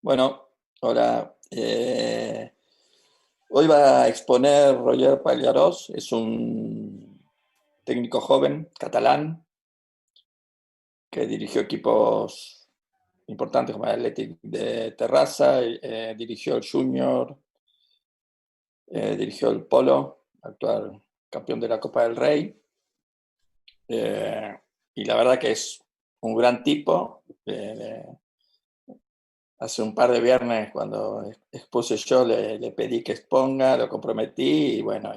Bueno, ahora hoy va a exponer Roger Pallarós, es un técnico joven catalán que dirigió equipos importantes como el Athletic de Terrassa, dirigió el Junior, dirigió el Polo, actual campeón de la Copa del Rey, y la verdad que es un gran tipo. Hace un par de viernes, cuando expuse yo, le pedí que exponga, lo comprometí y bueno,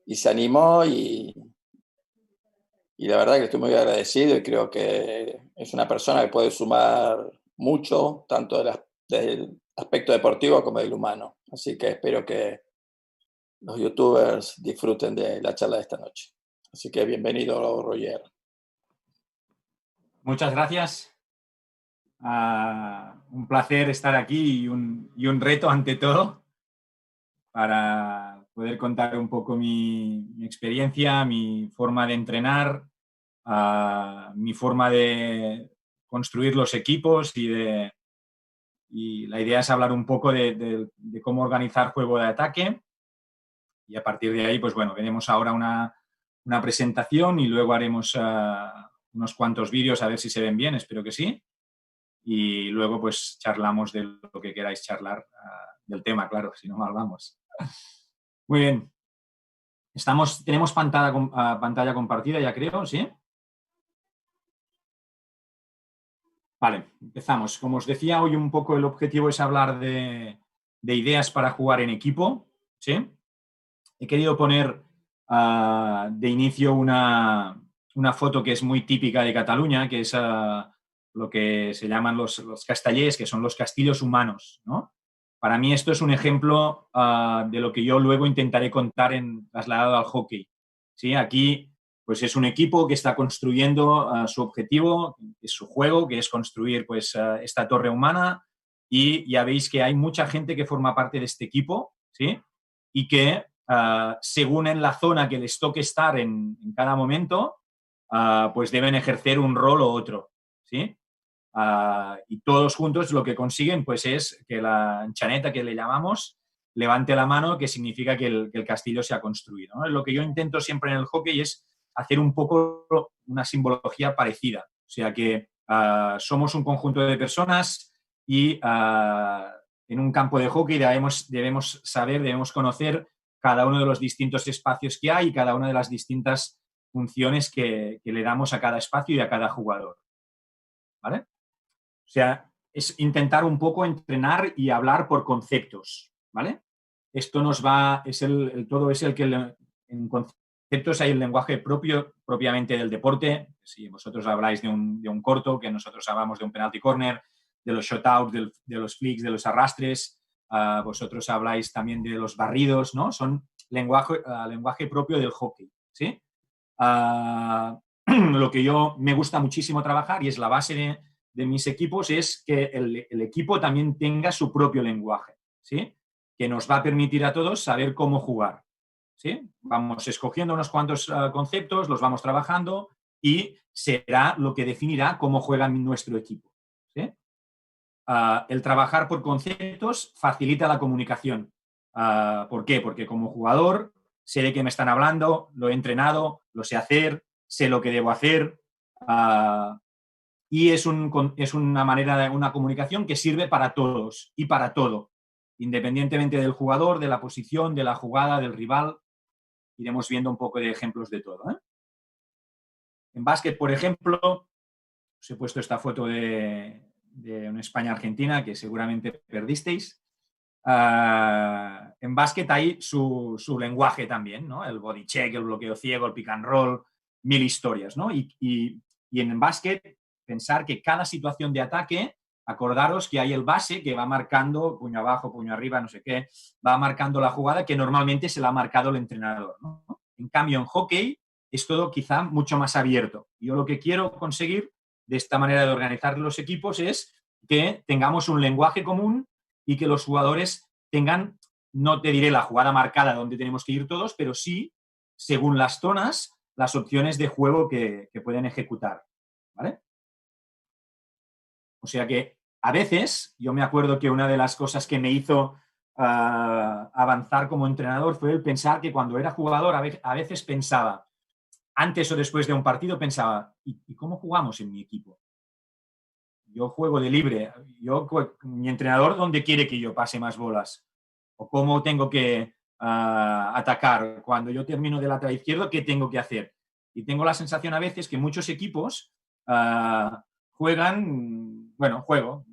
y se animó y la verdad que estoy muy agradecido y creo que es una persona que puede sumar mucho, tanto del aspecto deportivo como del humano. Así que espero que los youtubers disfruten de la charla de esta noche. Así que bienvenido, Roger. Muchas gracias. Un placer estar aquí y un reto ante todo para poder contar un poco mi experiencia, mi forma de entrenar, mi forma de construir los equipos y la idea es hablar un poco de cómo organizar juego de ataque y a partir de ahí, pues bueno, veremos ahora una presentación y luego haremos unos cuantos vídeos a ver si se ven bien, espero que sí. Y luego pues charlamos de lo que queráis charlar del tema, claro, si no mal vamos. Muy bien. Tenemos pantalla compartida ya creo, ¿sí? Vale, empezamos. Como os decía, hoy un poco el objetivo es hablar de ideas para jugar en equipo, ¿sí? He querido poner de inicio una foto que es muy típica de Cataluña, que es lo que se llaman los castellers, que son los castillos humanos, ¿no? Para mí esto es un ejemplo de lo que yo luego intentaré contar trasladado al hockey. ¿Sí? Aquí pues es un equipo que está construyendo su objetivo, que es su juego, que es construir pues, esta torre humana y ya veis que hay mucha gente que forma parte de este equipo, ¿sí? Y que según en la zona que les toque estar en cada momento, pues deben ejercer un rol u otro, ¿sí? Y todos juntos lo que consiguen pues es que la enchaneta que le llamamos levante la mano, que significa que el castillo se ha construido, ¿no? Lo que yo intento siempre en el hockey es hacer un poco una simbología parecida. O sea que somos un conjunto de personas y en un campo de hockey debemos conocer cada uno de los distintos espacios que hay y cada una de las distintas funciones que le damos a cada espacio y a cada jugador. ¿Vale? O sea, es intentar un poco entrenar y hablar por conceptos, ¿vale? Esto todo es el que en conceptos hay el lenguaje propiamente del deporte. Si vosotros habláis de un corto, que nosotros hablamos de un penalty corner, de los shutouts, de los flicks, de los arrastres, vosotros habláis también de los barridos, ¿no? Son lenguaje propio del hockey, ¿sí? Lo que yo me gusta muchísimo trabajar y es la base de mis equipos es que el equipo también tenga su propio lenguaje, ¿sí? Que nos va a permitir a todos saber cómo jugar, ¿sí? Vamos escogiendo unos cuantos conceptos, los vamos trabajando y será lo que definirá cómo juega nuestro equipo, ¿sí? El trabajar por conceptos facilita la comunicación. ¿Por qué? Porque como jugador sé de qué me están hablando, lo he entrenado, lo sé hacer, sé lo que debo hacer, y es una manera de una comunicación que sirve para todos y para todo, independientemente del jugador, de la posición, de la jugada, del rival. Iremos viendo un poco de ejemplos de todo, ¿eh? En básquet, por ejemplo, os he puesto esta foto de una España-Argentina que seguramente perdisteis. En básquet hay su lenguaje también, ¿no? El body check, el bloqueo ciego, el pick and roll, mil historias, ¿no? Y en básquet, pensar que cada situación de ataque, acordaros que hay el base que va marcando puño abajo, puño arriba, no sé qué, va marcando la jugada que normalmente se la ha marcado el entrenador, ¿no? En cambio, en hockey es todo quizá mucho más abierto. Yo lo que quiero conseguir de esta manera de organizar los equipos es que tengamos un lenguaje común y que los jugadores tengan, no te diré la jugada marcada donde tenemos que ir todos, pero sí, según las zonas, las opciones de juego que pueden ejecutar, ¿vale? O sea que A veces, yo me acuerdo que una de las cosas que me hizo avanzar como entrenador fue el pensar que cuando era jugador a veces pensaba, antes o después de un partido pensaba, ¿y cómo jugamos en mi equipo? Yo juego de libre, mi entrenador, ¿dónde quiere que yo pase más bolas? ¿O cómo tengo que atacar? Cuando yo termino del lateral izquierdo, ¿qué tengo que hacer? Y tengo la sensación a veces que muchos equipos juegan, bueno, juego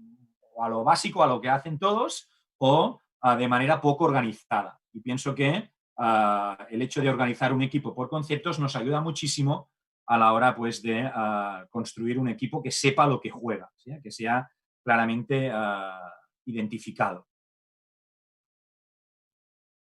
a lo básico, a lo que hacen todos, o de manera poco organizada. Y pienso que el hecho de organizar un equipo por conceptos nos ayuda muchísimo a la hora pues, de construir un equipo que sepa lo que juega, ¿sí? Que sea claramente identificado.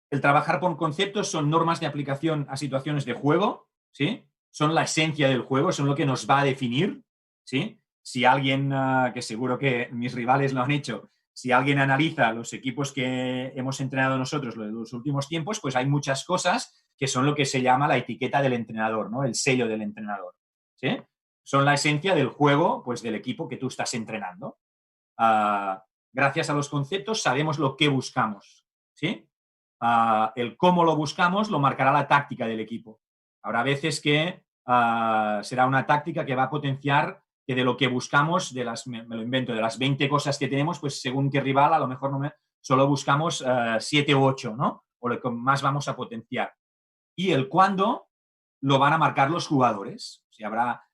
El trabajar por conceptos son normas de aplicación a situaciones de juego, ¿sí? Son la esencia del juego, son lo que nos va a definir, ¿sí? Si alguien, que seguro que mis rivales lo han hecho, si alguien analiza los equipos que hemos entrenado nosotros los últimos tiempos, pues hay muchas cosas que son lo que se llama la etiqueta del entrenador, ¿no? El sello del entrenador, ¿sí? Son la esencia del juego, pues del equipo que tú estás entrenando. Gracias a los conceptos sabemos lo que buscamos, ¿sí? El cómo lo buscamos lo marcará la táctica del equipo. Habrá veces que será una táctica que va a potenciar que de lo que buscamos, me lo invento, de las 20 cosas que tenemos, pues según qué rival, a lo mejor solo buscamos 7 u 8, ¿no? O lo que más vamos a potenciar. Y el cuándo lo van a marcar los jugadores. Si habrá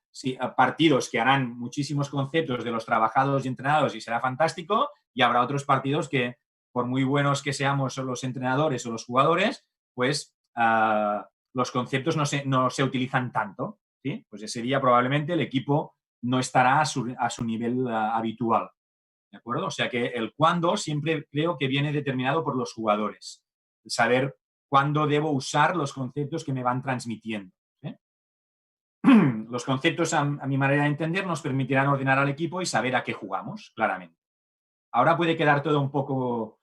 partidos que harán muchísimos conceptos de los trabajados y entrenados y será fantástico, y habrá otros partidos que, por muy buenos que seamos los entrenadores o los jugadores, pues los conceptos no se utilizan tanto, ¿sí? Pues ese día probablemente el equipo no estará a su nivel habitual, ¿de acuerdo? O sea que el cuándo siempre creo que viene determinado por los jugadores. El saber cuándo debo usar los conceptos que me van transmitiendo. Los conceptos, a mi manera de entender, nos permitirán ordenar al equipo y saber a qué jugamos, claramente. Ahora puede quedar todo un poco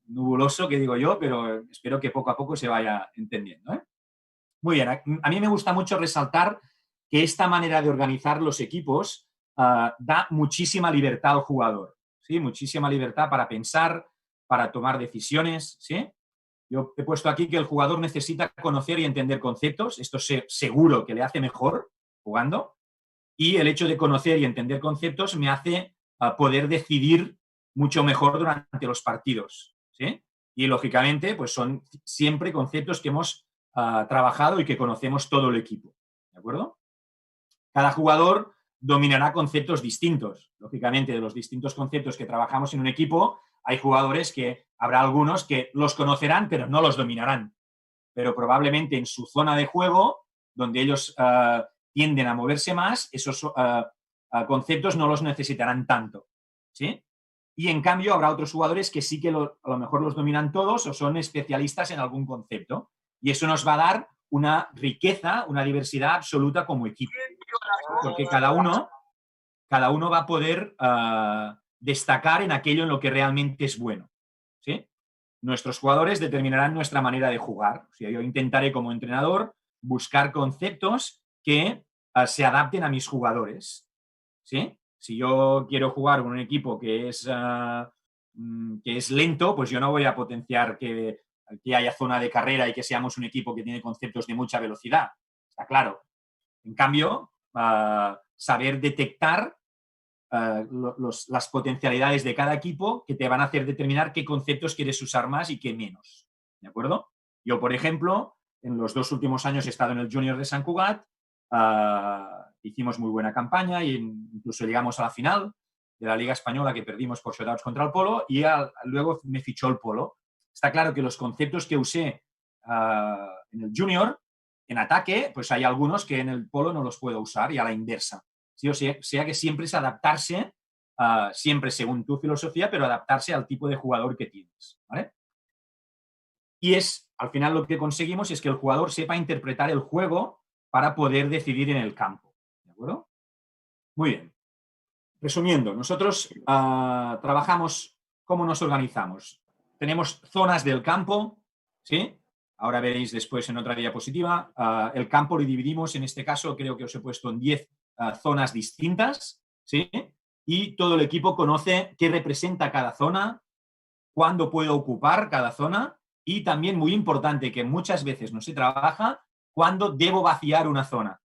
nubuloso, que digo yo, pero espero que poco a poco se vaya entendiendo, ¿eh? Muy bien, a mí me gusta mucho resaltar que esta manera de organizar los equipos da muchísima libertad al jugador, ¿sí? Muchísima libertad para pensar, para tomar decisiones, ¿sí? Yo he puesto aquí que el jugador necesita conocer y entender conceptos, esto seguro que le hace mejor jugando, y el hecho de conocer y entender conceptos me hace poder decidir mucho mejor durante los partidos, ¿sí? Y lógicamente, pues son siempre conceptos que hemos trabajado y que conocemos todo el equipo, ¿de acuerdo? Cada jugador dominará conceptos distintos. Lógicamente, de los distintos conceptos que trabajamos en un equipo, hay jugadores que habrá algunos que los conocerán, pero no los dominarán. Pero probablemente en su zona de juego, donde ellos tienden a moverse más, esos conceptos no los necesitarán tanto, ¿sí? Y en cambio habrá otros jugadores que sí que a lo mejor los dominan todos o son especialistas en algún concepto. Y eso nos va a dar una riqueza, una diversidad absoluta como equipo. Porque cada uno va a poder destacar en aquello en lo que realmente es bueno, ¿sí? Nuestros jugadores determinarán nuestra manera de jugar. O sea, yo intentaré como entrenador buscar conceptos que se adapten a mis jugadores, ¿sí? Si yo quiero jugar con un equipo que es lento, pues yo no voy a potenciar que haya zona de carrera y que seamos un equipo que tiene conceptos de mucha velocidad. Está claro. En cambio, saber detectar las potencialidades de cada equipo que te van a hacer determinar qué conceptos quieres usar más y qué menos. ¿De acuerdo? Yo, por ejemplo, en los 2 últimos años he estado en el Junior de Sant Cugat, hicimos muy buena campaña e incluso llegamos a la final de la Liga Española que perdimos por shutouts contra el Polo y luego me fichó el Polo. Está claro que los conceptos que usé en el Junior, en ataque, pues hay algunos que en el Polo no los puedo usar y a la inversa. ¿Sí? O sea que siempre es adaptarse, siempre según tu filosofía, pero adaptarse al tipo de jugador que tienes, ¿vale? Y al final lo que conseguimos es que el jugador sepa interpretar el juego para poder decidir en el campo, ¿de acuerdo? Muy bien. Resumiendo, nosotros trabajamos, ¿cómo nos organizamos? Tenemos zonas del campo, ¿sí? Ahora veréis después en otra diapositiva. El campo lo dividimos, en este caso creo que os he puesto en 10 zonas distintas, ¿sí? y todo el equipo conoce qué representa cada zona, cuándo puedo ocupar cada zona y también, muy importante, que muchas veces no se trabaja, cuándo debo vaciar una zona,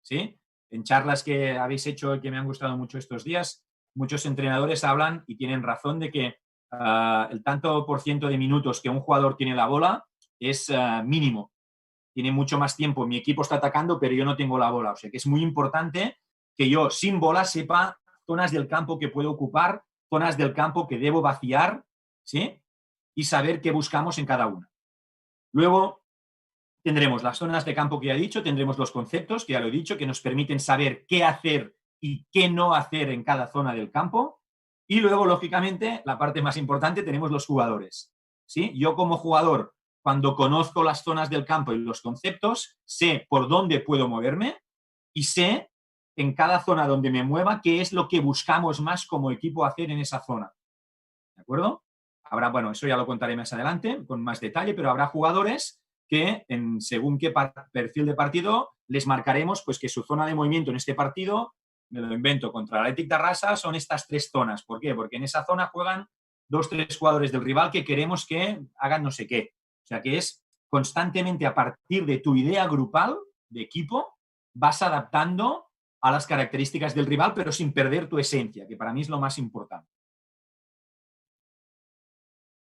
¿sí? En charlas que habéis hecho y que me han gustado mucho estos días, muchos entrenadores hablan y tienen razón de que el tanto por ciento de minutos que un jugador tiene la bola es mínimo. Tiene mucho más tiempo. Mi equipo está atacando, pero yo no tengo la bola. O sea que es muy importante que yo, sin bola, sepa zonas del campo que puedo ocupar, zonas del campo que debo vaciar, ¿sí? Y saber qué buscamos en cada una. Luego tendremos las zonas de campo que ya he dicho, tendremos los conceptos, que ya lo he dicho, que nos permiten saber qué hacer y qué no hacer en cada zona del campo. Y luego, lógicamente, la parte más importante, tenemos los jugadores, ¿sí? Yo como jugador, cuando conozco las zonas del campo y los conceptos, sé por dónde puedo moverme y sé en cada zona donde me mueva qué es lo que buscamos más como equipo hacer en esa zona. ¿De acuerdo? Habrá, bueno, eso ya lo contaré más adelante con más detalle, pero habrá jugadores que según qué perfil de partido les marcaremos pues que su zona de movimiento en este partido, me lo invento, contra el Athletic Terrassa son estas 3 zonas. ¿Por qué? Porque en esa zona juegan 2-3 jugadores del rival que queremos que hagan no sé qué. O sea que es constantemente a partir de tu idea grupal de equipo vas adaptando a las características del rival, pero sin perder tu esencia, que para mí es lo más importante.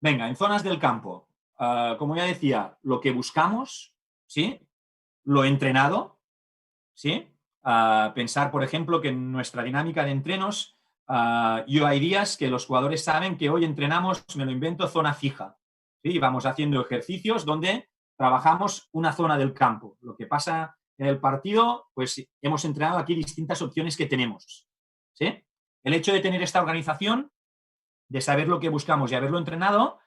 Venga, en zonas del campo, como ya decía, lo que buscamos, ¿sí? Lo entrenado, ¿sí? Pensar, por ejemplo, que en nuestra dinámica de entrenos, yo hay días que los jugadores saben que hoy entrenamos, me lo invento, zona fija, ¿sí? Y vamos haciendo ejercicios donde trabajamos una zona del campo. Lo que pasa en el partido, pues hemos entrenado aquí distintas opciones que tenemos, ¿sí? El hecho de tener esta organización, de saber lo que buscamos y haberlo entrenado,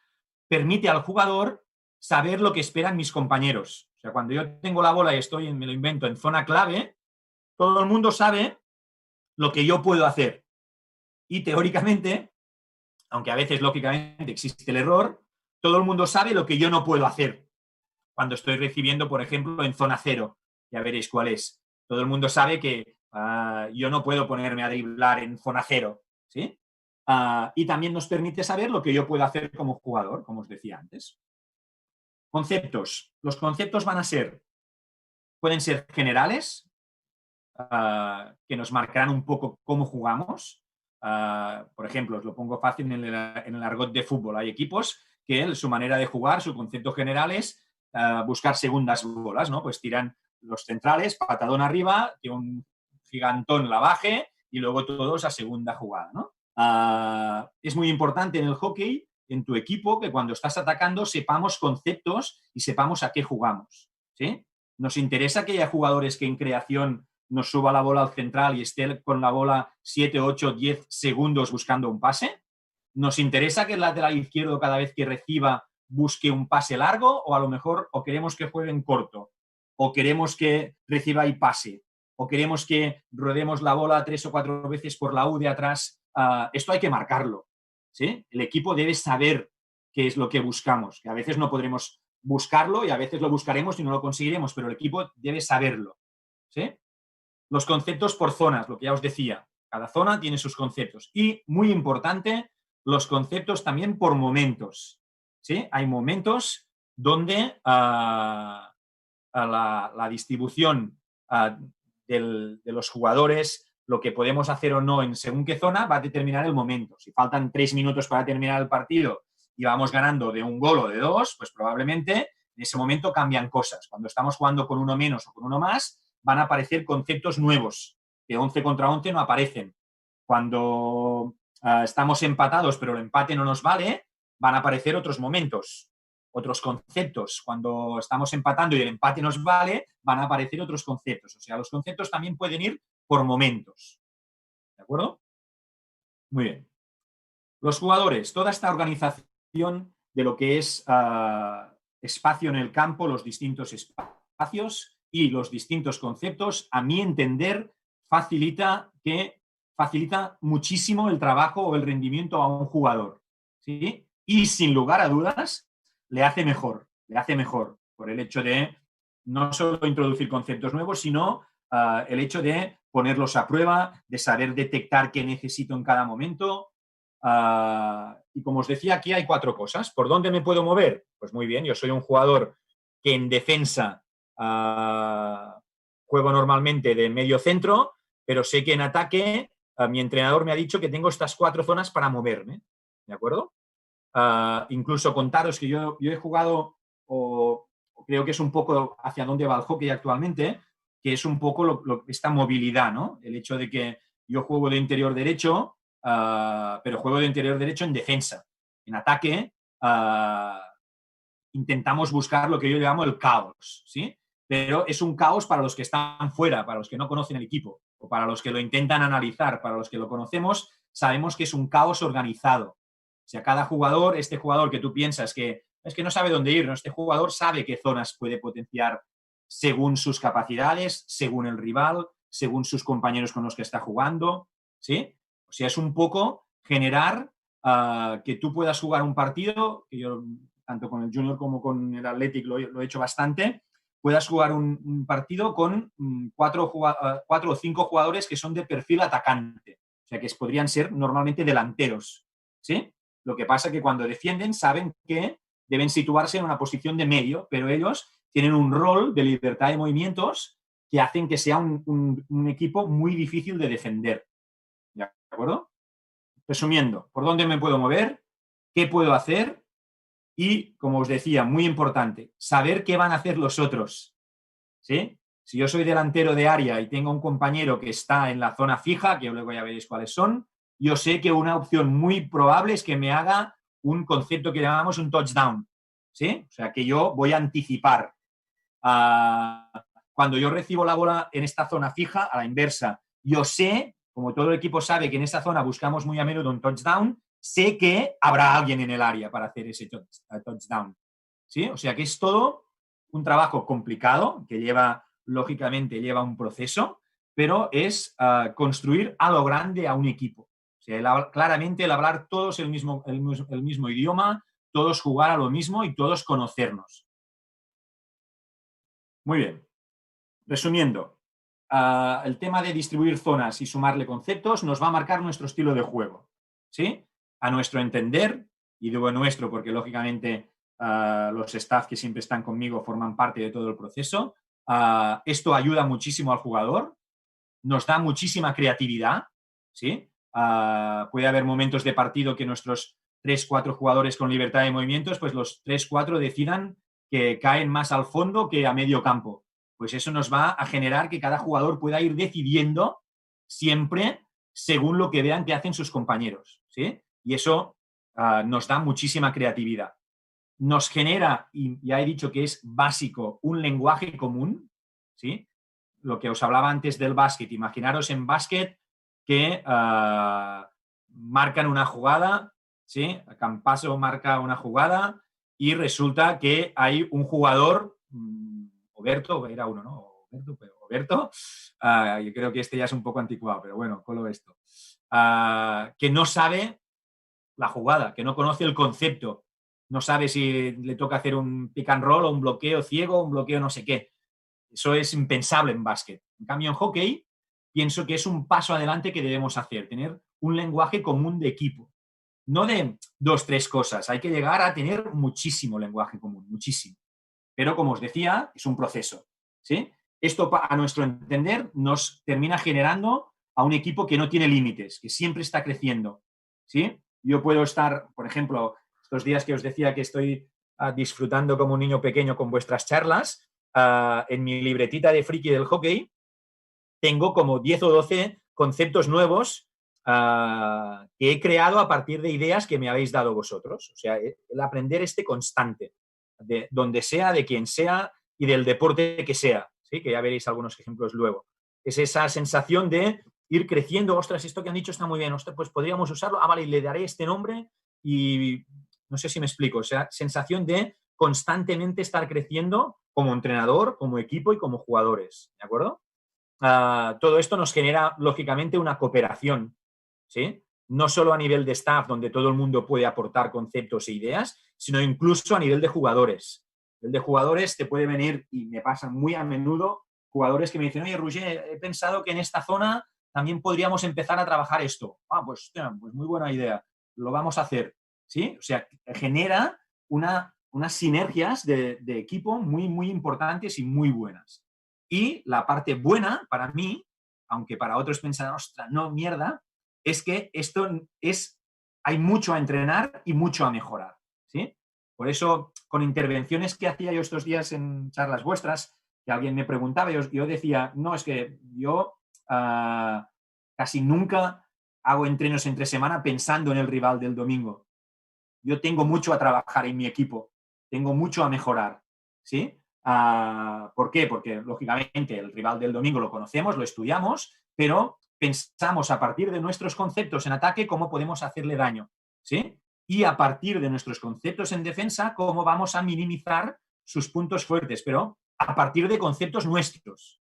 permite al jugador saber lo que esperan mis compañeros. O sea, cuando yo tengo la bola y estoy, me lo invento, en zona clave, todo el mundo sabe lo que yo puedo hacer. Y teóricamente, aunque a veces lógicamente existe el error, todo el mundo sabe lo que yo no puedo hacer. Cuando estoy recibiendo, por ejemplo, en zona cero, ya veréis cuál es. Todo el mundo sabe que yo no puedo ponerme a driblar en zona cero, ¿sí? Y también nos permite saber lo que yo puedo hacer como jugador, como os decía antes. Conceptos. Los conceptos pueden ser generales, que nos marcarán un poco cómo jugamos. Por ejemplo, os lo pongo fácil en el argot de fútbol. Hay equipos que su manera de jugar, su concepto general es buscar segundas bolas, ¿no? Pues tiran los centrales, patadón arriba, que un gigantón la baje y luego todos a segunda jugada, ¿no? Es muy importante en el hockey, en tu equipo, que cuando estás atacando sepamos conceptos y sepamos a qué jugamos, ¿sí? Nos interesa que haya jugadores que en creación nos suba la bola al central y esté con la bola 7, 8, 10 segundos buscando un pase. Nos interesa que el lateral izquierdo cada vez que reciba busque un pase largo, o a lo mejor o queremos que juegue en corto, o queremos que reciba y pase, o queremos que rodemos la bola 3 o 4 veces por la U de atrás. Esto hay que marcarlo, ¿sí? El equipo debe saber qué es lo que buscamos, que a veces no podremos buscarlo y a veces lo buscaremos y no lo conseguiremos, pero el equipo debe saberlo, ¿sí? Los conceptos por zonas, lo que ya os decía. Cada zona tiene sus conceptos. Y, muy importante, los conceptos también por momentos, ¿sí? Hay momentos donde la distribución de los jugadores, lo que podemos hacer o no en según qué zona, va a determinar el momento. Si faltan 3 minutos para terminar el partido y vamos ganando de 1 gol o de 2, pues probablemente en ese momento cambian cosas. Cuando estamos jugando con uno menos o con uno más, van a aparecer conceptos nuevos, que 11 contra 11 no aparecen. Cuando estamos empatados, pero el empate no nos vale, van a aparecer otros momentos, otros conceptos. Cuando estamos empatando y el empate nos vale, van a aparecer otros conceptos. O sea, los conceptos también pueden ir por momentos. ¿De acuerdo? Muy bien. Los jugadores, toda esta organización de lo que es espacio en el campo, los distintos espacios y los distintos conceptos, a mi entender, facilita muchísimo el trabajo o el rendimiento a un jugador, ¿sí? Y sin lugar a dudas, le hace mejor por el hecho de no solo introducir conceptos nuevos, sino el hecho de ponerlos a prueba, de saber detectar qué necesito en cada momento. Y como os decía, aquí hay 4 cosas. ¿Por dónde me puedo mover? Pues muy bien, yo soy un jugador que en defensa juego normalmente de medio centro, pero sé que en ataque mi entrenador me ha dicho que tengo estas 4 zonas para moverme, ¿de acuerdo? Incluso contaros que yo he jugado, o creo que es un poco hacia dónde va el hockey actualmente, que es un poco esta movilidad, ¿no? El hecho de que yo juego de interior derecho, pero juego de interior derecho en defensa. En ataque, intentamos buscar lo que yo llamo el caos, ¿sí? Pero es un caos para los que están fuera, para los que no conocen el equipo, o para los que lo intentan analizar. Para los que lo conocemos, sabemos que es un caos organizado. O sea, cada jugador, este jugador que tú piensas que es que no sabe dónde ir, ¿no? Este jugador sabe qué zonas puede potenciar según sus capacidades, según el rival, según sus compañeros con los que está jugando, ¿sí? O sea, es un poco generar que tú puedas jugar un partido, que yo tanto con el Junior como con el Athletic lo he hecho bastante, puedas jugar un partido con 4 o 5 jugadores que son de perfil atacante. O sea, que podrían ser normalmente delanteros, ¿sí? Lo que pasa es que cuando defienden saben que deben situarse en una posición de medio, pero ellos tienen un rol de libertad de movimientos que hacen que sea un equipo muy difícil de defender. ¿De acuerdo? Resumiendo, ¿por dónde me puedo mover? ¿Qué puedo hacer? Y, como os decía, muy importante, saber qué van a hacer los otros. ¿Sí? Si yo soy delantero de área y tengo un compañero que está en la zona fija, que luego ya veréis cuáles son, yo sé que una opción muy probable es que me haga un concepto que llamamos un touchdown. ¿Sí? O sea, que yo voy a anticipar. Cuando yo recibo la bola en esta zona fija, a la inversa, yo sé, como todo el equipo sabe que en esa zona buscamos muy a menudo un touchdown, sé que habrá alguien en el área para hacer ese touchdown. ¿Sí? O sea que es todo un trabajo complicado que lógicamente lleva un proceso, pero es construir a lo grande a un equipo. O sea, claramente el hablar todos el mismo idioma, todos jugar a lo mismo y todos conocernos. Muy bien. Resumiendo, el tema de distribuir zonas y sumarle conceptos nos va a marcar nuestro estilo de juego. ¿Sí? A nuestro entender, y digo nuestro porque lógicamente los staff que siempre están conmigo forman parte de todo el proceso. Esto ayuda muchísimo al jugador, nos da muchísima creatividad, ¿sí? Puede haber momentos de partido que nuestros 3-4 jugadores con libertad de movimientos, pues los 3-4 decidan que caen más al fondo que a medio campo. Pues eso nos va a generar que cada jugador pueda ir decidiendo siempre según lo que vean que hacen sus compañeros, ¿sí? Y eso nos da muchísima creatividad. Nos genera, y ya he dicho que es básico, un lenguaje común, ¿sí? Lo que os hablaba antes del básquet. Imaginaros en básquet que marcan una jugada, ¿sí? Campaso marca una jugada y resulta que hay un jugador, Oberto, era uno, ¿no? Oberto, yo creo que este ya es un poco anticuado, pero bueno, colo esto. Que no sabe la jugada, que no conoce el concepto, no sabe si le toca hacer un pick and roll o un bloqueo ciego, un bloqueo no sé qué. Eso es impensable en básquet. En cambio, en hockey, pienso que es un paso adelante que debemos hacer, tener un lenguaje común de equipo. No de 2, 3 cosas, hay que llegar a tener muchísimo lenguaje común, muchísimo. Pero, como os decía, es un proceso, ¿sí? Esto, a nuestro entender, nos termina generando a un equipo que no tiene límites, que siempre está creciendo, ¿sí? Yo puedo estar, por ejemplo, estos días que os decía que estoy disfrutando como un niño pequeño con vuestras charlas, en mi libretita de friki del hockey tengo como 10 o 12 conceptos nuevos que he creado a partir de ideas que me habéis dado vosotros. O sea, el aprender constante, de donde sea, de quien sea y del deporte que sea, ¿sí? Que ya veréis algunos ejemplos luego. Es esa sensación de ir creciendo, ostras, esto que han dicho está muy bien, ostras, pues podríamos usarlo, vale, le daré este nombre y no sé si me explico, o sea, sensación de constantemente estar creciendo como entrenador, como equipo y como jugadores, ¿de acuerdo? Todo esto nos genera, lógicamente, una cooperación, ¿sí? No solo a nivel de staff, donde todo el mundo puede aportar conceptos e ideas, sino incluso a nivel de jugadores. El de jugadores te puede venir, y me pasa muy a menudo, jugadores que me dicen, oye, Roger, he pensado que en esta zona también podríamos empezar a trabajar esto. Pues muy buena idea, lo vamos a hacer. ¿Sí? O sea, genera unas sinergias de equipo muy, muy importantes y muy buenas. Y la parte buena para mí, aunque para otros pensarán, ostras, no, mierda, es que hay mucho a entrenar y mucho a mejorar. ¿Sí? Por eso, con intervenciones que hacía yo estos días en charlas vuestras, que alguien me preguntaba, yo decía, no, es que yo casi nunca hago entrenos entre semana pensando en el rival del domingo. Yo tengo mucho a trabajar en mi equipo, tengo mucho a mejorar, ¿sí? ¿Por qué? Porque, lógicamente, el rival del domingo lo conocemos, lo estudiamos, pero pensamos a partir de nuestros conceptos en ataque cómo podemos hacerle daño, ¿sí? Y a partir de nuestros conceptos en defensa, cómo vamos a minimizar sus puntos fuertes, pero a partir de conceptos nuestros,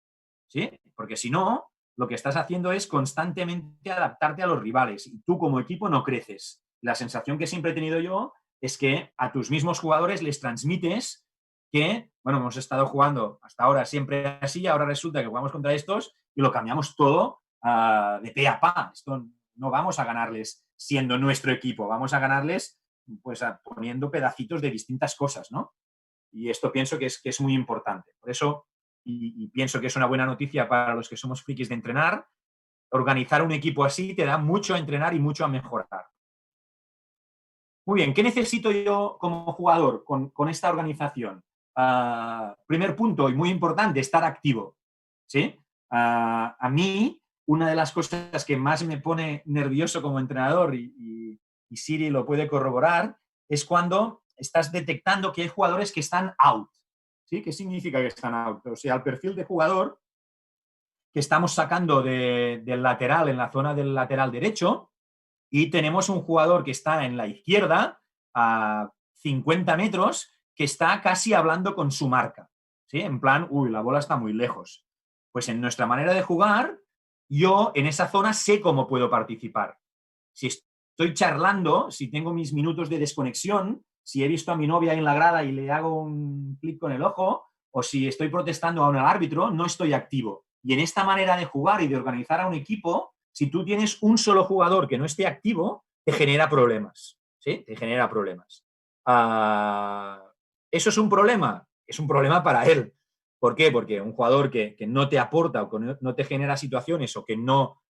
¿sí? Porque si no, lo que estás haciendo es constantemente adaptarte a los rivales y tú como equipo no creces. La sensación que siempre he tenido yo es que a tus mismos jugadores les transmites que, bueno, hemos estado jugando hasta ahora siempre así, ahora resulta que jugamos contra estos y lo cambiamos todo de pe a pa. Esto no vamos a ganarles siendo nuestro equipo, vamos a ganarles pues poniendo pedacitos de distintas cosas, ¿no? Y esto pienso que es muy importante. Por eso, y pienso que es una buena noticia para los que somos frikis de entrenar, organizar un equipo así te da mucho a entrenar y mucho a mejorar. Muy bien, ¿qué necesito yo como jugador con esta organización? Primer punto, y muy importante, estar activo. ¿Sí? A mí, una de las cosas que más me pone nervioso como entrenador, y Siri lo puede corroborar, es cuando estás detectando que hay jugadores que están out. ¿Sí? ¿Qué significa que están out? O sea, el perfil de jugador que estamos sacando del lateral, en la zona del lateral derecho, y tenemos un jugador que está en la izquierda, a 50 metros, que está casi hablando con su marca. ¿Sí? En plan, uy, la bola está muy lejos. Pues en nuestra manera de jugar, yo en esa zona sé cómo puedo participar. Si estoy charlando, si tengo mis minutos de desconexión, si he visto a mi novia en la grada y le hago un clic con el ojo, o si estoy protestando a un árbitro, no estoy activo. Y en esta manera de jugar y de organizar a un equipo, si tú tienes un solo jugador que no esté activo, te genera problemas. ¿Sí? Te genera problemas. ¿Eso es un problema? Es un problema para él. ¿Por qué? Porque un jugador que no te aporta o que no te genera situaciones o que no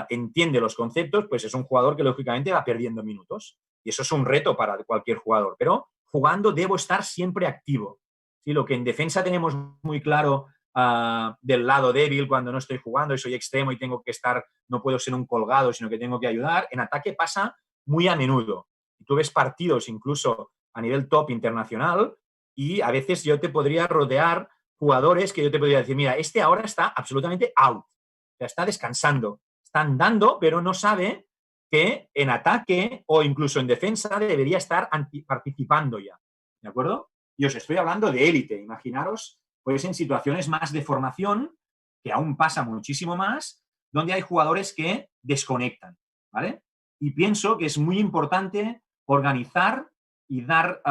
entiende los conceptos, pues es un jugador que lógicamente va perdiendo minutos. Y eso es un reto para cualquier jugador. Pero jugando debo estar siempre activo. ¿Sí? Lo que en defensa tenemos muy claro del lado débil cuando no estoy jugando y soy extremo y tengo que estar, no puedo ser un colgado, sino que tengo que ayudar. En ataque pasa muy a menudo. Tú ves partidos incluso a nivel top internacional y a veces yo te podría rodear jugadores que yo te podría decir, mira, este ahora está absolutamente out, ya está descansando, está andando, pero no sabe que en ataque o incluso en defensa debería estar participando ya, ¿de acuerdo? Y os estoy hablando de élite, imaginaros, pues en situaciones más de formación, que aún pasa muchísimo más, donde hay jugadores que desconectan, ¿vale? Y pienso que es muy importante organizar y dar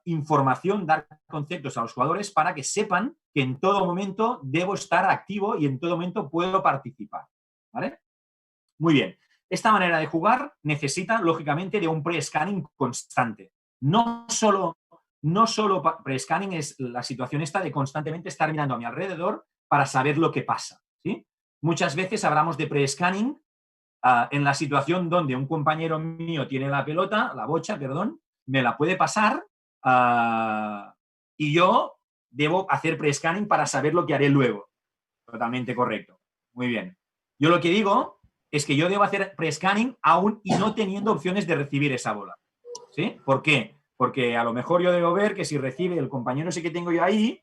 información, dar conceptos a los jugadores para que sepan que en todo momento debo estar activo y en todo momento puedo participar. ¿Vale? Muy bien. Esta manera de jugar necesita, lógicamente, de un pre-scanning constante. No solo pre-scanning es la situación esta de constantemente estar mirando a mi alrededor para saber lo que pasa. ¿Sí? Muchas veces hablamos de pre-scanning en la situación donde un compañero mío tiene la pelota, la bocha, perdón, me la puede pasar y yo debo hacer pre-scanning para saber lo que haré luego. Totalmente correcto. Muy bien. Yo lo que digo es que yo debo hacer pre-scanning aún y no teniendo opciones de recibir esa bola. ¿Sí? ¿Por qué? Porque a lo mejor yo debo ver que si recibe el compañero ese que tengo yo ahí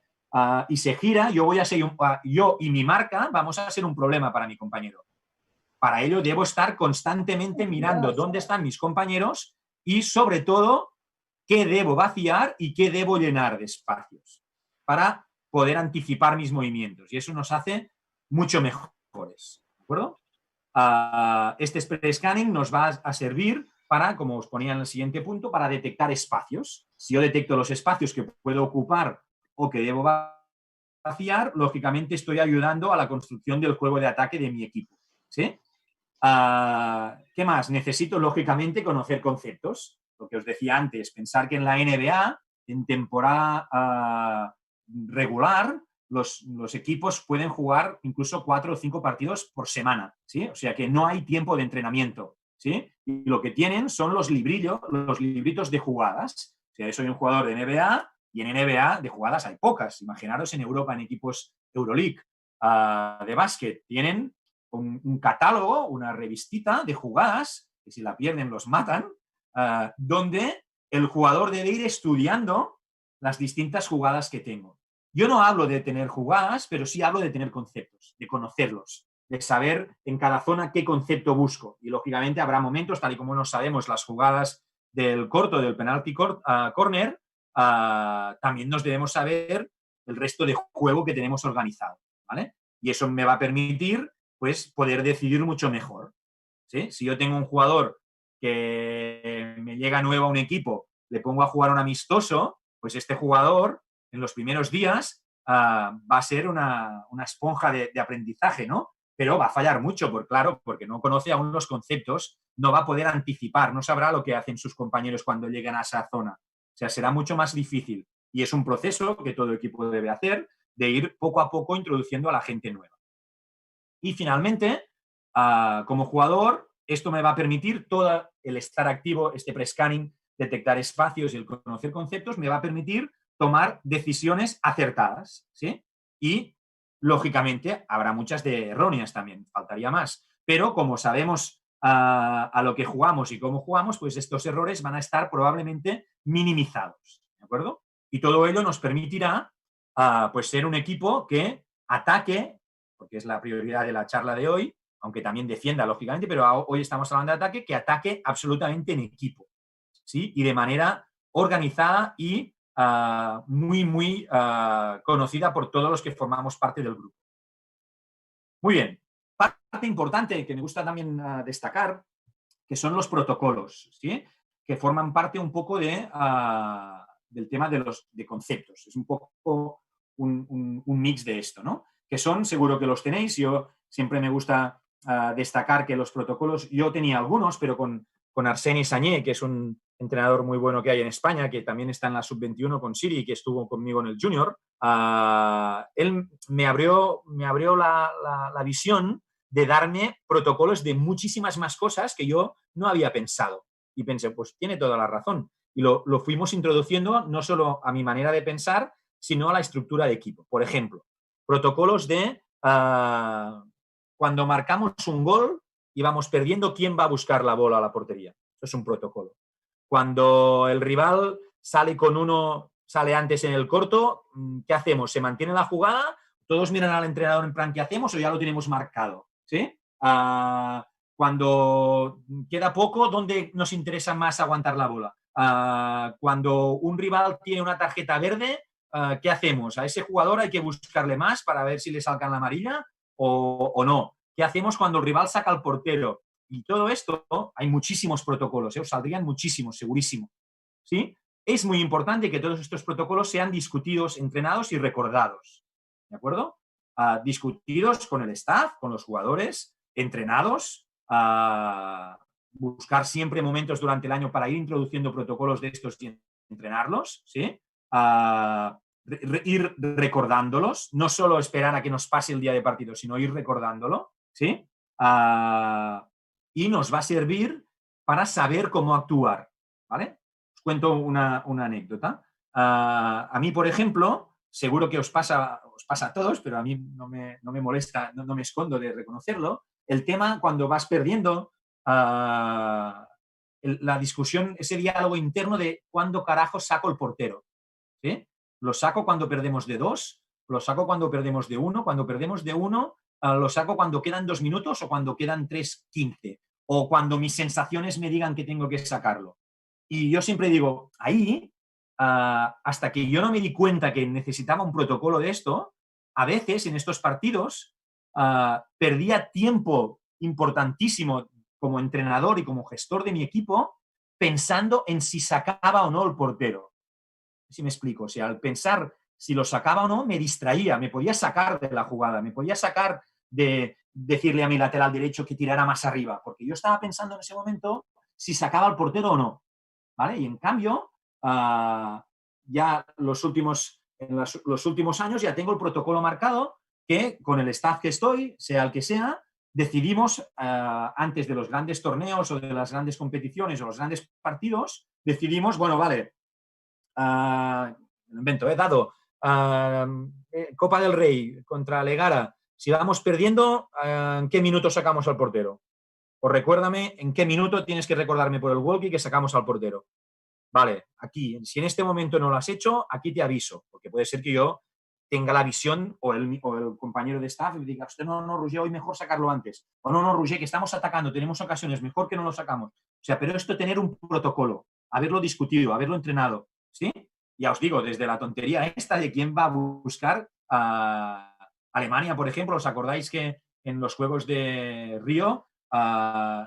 y se gira, yo voy a ser yo y mi marca vamos a ser un problema para mi compañero. Para ello debo estar constantemente mirando dónde están mis compañeros y, sobre todo, qué debo vaciar y qué debo llenar de espacios para poder anticipar mis movimientos. Y eso nos hace mucho mejores. ¿De acuerdo? Este pre-scanning nos va a servir para, como os ponía en el siguiente punto, para detectar espacios. Si yo detecto los espacios que puedo ocupar o que debo vaciar, lógicamente estoy ayudando a la construcción del juego de ataque de mi equipo, ¿sí? ¿Qué más? Necesito, lógicamente, conocer conceptos. Lo que os decía antes, pensar que en la NBA, en temporada regular, los equipos pueden jugar incluso 4 o 5 partidos por semana, ¿sí? O sea que no hay tiempo de entrenamiento, ¿sí? Y lo que tienen son los libritos de jugadas. O sea, yo soy un jugador de NBA y en NBA de jugadas hay pocas. Imaginaros en Europa, en equipos Euroleague de básquet, tienen un catálogo, una revistita de jugadas, que si la pierden los matan, donde el jugador debe ir estudiando las distintas jugadas que tengo. Yo no hablo de tener jugadas, pero sí hablo de tener conceptos, de conocerlos, de saber en cada zona qué concepto busco. Y lógicamente habrá momentos, tal y como no sabemos las jugadas del corto, del penalty corner, también nos debemos saber el resto de juego que tenemos organizado, ¿vale? Y eso me va a permitir, pues, poder decidir mucho mejor, ¿sí? Si yo tengo un jugador que me llega nuevo a un equipo, le pongo a jugar un amistoso, pues este jugador en los primeros días va a ser una esponja de aprendizaje, ¿no? Pero va a fallar mucho, claro, porque no conoce aún los conceptos, no va a poder anticipar, no sabrá lo que hacen sus compañeros cuando lleguen a esa zona. O sea, será mucho más difícil. Y es un proceso que todo equipo debe hacer, de ir poco a poco introduciendo a la gente nueva. Y finalmente, como jugador, esto me va a permitir todo el estar activo, este pre-scanning, detectar espacios y el conocer conceptos, me va a permitir tomar decisiones acertadas, ¿sí? Y, lógicamente, habrá muchas de erróneas también, faltaría más. Pero como sabemos a lo que jugamos y cómo jugamos, pues estos errores van a estar probablemente minimizados, ¿de acuerdo? Y todo ello nos permitirá pues ser un equipo que ataque, porque es la prioridad de la charla de hoy, aunque también defienda, lógicamente, pero hoy estamos hablando de ataque, que ataque absolutamente en equipo, ¿sí? Y de manera organizada y muy conocida por todos los que formamos parte del grupo. Muy bien. Parte importante que me gusta también destacar, que son los protocolos, ¿sí? Que forman parte un poco del tema de conceptos. Es un poco un mix de esto, ¿no? Que son, seguro que los tenéis, yo siempre me gusta destacar que los protocolos, yo tenía algunos, pero con Arseni Sagné, que es un entrenador muy bueno que hay en España, que también está en la sub-21 con Siri, que estuvo conmigo en el Junior, él me abrió la visión de darme protocolos de muchísimas más cosas que yo no había pensado. Y pensé, pues tiene toda la razón. Y lo fuimos introduciendo no solo a mi manera de pensar, sino a la estructura de equipo. Por ejemplo, protocolos de cuando marcamos un gol y vamos perdiendo, ¿quién va a buscar la bola a la portería? Eso es un protocolo. Cuando el rival sale con uno, sale antes en el corto, ¿qué hacemos? ¿Se mantiene la jugada? ¿Todos miran al entrenador en plan qué hacemos o ya lo tenemos marcado? ¿Sí? Cuando queda poco, ¿dónde nos interesa más aguantar la bola? Cuando un rival tiene una tarjeta verde, ¿qué hacemos? ¿A ese jugador hay que buscarle más para ver si le salgan la amarilla o no? ¿Qué hacemos cuando el rival saca al portero? Y todo esto, hay muchísimos protocolos, os saldrían muchísimos, segurísimo. ¿Sí? Es muy importante que todos estos protocolos sean discutidos, entrenados y recordados. ¿De acuerdo? Discutidos con el staff, con los jugadores, entrenados, buscar siempre momentos durante el año para ir introduciendo protocolos de estos y entrenarlos, ¿sí? Ir recordándolos, no solo esperar a que nos pase el día de partido, sino ir recordándolo, ¿sí? Y nos va a servir para saber cómo actuar, ¿vale? Os cuento una anécdota. A mí, por ejemplo, seguro que os pasa a todos, pero a mí no me molesta, no me escondo de reconocerlo, el tema cuando vas perdiendo, la discusión, ese diálogo interno de cuándo carajo saco el portero, ¿sí? Lo saco cuando perdemos de 2, lo saco cuando perdemos de 1, cuando perdemos de 1, lo saco cuando quedan 2 minutos o cuando quedan 3:15, o cuando mis sensaciones me digan que tengo que sacarlo. Y yo siempre digo, ahí, hasta que yo no me di cuenta que necesitaba un protocolo de esto, a veces en estos partidos perdía tiempo importantísimo como entrenador y como gestor de mi equipo pensando en si sacaba o no el portero. Si me explico. O sea, al pensar si lo sacaba o no, me distraía, me podía sacar de la jugada, me podía sacar de decirle a mi lateral derecho que tirara más arriba, porque yo estaba pensando en ese momento si sacaba al portero o no, ¿vale? Y en cambio, ya los últimos años ya tengo el protocolo marcado que con el staff que estoy, sea el que sea, decidimos antes de los grandes torneos o de las grandes competiciones o los grandes partidos, decidimos, bueno, vale, lo invento, he dado Copa del Rey contra Legara, si vamos perdiendo, ¿en qué minuto sacamos al portero? O recuérdame en qué minuto tienes que recordarme por el walkie que sacamos al portero. Vale, aquí, si en este momento no lo has hecho, aquí te aviso, porque puede ser que yo tenga la visión o el compañero de staff y me diga, usted no, Roger, hoy mejor sacarlo antes. O no, Roger, que estamos atacando, tenemos ocasiones, mejor que no lo sacamos. O sea, pero esto tener un protocolo, haberlo discutido, haberlo entrenado, ¿sí? Ya os digo, desde la tontería esta de quién va a buscar a Alemania, por ejemplo, ¿os acordáis que en los Juegos de Río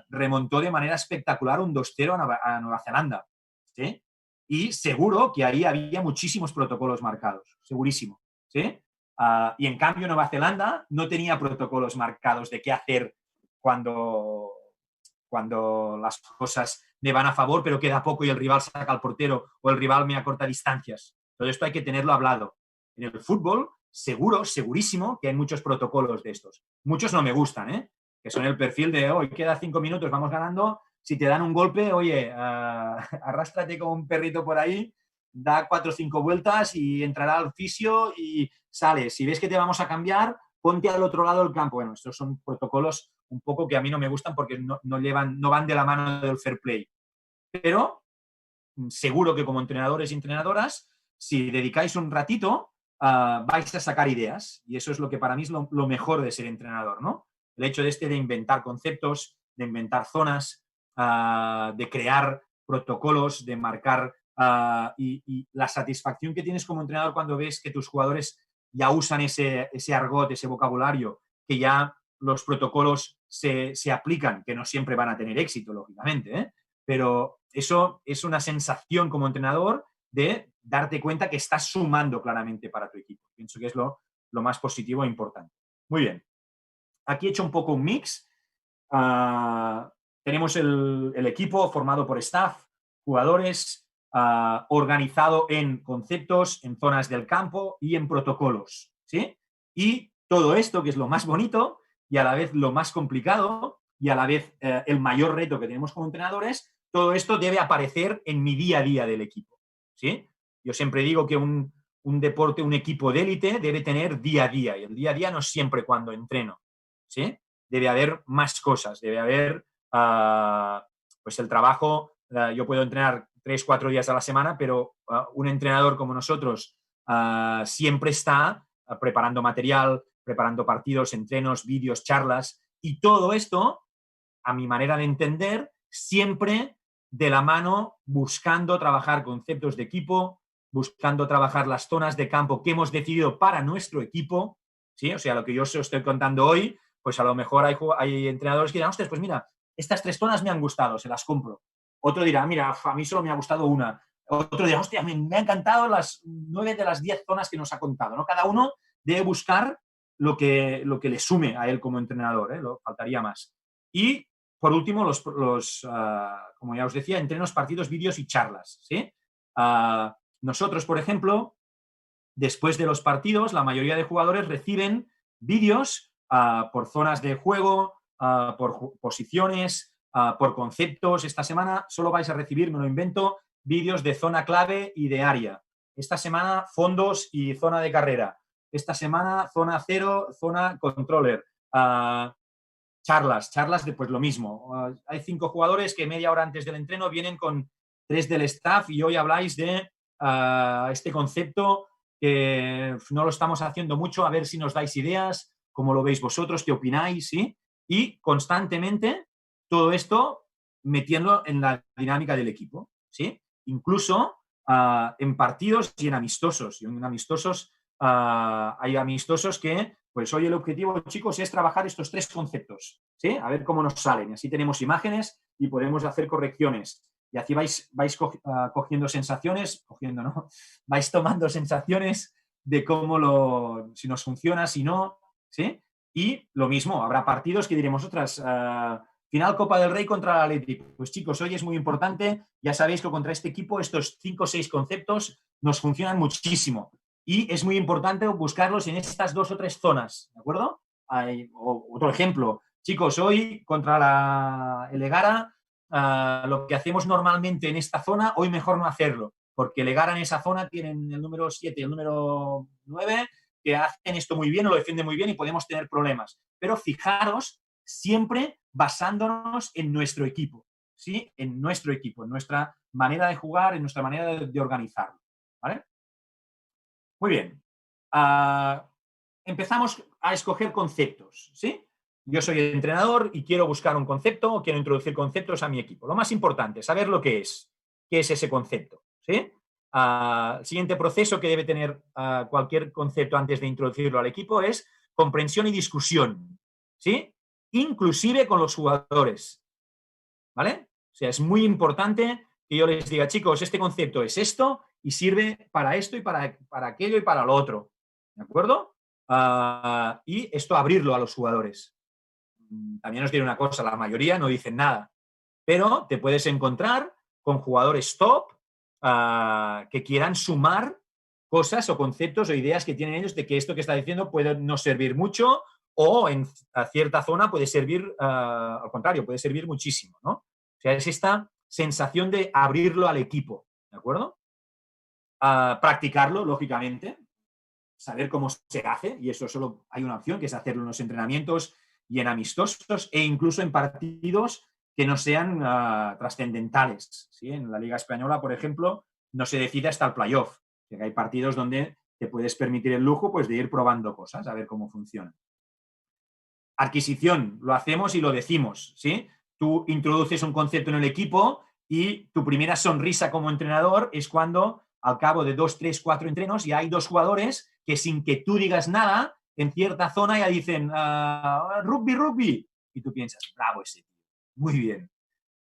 remontó de manera espectacular un 2-0 a Nueva Zelanda? ¿Sí? Y seguro que ahí había muchísimos protocolos marcados, segurísimo. ¿Sí? Y en cambio Nueva Zelanda no tenía protocolos marcados de qué hacer cuando las cosas me van a favor, pero queda poco y el rival saca al portero o el rival me acorta distancias. Todo esto hay que tenerlo hablado. En el fútbol, segurísimo que hay muchos protocolos de estos. Muchos no me gustan, ¿eh? Que son el perfil de hoy queda 5 minutos, vamos ganando. Si te dan un golpe, oye, arrástrate como un perrito por ahí, da 4 o 5 vueltas y entrará al fisio y sale. Si ves que te vamos a cambiar, ponte al otro lado del campo. Bueno, estos son protocolos un poco que a mí no me gustan porque no van de la mano del fair play. Pero seguro que como entrenadores y entrenadoras, si dedicáis un ratito, vais a sacar ideas. Y eso es lo que para mí es lo mejor de ser entrenador, ¿no? El hecho de inventar conceptos, de inventar zonas, de crear protocolos, de marcar y la satisfacción que tienes como entrenador cuando ves que tus jugadores ya usan ese argot, ese vocabulario, que ya los protocolos se aplican, que no siempre van a tener éxito, lógicamente, ¿eh? Pero eso es una sensación como entrenador de darte cuenta que estás sumando claramente para tu equipo. Pienso que es lo más positivo e importante. Muy bien. Aquí he hecho un poco un mix. Tenemos el equipo formado por staff, jugadores, organizado en conceptos, en zonas del campo y en protocolos, ¿sí? Y todo esto, que es lo más bonito y a la vez lo más complicado y a la vez el mayor reto que tenemos como entrenadores, todo esto debe aparecer en mi día a día del equipo, ¿sí? Yo siempre digo que un deporte, un equipo de élite debe tener día a día y el día a día no es siempre cuando entreno, ¿sí? Debe haber más cosas, debe haber pues el trabajo. Yo puedo entrenar 3, 4 días a la semana, pero un entrenador como nosotros siempre está preparando material, preparando partidos, entrenos, vídeos, charlas, y todo esto, a mi manera de entender, siempre de la mano, buscando trabajar conceptos de equipo, buscando trabajar las zonas de campo que hemos decidido para nuestro equipo, ¿sí? O sea, lo que yo os estoy contando hoy, pues a lo mejor hay entrenadores que dirán, ostras, pues mira, estas 3 zonas me han gustado, se las compro. Otro dirá, mira, a mí solo me ha gustado una. Otro dirá, hostia, me han encantado las 9 de las 10 zonas que nos ha contado, ¿no? Cada uno debe buscar lo que le sume a él como entrenador, ¿eh? Faltaría más. Y, por último, como ya os decía, entrenos, partidos, vídeos y charlas, ¿sí? Nosotros, por ejemplo, después de los partidos, la mayoría de jugadores reciben vídeos por zonas de juego, por posiciones, por conceptos. Esta semana solo vais a recibir, me lo invento, vídeos de zona clave y de área. Esta semana, fondos y zona de carrera. Esta semana, zona cero, zona controller. Charlas de pues lo mismo. Hay 5 jugadores que media hora antes del entreno vienen con 3 del staff y hoy habláis de este concepto que no lo estamos haciendo mucho, a ver si nos dais ideas, cómo lo veis vosotros, qué opináis, ¿sí? Y constantemente todo esto metiendo en la dinámica del equipo, ¿sí? Incluso en partidos y en amistosos. Y en amistosos hay amistosos que, pues hoy el objetivo, chicos, es trabajar estos 3 conceptos, ¿sí? A ver cómo nos salen. Y así tenemos imágenes y podemos hacer correcciones. Y así vais cogiendo sensaciones, vais tomando sensaciones de cómo si nos funciona, si no, ¿sí? Y lo mismo, habrá partidos que diremos, otras, final Copa del Rey contra el Atlético. Pues chicos, hoy es muy importante, ya sabéis que contra este equipo estos 5 o 6 conceptos nos funcionan muchísimo. Y es muy importante buscarlos en estas 2 o 3 zonas, ¿de acuerdo? Otro ejemplo, chicos, hoy contra el Egara, lo que hacemos normalmente en esta zona, hoy mejor no hacerlo, porque el Egara en esa zona tienen el número 7 y el número 9 que hacen esto muy bien o lo defienden muy bien y podemos tener problemas. Pero fijaros, siempre basándonos en nuestro equipo, ¿sí? En nuestro equipo, en nuestra manera de jugar, en nuestra manera de organizarlo, ¿vale? Muy bien. Empezamos a escoger conceptos, ¿sí? Yo soy entrenador y quiero buscar un concepto o quiero introducir conceptos a mi equipo. Lo más importante, saber lo que es. ¿Qué es ese concepto? ¿Sí? El siguiente proceso que debe tener cualquier concepto antes de introducirlo al equipo es comprensión y discusión, ¿sí? Inclusive con los jugadores, ¿vale? O sea, es muy importante que yo les diga, chicos, este concepto es esto y sirve para esto y para aquello y para lo otro, ¿de acuerdo? Y esto abrirlo a los jugadores. También os diré una cosa, la mayoría no dicen nada, pero te puedes encontrar con jugadores top que quieran sumar cosas o conceptos o ideas que tienen ellos de que esto que está diciendo puede no servir mucho o en cierta zona puede servir, al contrario, puede servir muchísimo, ¿no? O sea, es esta sensación de abrirlo al equipo, ¿de acuerdo? Practicarlo, lógicamente, saber cómo se hace, y eso solo hay una opción, que es hacerlo en los entrenamientos y en amistosos e incluso en partidos que no sean trascendentales, ¿sí? En la Liga Española, por ejemplo, no se decide hasta el playoff. Hay partidos donde te puedes permitir el lujo pues, de ir probando cosas, a ver cómo funciona. Adquisición, lo hacemos y lo decimos, ¿sí? Tú introduces un concepto en el equipo y tu primera sonrisa como entrenador es cuando al cabo de 2, 3, 4 entrenos ya hay 2 jugadores que sin que tú digas nada, en cierta zona ya dicen rugby, rugby. Y tú piensas, bravo ese tío, muy bien.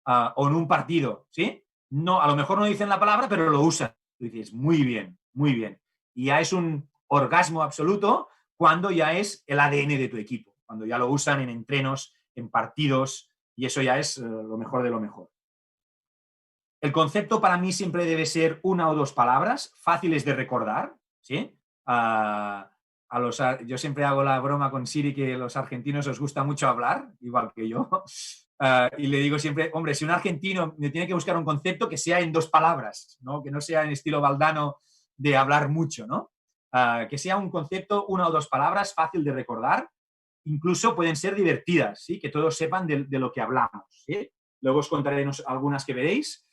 O en un partido, ¿sí? No, a lo mejor no dicen la palabra, pero lo usan. Tú dices, muy bien, muy bien. Y ya es un orgasmo absoluto cuando ya es el ADN de tu equipo, cuando ya lo usan en entrenos, en partidos, y eso ya es lo mejor de lo mejor. El concepto para mí siempre debe ser 1 o 2 palabras, fáciles de recordar, ¿sí? Yo siempre hago la broma con Siri que a los argentinos os gusta mucho hablar, igual que yo, y le digo siempre, hombre, si un argentino me tiene que buscar un concepto que sea en 2 palabras, ¿no? Que no sea en estilo Valdano de hablar mucho, ¿no? Que sea un concepto, 1 o 2 palabras, fácil de recordar, incluso pueden ser divertidas, ¿sí? Que todos sepan de lo que hablamos, ¿sí? Luego os contaré algunas que veréis.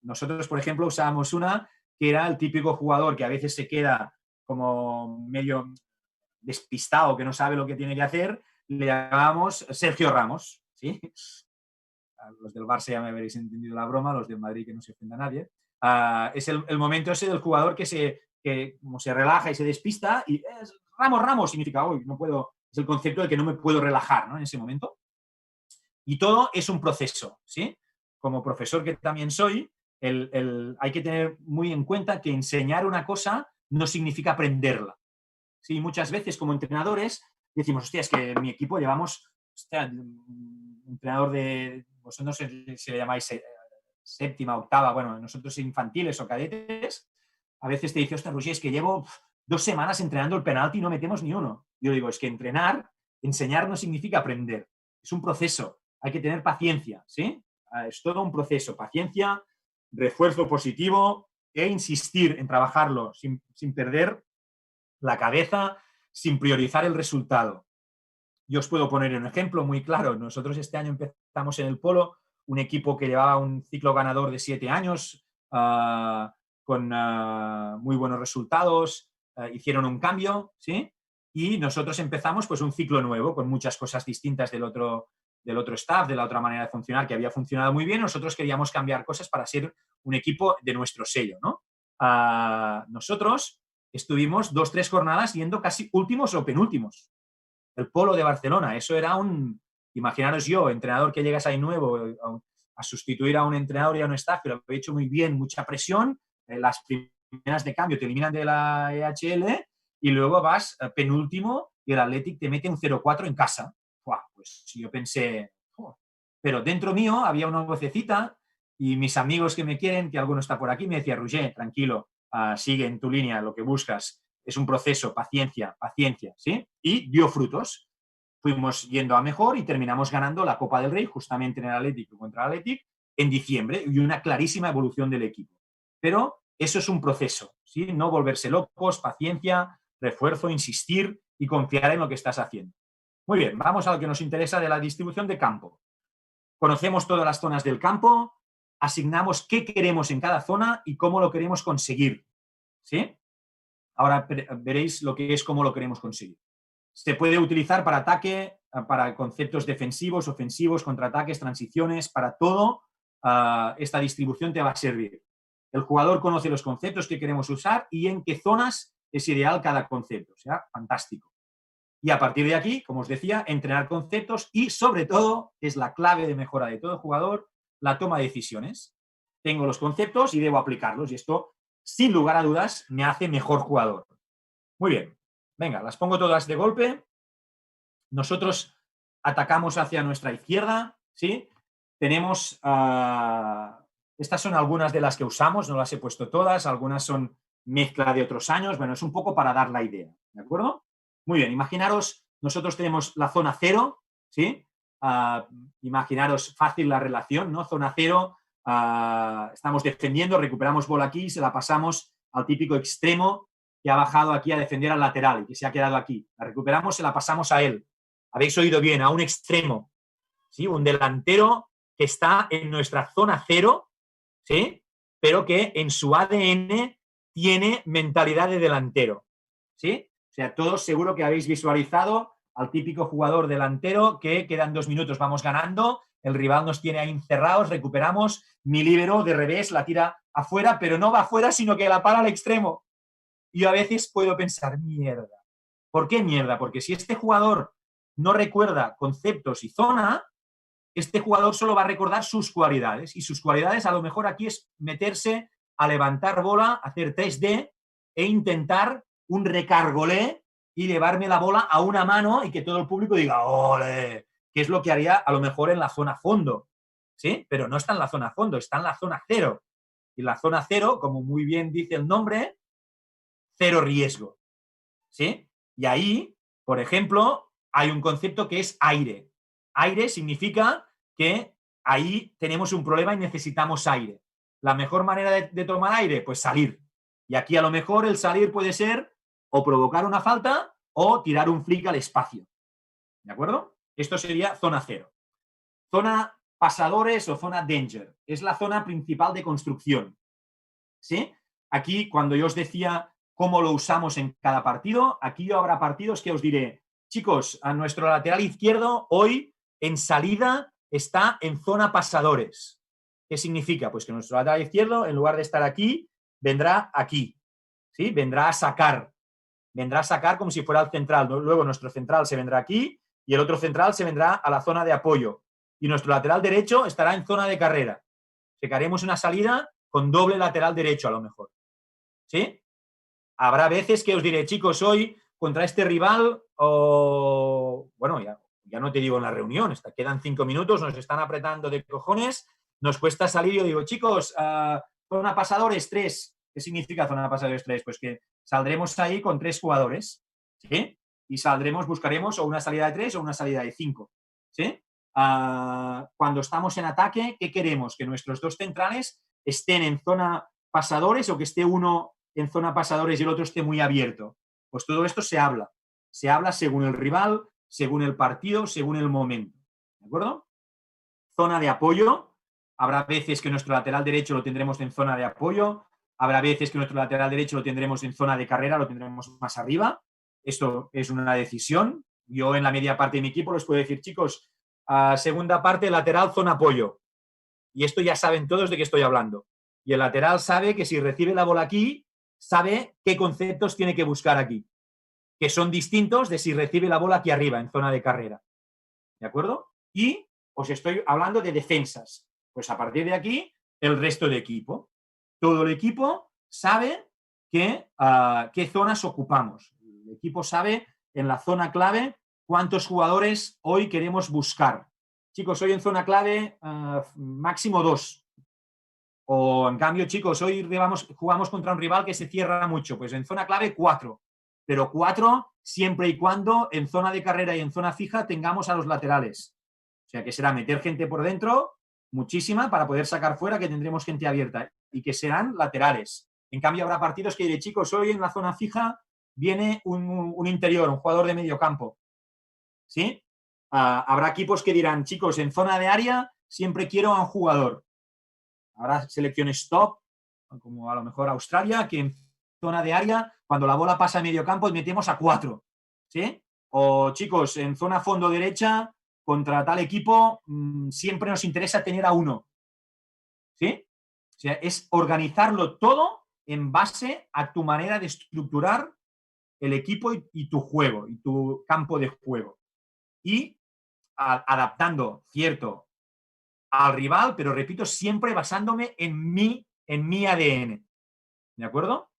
Nosotros, por ejemplo, usábamos una que era el típico jugador que a veces se queda como medio despistado, que no sabe lo que tiene que hacer, le llamábamos Sergio Ramos, ¿sí? Los del Barça ya me habréis entendido la broma, los del Madrid que no se ofenda a nadie. Es el momento ese del jugador que como se relaja y se despista y Ramos, Ramos, significa, hoy no puedo, es el concepto de que no me puedo relajar, ¿no? En ese momento. Y todo es un proceso, ¿sí? Como profesor que también soy, hay que tener muy en cuenta que enseñar una cosa no significa aprenderla. ¿Sí? Muchas veces como entrenadores decimos, hostia, es que en mi equipo llevamos, hostia, un entrenador de, vosotros si le llamáis séptima, octava, bueno, nosotros infantiles o cadetes, a veces te dice, hostia, Roger, es que llevo 2 semanas entrenando el penalti y no metemos ni uno. Yo digo, es que enseñar no significa aprender, es un proceso. Hay que tener paciencia, ¿sí? Es todo un proceso, paciencia, refuerzo positivo e insistir en trabajarlo sin perder la cabeza, sin priorizar el resultado. Yo os puedo poner un ejemplo muy claro. Nosotros este año empezamos en el Polo, un equipo que llevaba un ciclo ganador de 7 años, con muy buenos resultados, hicieron un cambio, ¿sí? Y nosotros empezamos pues un ciclo nuevo, con muchas cosas distintas del otro staff, de la otra manera de funcionar, que había funcionado muy bien. Nosotros queríamos cambiar cosas para ser un equipo de nuestro sello, ¿no? Nosotros estuvimos 2, 3 jornadas yendo casi últimos o penúltimos. El Polo de Barcelona, eso era imaginaros yo, entrenador que llegas ahí nuevo, a sustituir a un entrenador y a un staff que lo había hecho muy bien, mucha presión, las primeras de cambio te eliminan de la EHL y luego vas penúltimo y el Athletic te mete un 0-4 en casa. Buah, pues yo pensé, oh. Pero dentro mío había una vocecita y mis amigos que me quieren, que alguno está por aquí, me decía, Roger, tranquilo, sigue en tu línea, lo que buscas es un proceso, paciencia, paciencia, ¿sí? Y dio frutos. Fuimos yendo a mejor y terminamos ganando la Copa del Rey justamente en el Atlético contra el Athletic en diciembre y una clarísima evolución del equipo. Pero eso es un proceso, ¿sí? No volverse locos, paciencia, refuerzo, insistir y confiar en lo que estás haciendo. Muy bien, vamos a lo que nos interesa de la distribución de campo. Conocemos todas las zonas del campo, asignamos qué queremos en cada zona y cómo lo queremos conseguir, ¿sí? Ahora veréis lo que es cómo lo queremos conseguir. Se puede utilizar para ataque, para conceptos defensivos, ofensivos, contraataques, transiciones, para todo. Esta distribución te va a servir. El jugador conoce los conceptos que queremos usar y en qué zonas es ideal cada concepto. O sea, fantástico. Y a partir de aquí, como os decía, entrenar conceptos y, sobre todo, que es la clave de mejora de todo jugador, la toma de decisiones. Tengo los conceptos y debo aplicarlos y esto, sin lugar a dudas, me hace mejor jugador. Muy bien. Venga, las pongo todas de golpe. Nosotros atacamos hacia nuestra izquierda, ¿sí? Tenemos, estas son algunas de las que usamos, no las he puesto todas, algunas son mezcla de otros años, bueno, es un poco para dar la idea, ¿de acuerdo? Muy bien, imaginaros, nosotros tenemos la zona cero, ¿sí? Imaginaros fácil la relación, ¿no? Zona cero, estamos defendiendo, recuperamos bola aquí, se la pasamos al típico extremo que ha bajado aquí a defender al lateral y que se ha quedado aquí. La recuperamos, se la pasamos a él. Habéis oído bien, a un extremo, ¿sí? Un delantero que está en nuestra zona cero, ¿sí? Pero que en su ADN tiene mentalidad de delantero, ¿sí? O sea, todos seguro que habéis visualizado al típico jugador delantero que quedan 2 minutos, vamos ganando, el rival nos tiene ahí encerrados, recuperamos, mi líbero de revés la tira afuera, pero no va afuera, sino que la para al extremo. Y yo a veces puedo pensar, mierda. ¿Por qué mierda? Porque si este jugador no recuerda conceptos y zona, este jugador solo va a recordar sus cualidades. Y sus cualidades a lo mejor aquí es meterse a levantar bola, hacer 3D e intentar un recargolé y llevarme la bola a una mano y que todo el público diga, ¡ole! Que es lo que haría a lo mejor en la zona fondo. ¿Sí? Pero no está en la zona fondo, está en la zona cero. Y la zona cero, como muy bien dice el nombre, cero riesgo, ¿sí? Y ahí, por ejemplo, hay un concepto que es aire. Aire significa que ahí tenemos un problema y necesitamos aire. ¿La mejor manera de tomar aire? Pues salir. Y aquí a lo mejor el salir puede ser o provocar una falta o tirar un flick al espacio. ¿De acuerdo? Esto sería zona cero. Zona pasadores o zona danger. Es la zona principal de construcción. ¿Sí? Aquí, cuando yo os decía cómo lo usamos en cada partido, aquí habrá partidos que os diré, chicos, a nuestro lateral izquierdo hoy en salida está en zona pasadores. ¿Qué significa? Pues que nuestro lateral izquierdo, en lugar de estar aquí, vendrá aquí. ¿Sí? Vendrá a sacar como si fuera el central. Luego nuestro central se vendrá aquí y el otro central se vendrá a la zona de apoyo. Y nuestro lateral derecho estará en zona de carrera. Haremos una salida con doble lateral derecho a lo mejor. ¿Sí? Habrá veces que os diré, chicos, hoy contra este rival, o bueno, ya no te digo en la reunión, quedan 5 minutos, nos están apretando de cojones, nos cuesta salir y yo digo, chicos, zona pasadores 3. ¿Qué significa zona pasadores 3? Pues que saldremos ahí con 3 jugadores, ¿sí? Y buscaremos o una salida de 3 o una salida de 5, ¿sí? Cuando estamos en ataque, ¿qué queremos? Que nuestros 2 centrales estén en zona pasadores o que esté uno en zona pasadores y el otro esté muy abierto. Pues todo esto se habla. Se habla según el rival, según el partido, según el momento. ¿De acuerdo? Zona de apoyo. Habrá veces que nuestro lateral derecho lo tendremos en zona de apoyo. Habrá veces que nuestro lateral derecho lo tendremos en zona de carrera, lo tendremos más arriba. Esto es una decisión. Yo en la media parte de mi equipo les puedo decir, chicos, segunda parte, lateral, zona apoyo. Y esto ya saben todos de qué estoy hablando. Y el lateral sabe que si recibe la bola aquí, sabe qué conceptos tiene que buscar aquí, que son distintos de si recibe la bola aquí arriba, en zona de carrera. ¿De acuerdo? Y os estoy hablando de defensas. Pues a partir de aquí, el resto de equipo. Todo el equipo sabe qué zonas ocupamos. El equipo sabe en la zona clave cuántos jugadores hoy queremos buscar. Chicos, hoy en zona clave máximo 2. O en cambio, chicos, hoy jugamos contra un rival que se cierra mucho. Pues en zona clave 4. Pero 4 siempre y cuando en zona de carrera y en zona fija tengamos a los laterales. O sea, que será meter gente por dentro, muchísima, para poder sacar fuera, que tendremos gente abierta. Y que serán laterales. En cambio, habrá partidos que diré, chicos, hoy en la zona fija viene un interior, un jugador de medio campo. ¿Sí? Habrá equipos que dirán, chicos, en zona de área siempre quiero a un jugador. Habrá selecciones top, como a lo mejor Australia, que en zona de área, cuando la bola pasa a medio campo, metemos a 4. ¿Sí? O chicos, en zona fondo derecha, contra tal equipo, siempre nos interesa tener a 1. ¿Sí? O sea, es organizarlo todo en base a tu manera de estructurar el equipo y tu juego, y tu campo de juego. Y adaptando, cierto, al rival, pero repito, siempre basándome en mi ADN. ¿De acuerdo?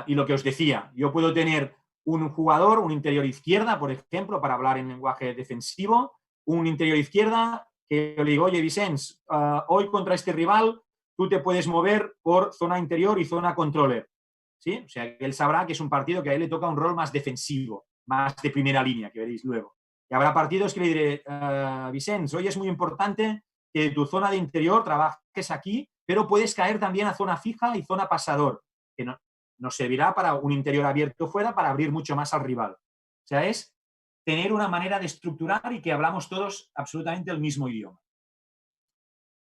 Y lo que os decía, yo puedo tener un jugador, un interior izquierda, por ejemplo, para hablar en lenguaje defensivo, un interior izquierda que yo le digo, oye, Vicens, hoy contra este rival tú te puedes mover por zona interior y zona controller. ¿Sí? O sea, que él sabrá que es un partido que a él le toca un rol más defensivo, más de primera línea, que veréis luego. Y habrá partidos que le diré, Vicens, hoy es muy importante que tu zona de interior trabajes aquí, pero puedes caer también a zona fija y zona pasador, que nos servirá para un interior abierto fuera para abrir mucho más al rival. O sea, es tener una manera de estructurar y que hablamos todos absolutamente el mismo idioma.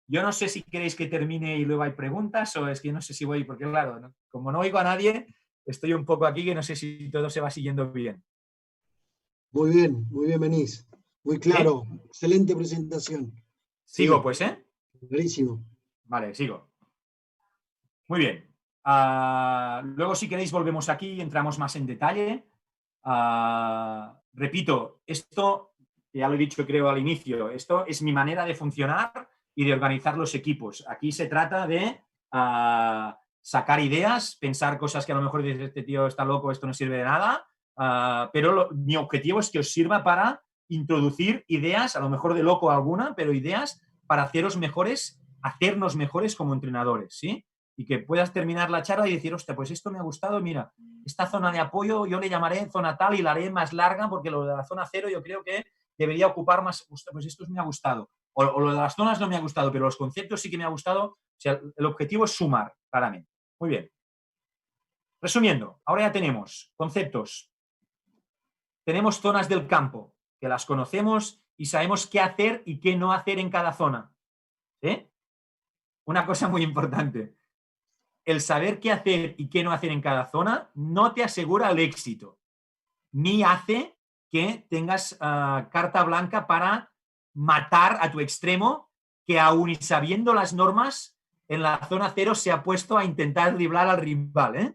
Yo no sé si queréis que termine y luego hay preguntas o es que no sé si voy, porque claro, ¿no? Como no oigo a nadie, estoy un poco aquí que no sé si todo se va siguiendo bien. Muy bien, Benís. Muy claro. ¿Sí? Excelente presentación. Sigo, pues, ¿eh? Clarísimo. Vale, sigo. Muy bien. Luego, si queréis, volvemos aquí y entramos más en detalle. Repito, esto, ya lo he dicho creo al inicio, esto es mi manera de funcionar y de organizar los equipos. Aquí se trata de sacar ideas, pensar cosas que a lo mejor dices, este tío está loco, esto no sirve de nada, pero mi objetivo es que os sirva para introducir ideas, a lo mejor de loco alguna, pero ideas para hacernos mejores como entrenadores, ¿sí? Y que puedas terminar la charla y decir, hostia, pues esto me ha gustado, mira, esta zona de apoyo yo le llamaré zona tal y la haré más larga porque lo de la zona 0 yo creo que debería ocupar más, hostia, pues esto me ha gustado. O lo de las zonas no me ha gustado, pero los conceptos sí que me ha gustado. O sea, el objetivo es sumar, claramente. Muy bien. Resumiendo, ahora ya tenemos conceptos. Tenemos zonas del campo, que las conocemos y sabemos qué hacer y qué no hacer en cada zona. ¿Sí? Una cosa muy importante. El saber qué hacer y qué no hacer en cada zona no te asegura el éxito, ni hace que tengas carta blanca para matar a tu extremo que aún y sabiendo las normas en la zona 0 se ha puesto a intentar driblar al rival. ¿Eh?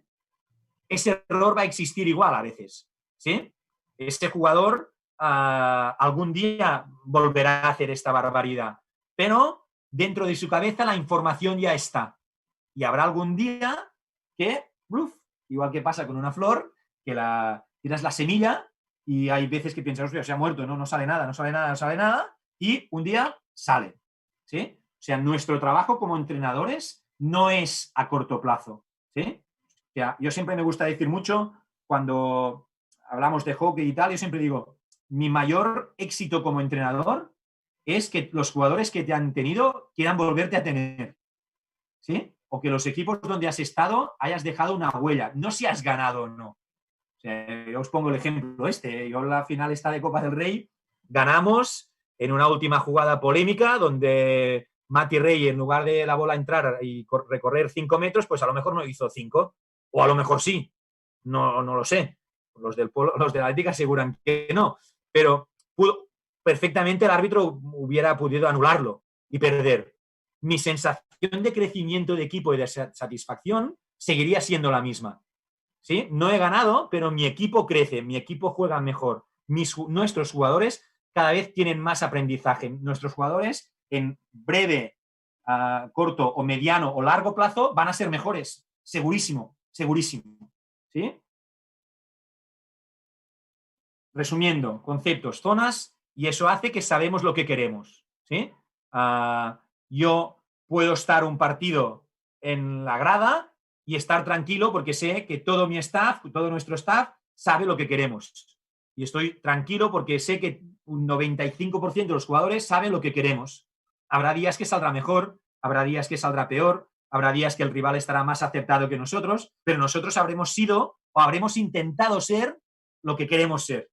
Ese error va a existir igual a veces. ¿Sí? Este jugador algún día volverá a hacer esta barbaridad, pero dentro de su cabeza la información ya está. Y habrá algún día que, igual que pasa con una flor, que tiras la semilla y hay veces que piensas, hostia, se ha muerto, no sale nada, y un día sale. ¿Sí? O sea, nuestro trabajo como entrenadores no es a corto plazo. ¿Sí? O sea, yo siempre me gusta decir mucho, cuando hablamos de hockey y tal, yo siempre digo, mi mayor éxito como entrenador es que los jugadores que te han tenido quieran volverte a tener. ¿Sí? O que los equipos donde has estado hayas dejado una huella, no si has ganado o no. O sea, yo os pongo el ejemplo yo en la final esta de Copa del Rey ganamos en una última jugada polémica donde Mati Rey, en lugar de la bola entrar y recorrer 5 metros, pues a lo mejor no hizo 5, o a lo mejor sí, no lo sé. Los de la Atlética aseguran que no, pero perfectamente el árbitro hubiera podido anularlo y perder. Mi sensación de crecimiento de equipo y de satisfacción seguiría siendo la misma. ¿Sí? No he ganado, pero mi equipo crece, mi equipo juega mejor. Nuestros jugadores cada vez tienen más aprendizaje. Nuestros jugadores en breve, corto o mediano o largo plazo van a ser mejores, segurísimo. segurísimo. ¿Sí? Resumiendo, conceptos, zonas, y eso hace que sabemos lo que queremos. ¿Sí? Yo puedo estar un partido en la grada y estar tranquilo porque sé que todo mi staff, todo nuestro staff, sabe lo que queremos. Y estoy tranquilo porque sé que un 95% de los jugadores saben lo que queremos. Habrá días que saldrá mejor, habrá días que saldrá peor, habrá días que el rival estará más acertado que nosotros, pero nosotros habremos sido o habremos intentado ser lo que queremos ser.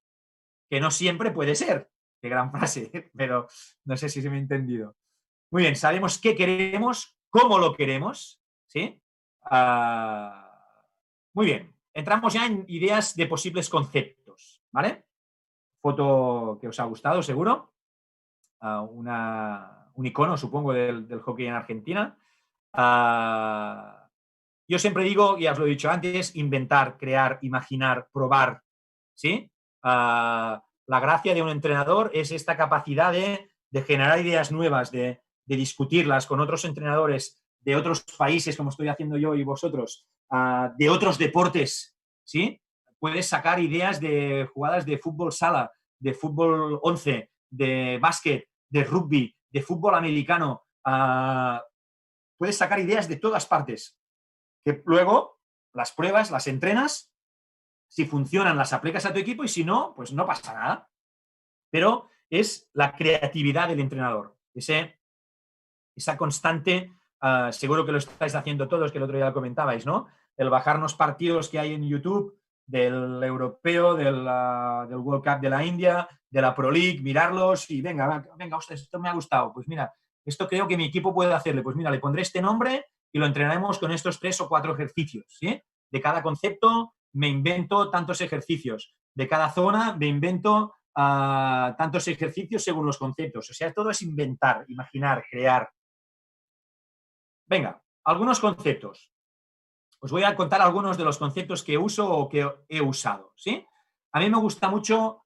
Que no siempre puede ser. Qué gran frase, pero no sé si se me ha entendido. Muy bien, sabemos qué queremos, cómo lo queremos, ¿sí? Muy bien, entramos ya en ideas de posibles conceptos, ¿vale? Foto que os ha gustado, seguro. Un icono, supongo, del hockey en Argentina. Yo siempre digo, ya os lo he dicho antes, inventar, crear, imaginar, probar, ¿sí? La gracia de un entrenador es esta capacidad de generar ideas nuevas, de discutirlas con otros entrenadores de otros países, como estoy haciendo yo y vosotros, de otros deportes, ¿sí? Puedes sacar ideas de jugadas de fútbol sala, de fútbol 11, de básquet, de rugby, de fútbol americano. Puedes sacar ideas de todas partes, que luego las pruebas, las entrenas, si funcionan las aplicas a tu equipo y si no, pues no pasa nada. Pero es la creatividad del entrenador, esa constante, seguro que lo estáis haciendo todos, que el otro día lo comentabais, ¿no? El bajarnos partidos que hay en YouTube del europeo, del World Cup de la India, de la Pro League, mirarlos y venga, ostras, esto me ha gustado. Pues mira, esto creo que mi equipo puede hacerle. Pues mira, le pondré este nombre y lo entrenaremos con estos 3 o 4 ejercicios, ¿sí? De cada concepto me invento tantos ejercicios. De cada zona me invento tantos ejercicios según los conceptos. O sea, todo es inventar, imaginar, crear. Venga, algunos conceptos. Os voy a contar algunos de los conceptos que uso o que he usado, ¿sí? A mí me gusta mucho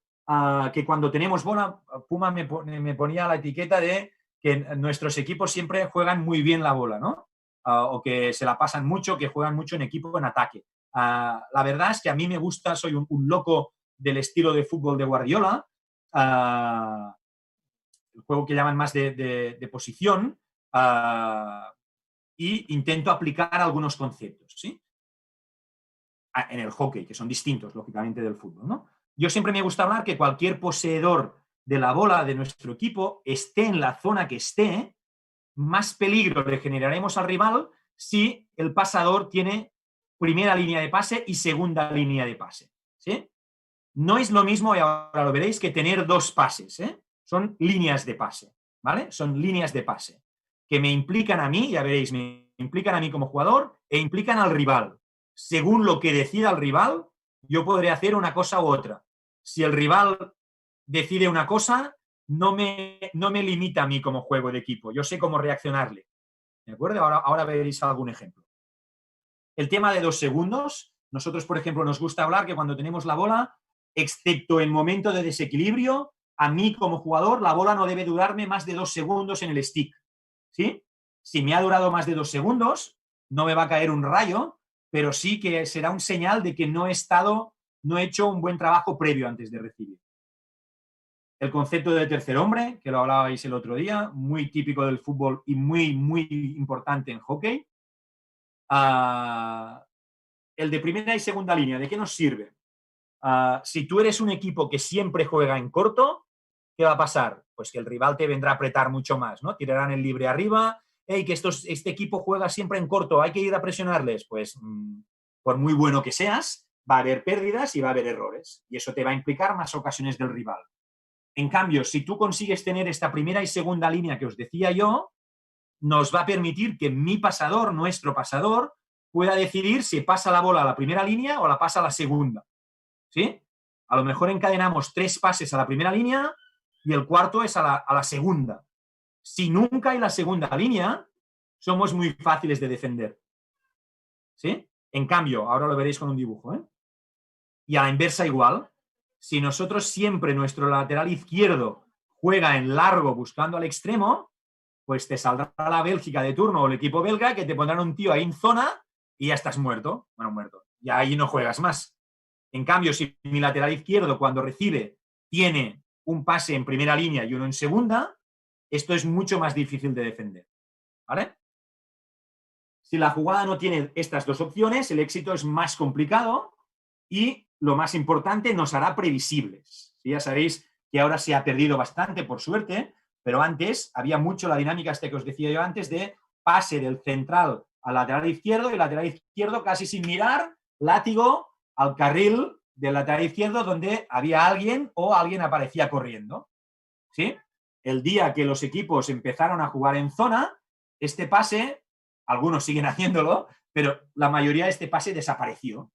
que cuando tenemos bola, Puma me ponía la etiqueta de que nuestros equipos siempre juegan muy bien la bola, ¿no? O que se la pasan mucho, que juegan mucho en equipo en ataque. La verdad es que a mí me gusta, soy un loco del estilo de fútbol de Guardiola, el juego que llaman más de posición, y intento aplicar algunos conceptos, ¿sí? En el hockey, que son distintos, lógicamente, del fútbol, ¿no? Yo siempre me gusta hablar que cualquier poseedor de la bola de nuestro equipo, esté en la zona que esté, más peligro le generaremos al rival si el pasador tiene primera línea de pase y segunda línea de pase, ¿sí? No es lo mismo, y ahora lo veréis, que tener 2 pases, ¿eh? Son líneas de pase, ¿vale? Son líneas de pase que me implican a mí, ya veréis, me implican a mí como jugador e implican al rival. Según lo que decida el rival, yo podré hacer una cosa u otra. Si el rival decide una cosa, no me limita a mí como juego de equipo. Yo sé cómo reaccionarle. ¿De acuerdo? Ahora veréis algún ejemplo. El tema de 2 segundos. Nosotros, por ejemplo, nos gusta hablar que cuando tenemos la bola, excepto en momento de desequilibrio, a mí como jugador la bola no debe durarme más de 2 segundos en el stick, ¿sí? Si me ha durado más de 2 segundos, no me va a caer un rayo, pero sí que será un señal de que no he hecho un buen trabajo previo antes de recibir. El concepto de tercer hombre, que lo hablabais el otro día, muy típico del fútbol y muy, muy importante en hockey. El de primera y segunda línea, ¿de qué nos sirve? Si tú eres un equipo que siempre juega en corto, ¿qué va a pasar? Pues que el rival te vendrá a apretar mucho más, ¿no? Tirarán el libre arriba. Hey, que este equipo juega siempre en corto, hay que ir a presionarles. Pues, por muy bueno que seas, va a haber pérdidas y va a haber errores. Y eso te va a implicar más ocasiones del rival. En cambio, si tú consigues tener esta primera y segunda línea que os decía yo, nos va a permitir que mi pasador, nuestro pasador, pueda decidir si pasa la bola a la primera línea o la pasa a la segunda. ¿Sí? A lo mejor encadenamos 3 pases a la primera línea y el cuarto es a la segunda. Si nunca hay la segunda línea, somos muy fáciles de defender. ¿Sí? En cambio, ahora lo veréis con un dibujo, ¿eh? Y a la inversa igual, si nosotros siempre nuestro lateral izquierdo juega en largo buscando al extremo, pues te saldrá la Bélgica de turno o el equipo belga que te pondrán un tío ahí en zona y ya estás muerto. Bueno, muerto. Y ahí no juegas más. En cambio, si mi lateral izquierdo cuando recibe tiene un pase en primera línea y uno en segunda, esto es mucho más difícil de defender. ¿Vale? Si la jugada no tiene estas dos opciones, el éxito es más complicado y, lo más importante, nos hará previsibles. Ya sabéis que ahora se ha perdido bastante, por suerte, pero antes había mucho la dinámica que os decía yo antes de pase del central al lateral izquierdo y el lateral izquierdo casi sin mirar, látigo al carril del lateral izquierdo donde había alguien o alguien aparecía corriendo. ¿Sí? El día que los equipos empezaron a jugar en zona, este pase, algunos siguen haciéndolo, pero la mayoría de este pase desapareció.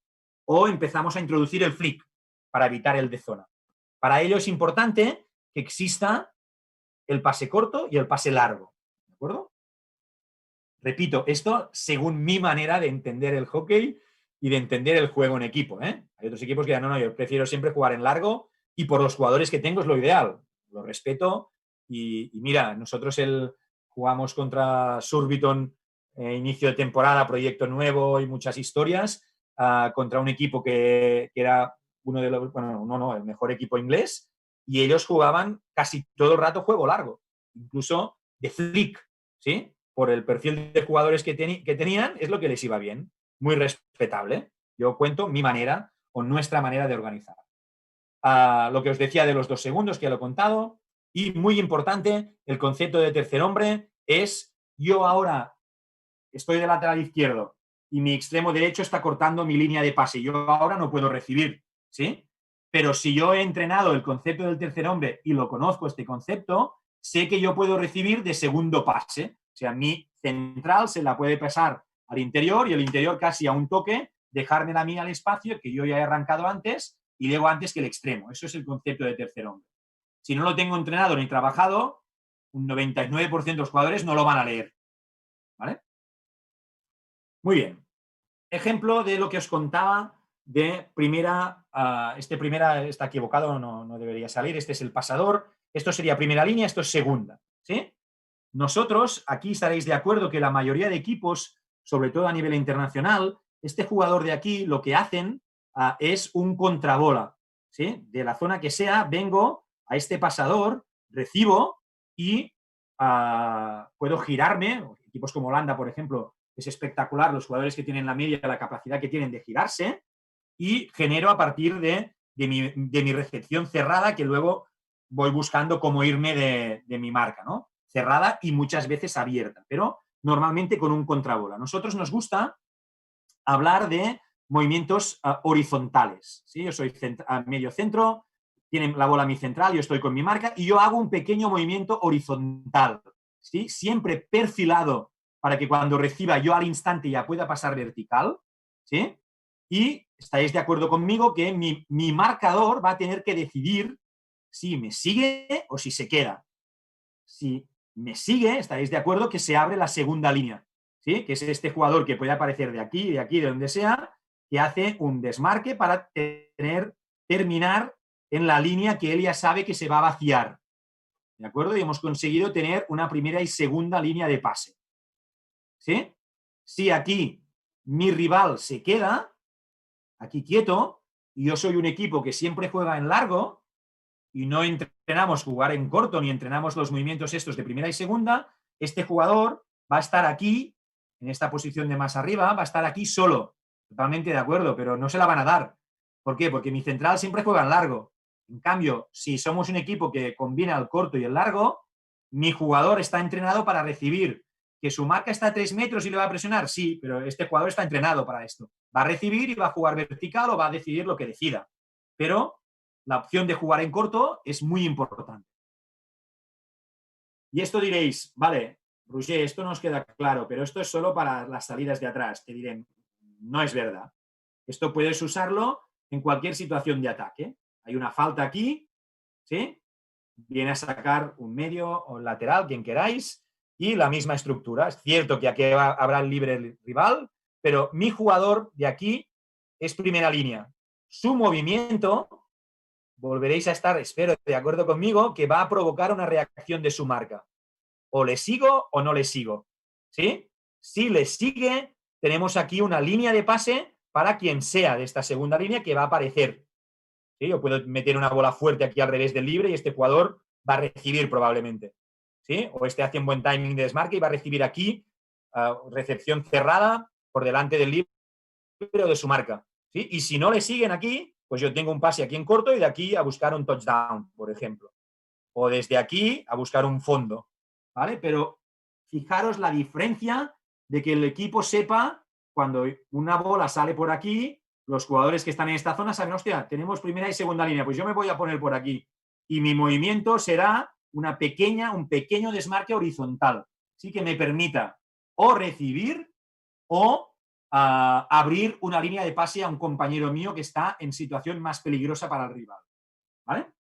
O empezamos a introducir el flick para evitar el de zona. Para ello es importante que exista el pase corto y el pase largo. ¿De acuerdo? Repito, esto según mi manera de entender el hockey y de entender el juego en equipo. Hay otros equipos que dirán, no, yo prefiero siempre jugar en largo y por los jugadores que tengo es lo ideal. Lo respeto y mira, nosotros jugamos contra Surbiton inicio de temporada, proyecto nuevo y muchas historias, contra un equipo que era uno de los, bueno, no, el mejor equipo inglés, y ellos jugaban casi todo el rato juego largo, incluso de flick, ¿sí? Por el perfil de jugadores que tenían, es lo que les iba bien. Muy respetable. Yo cuento mi manera o nuestra manera de organizar. Lo que os decía de los 2 segundos, que ya lo he contado. Y muy importante, el concepto de tercer hombre es: yo ahora estoy de lateral izquierdo y mi extremo derecho está cortando mi línea de pase. Yo ahora no puedo recibir, ¿sí? Pero si yo he entrenado el concepto del tercer hombre y lo conozco, este concepto, sé que yo puedo recibir de segundo pase. O sea, mi central se la puede pasar al interior y el interior casi a un toque, dejármela a mí al espacio que yo ya he arrancado antes y luego antes que el extremo. Eso es el concepto de tercer hombre. Si no lo tengo entrenado ni trabajado, un 99% de los jugadores no lo van a leer. ¿Vale? Muy bien. Ejemplo de lo que os contaba de primera, primera está equivocado, no debería salir, este es el pasador, esto sería primera línea, esto es segunda, ¿sí? Nosotros, aquí estaréis de acuerdo que la mayoría de equipos, sobre todo a nivel internacional, este jugador de aquí lo que hacen es un contrabola, ¿sí? De la zona que sea, vengo a este pasador, recibo y puedo girarme, equipos como Holanda, por ejemplo, es espectacular los jugadores que tienen la media, la capacidad que tienen de girarse, y genero a partir de mi recepción cerrada, que luego voy buscando cómo irme de mi marca, ¿no? Cerrada y muchas veces abierta, pero normalmente con un contrabola. Nosotros nos gusta hablar de movimientos horizontales, ¿sí? Yo soy medio centro, tienen la bola mi central, yo estoy con mi marca y yo hago un pequeño movimiento horizontal, ¿sí? Siempre perfilado para que cuando reciba yo al instante ya pueda pasar vertical, ¿sí? Y estaréis de acuerdo conmigo que mi marcador va a tener que decidir si me sigue o si se queda. Si me sigue, estaréis de acuerdo que se abre la segunda línea, ¿sí? Que es este jugador que puede aparecer de aquí, de donde sea, que hace un desmarque para terminar en la línea que él ya sabe que se va a vaciar. ¿De acuerdo? Y hemos conseguido tener una primera y segunda línea de pase. ¿Sí? Si aquí mi rival se queda aquí quieto y yo soy un equipo que siempre juega en largo y no entrenamos jugar en corto ni entrenamos los movimientos estos de primera y segunda, este jugador va a estar aquí, en esta posición de más arriba, va a estar aquí solo. Totalmente de acuerdo, pero no se la van a dar. ¿Por qué? Porque mi central siempre juega en largo. En cambio, si somos un equipo que combina el corto y el largo, mi jugador está entrenado para recibir. ¿Que su marca está a 3 metros y le va a presionar? Sí, pero este jugador está entrenado para esto. Va a recibir y va a jugar vertical o va a decidir lo que decida. Pero la opción de jugar en corto es muy importante. Y esto diréis, vale, Roger, esto nos queda claro, pero esto es solo para las salidas de atrás. Te diré, no es verdad. Esto puedes usarlo en cualquier situación de ataque. Hay una falta aquí, ¿sí? Viene a sacar un medio o lateral, quien queráis, y la misma estructura. Es cierto que aquí habrá el libre rival, pero mi jugador de aquí es primera línea. Su movimiento, volveréis a estar, espero, de acuerdo conmigo, que va a provocar una reacción de su marca. O le sigo o no le sigo. ¿Sí? Si le sigue, tenemos aquí una línea de pase para quien sea de esta segunda línea que va a aparecer. ¿Sí? Yo puedo meter una bola fuerte aquí al revés del libre y este jugador va a recibir probablemente. ¿Sí? O este hace un buen timing de desmarque y va a recibir aquí recepción cerrada por delante del libre o de su marca. ¿Sí? Y si no le siguen aquí, pues yo tengo un pase aquí en corto y de aquí a buscar un touchdown, por ejemplo. O desde aquí a buscar un fondo. ¿Vale? Pero fijaros la diferencia de que el equipo sepa cuando una bola sale por aquí, los jugadores que están en esta zona saben, hostia, tenemos primera y segunda línea, pues yo me voy a poner por aquí. Y mi movimiento será un pequeño desmarque horizontal. Sí que me permita o recibir o abrir una línea de pase a un compañero mío que está en situación más peligrosa para el rival. ¿Vale?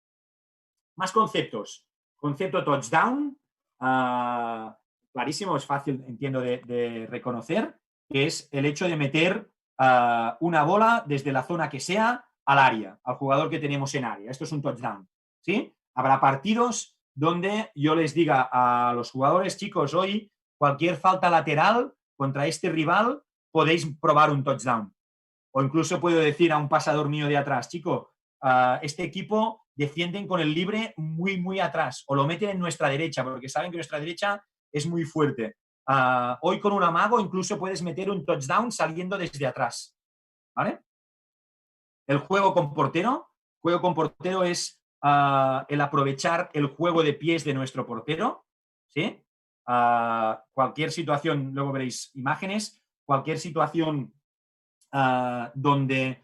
Más conceptos. Concepto touchdown. Clarísimo, es fácil, entiendo, de reconocer, que es el hecho de meter una bola desde la zona que sea al área, al jugador que tenemos en área. Esto es un touchdown. ¿Sí? Habrá partidos donde yo les diga a los jugadores, chicos, hoy cualquier falta lateral contra este rival podéis probar un touchdown. O incluso puedo decir a un pasador mío de atrás, chico, este equipo defienden con el libre muy, muy atrás o lo meten en nuestra derecha porque saben que nuestra derecha es muy fuerte. Hoy con un amago incluso puedes meter un touchdown saliendo desde atrás. ¿Vale? El juego con portero. Juego con portero es el aprovechar el juego de pies de nuestro portero. ¿Sí? Cualquier situación, luego veréis imágenes, cualquier situación donde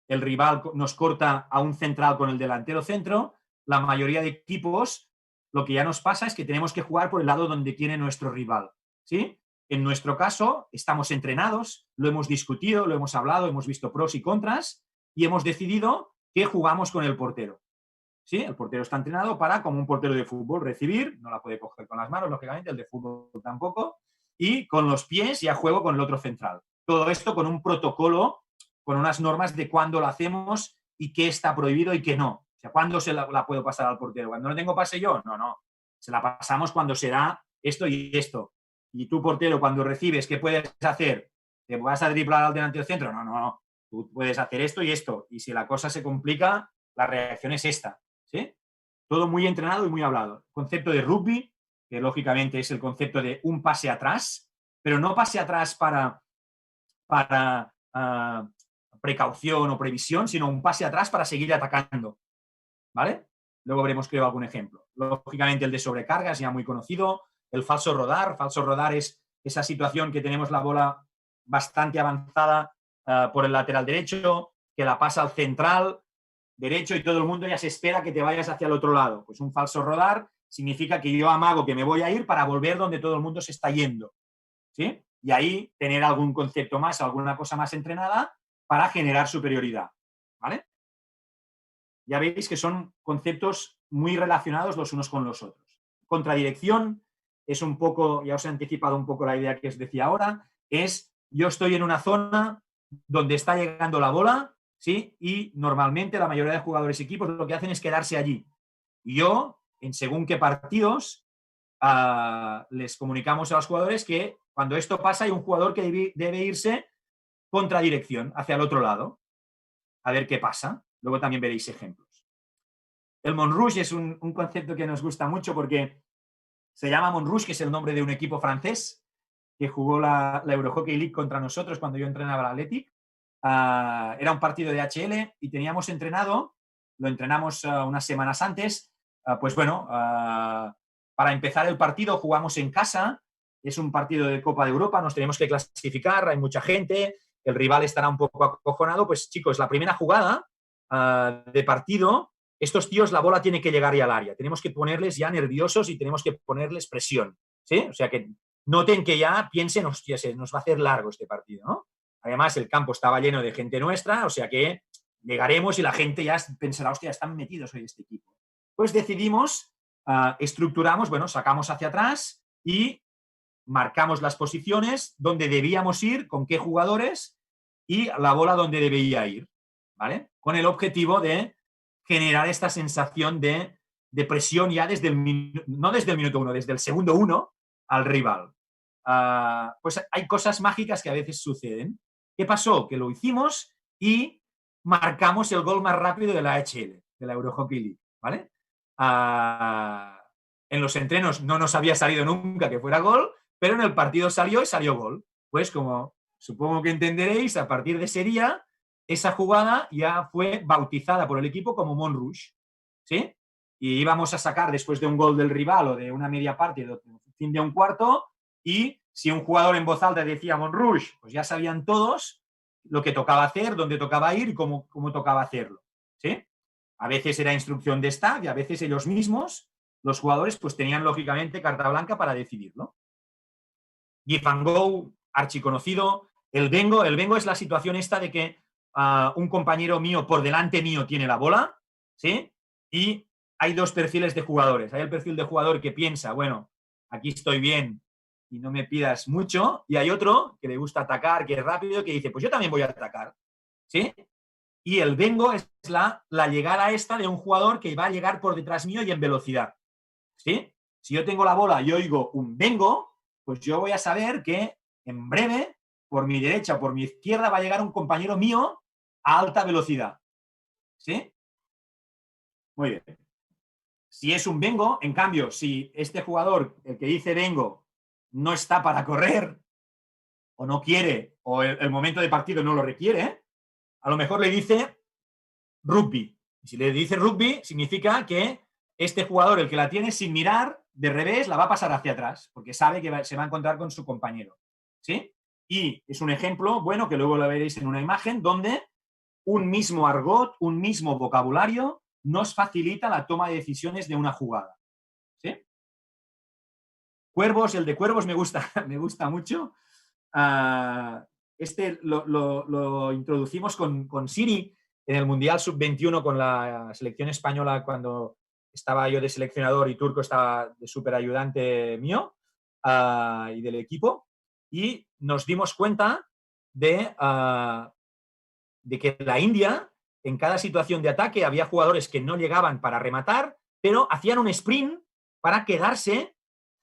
el rival nos corta a un central con el delantero centro, la mayoría de equipos lo que ya nos pasa es que tenemos que jugar por el lado donde quiere nuestro rival. ¿Sí? En nuestro caso, estamos entrenados, lo hemos discutido, lo hemos hablado, hemos visto pros y contras y hemos decidido que jugamos con el portero. ¿Sí? El portero está entrenado para, como un portero de fútbol, recibir, no la puede coger con las manos, lógicamente, el de fútbol tampoco, y con los pies ya juego con el otro central. Todo esto con un protocolo, con unas normas de cuándo lo hacemos y qué está prohibido y qué no. O sea, ¿cuándo se la puedo pasar al portero? ¿Cuando no tengo pase yo? No. Se la pasamos cuando será esto y esto. Y tú, portero, cuando recibes, ¿qué puedes hacer? ¿Te vas a driblar al delantero centro? No. Tú puedes hacer esto y esto. Y si la cosa se complica, la reacción es esta. ¿Sí? Todo muy entrenado y muy hablado. Concepto de rugby, que lógicamente es el concepto de un pase atrás, pero no pase atrás para precaución o previsión, sino un pase atrás para seguir atacando. ¿Vale? Luego veremos, creo, algún ejemplo. Lógicamente el de sobrecargas, ya muy conocido. El falso rodar. Falso rodar es esa situación que tenemos la bola bastante avanzada por el lateral derecho, que la pasa al central derecho y todo el mundo ya se espera que te vayas hacia el otro lado. Pues un falso rodar significa que yo amago que me voy a ir para volver donde todo el mundo se está yendo. ¿Sí? Y ahí tener algún concepto más, alguna cosa más entrenada para generar superioridad. ¿Vale? Ya veis que son conceptos muy relacionados los unos con los otros. Contradirección es un poco, ya os he anticipado un poco la idea que os decía ahora, es yo estoy en una zona donde está llegando la bola, ¿sí? Y normalmente la mayoría de jugadores y equipos lo que hacen es quedarse allí. Y yo, en según qué partidos, les comunicamos a los jugadores que cuando esto pasa hay un jugador que debe irse contradirección, hacia el otro lado, a ver qué pasa. Luego también veréis ejemplos. El Montrouge es un concepto que nos gusta mucho porque se llama Montrouge, que es el nombre de un equipo francés que jugó la Eurohockey League contra nosotros cuando yo entrenaba al Athletic. Era un partido de HL y teníamos entrenado, lo entrenamos unas semanas antes, pues bueno, para empezar el partido jugamos en casa, es un partido de Copa de Europa, nos tenemos que clasificar, hay mucha gente, el rival estará un poco acojonado, pues chicos, la primera jugada de partido, estos tíos la bola tiene que llegar ya al área, tenemos que ponerles ya nerviosos y tenemos que ponerles presión, ¿sí? O sea que noten que ya piensen, hostia, se nos va a hacer largo este partido, ¿no? Además, el campo estaba lleno de gente nuestra, o sea que llegaremos y la gente ya pensará, hostia, están metidos hoy este equipo. Pues decidimos, estructuramos, bueno, sacamos hacia atrás y marcamos las posiciones donde debíamos ir, con qué jugadores y la bola donde debía ir, ¿vale? Con el objetivo de generar esta sensación de presión ya desde no desde el minuto 1, desde el segundo 1 al rival. pues hay cosas mágicas que a veces suceden. ¿Qué pasó? Que lo hicimos y marcamos el gol más rápido de la AHL, de la Eurohockey League, ¿vale? En los entrenos no nos había salido nunca que fuera gol, pero en el partido salió y salió gol. Pues como supongo que entenderéis, a partir de ese día, esa jugada ya fue bautizada por el equipo como Montrouge, ¿sí? Y íbamos a sacar después de un gol del rival o de una media parte, de fin de un cuarto, y si un jugador en voz alta decía Montrouge, pues ya sabían todos lo que tocaba hacer, dónde tocaba ir y cómo tocaba hacerlo, ¿sí? A veces era instrucción de staff y a veces ellos mismos, los jugadores, pues tenían lógicamente carta blanca para decidirlo. Give and go, archiconocido. El vengo es la situación esta de que un compañero mío por delante mío tiene la bola, ¿sí? Y hay dos perfiles de jugadores. Hay el perfil de jugador que piensa, bueno, aquí estoy bien y no me pidas mucho, y hay otro que le gusta atacar, que es rápido, que dice, pues yo también voy a atacar, ¿sí? Y el vengo es la llegada esta de un jugador que va a llegar por detrás mío y en velocidad, ¿sí? Si yo tengo la bola y oigo un vengo, pues yo voy a saber que en breve, por mi derecha o por mi izquierda, va a llegar un compañero mío a alta velocidad, ¿sí? Muy bien. Si es un vengo, en cambio, si este jugador, el que dice vengo, no está para correr o no quiere o el momento de partido no lo requiere, a lo mejor le dice rugby. Y si le dice rugby, significa que este jugador, el que la tiene sin mirar, de revés, la va a pasar hacia atrás, porque sabe que se va a encontrar con su compañero, ¿sí? Y es un ejemplo, bueno, que luego lo veréis en una imagen, donde un mismo argot, un mismo vocabulario, nos facilita la toma de decisiones de una jugada, ¿sí? Cuervos, el de cuervos me gusta mucho. Este lo introducimos con Siri en el Mundial Sub-21 con la selección española cuando estaba yo de seleccionador y Turco estaba de súper ayudante mío y del equipo. Y nos dimos cuenta de que la India, en cada situación de ataque, había jugadores que no llegaban para rematar, pero hacían un sprint para quedarse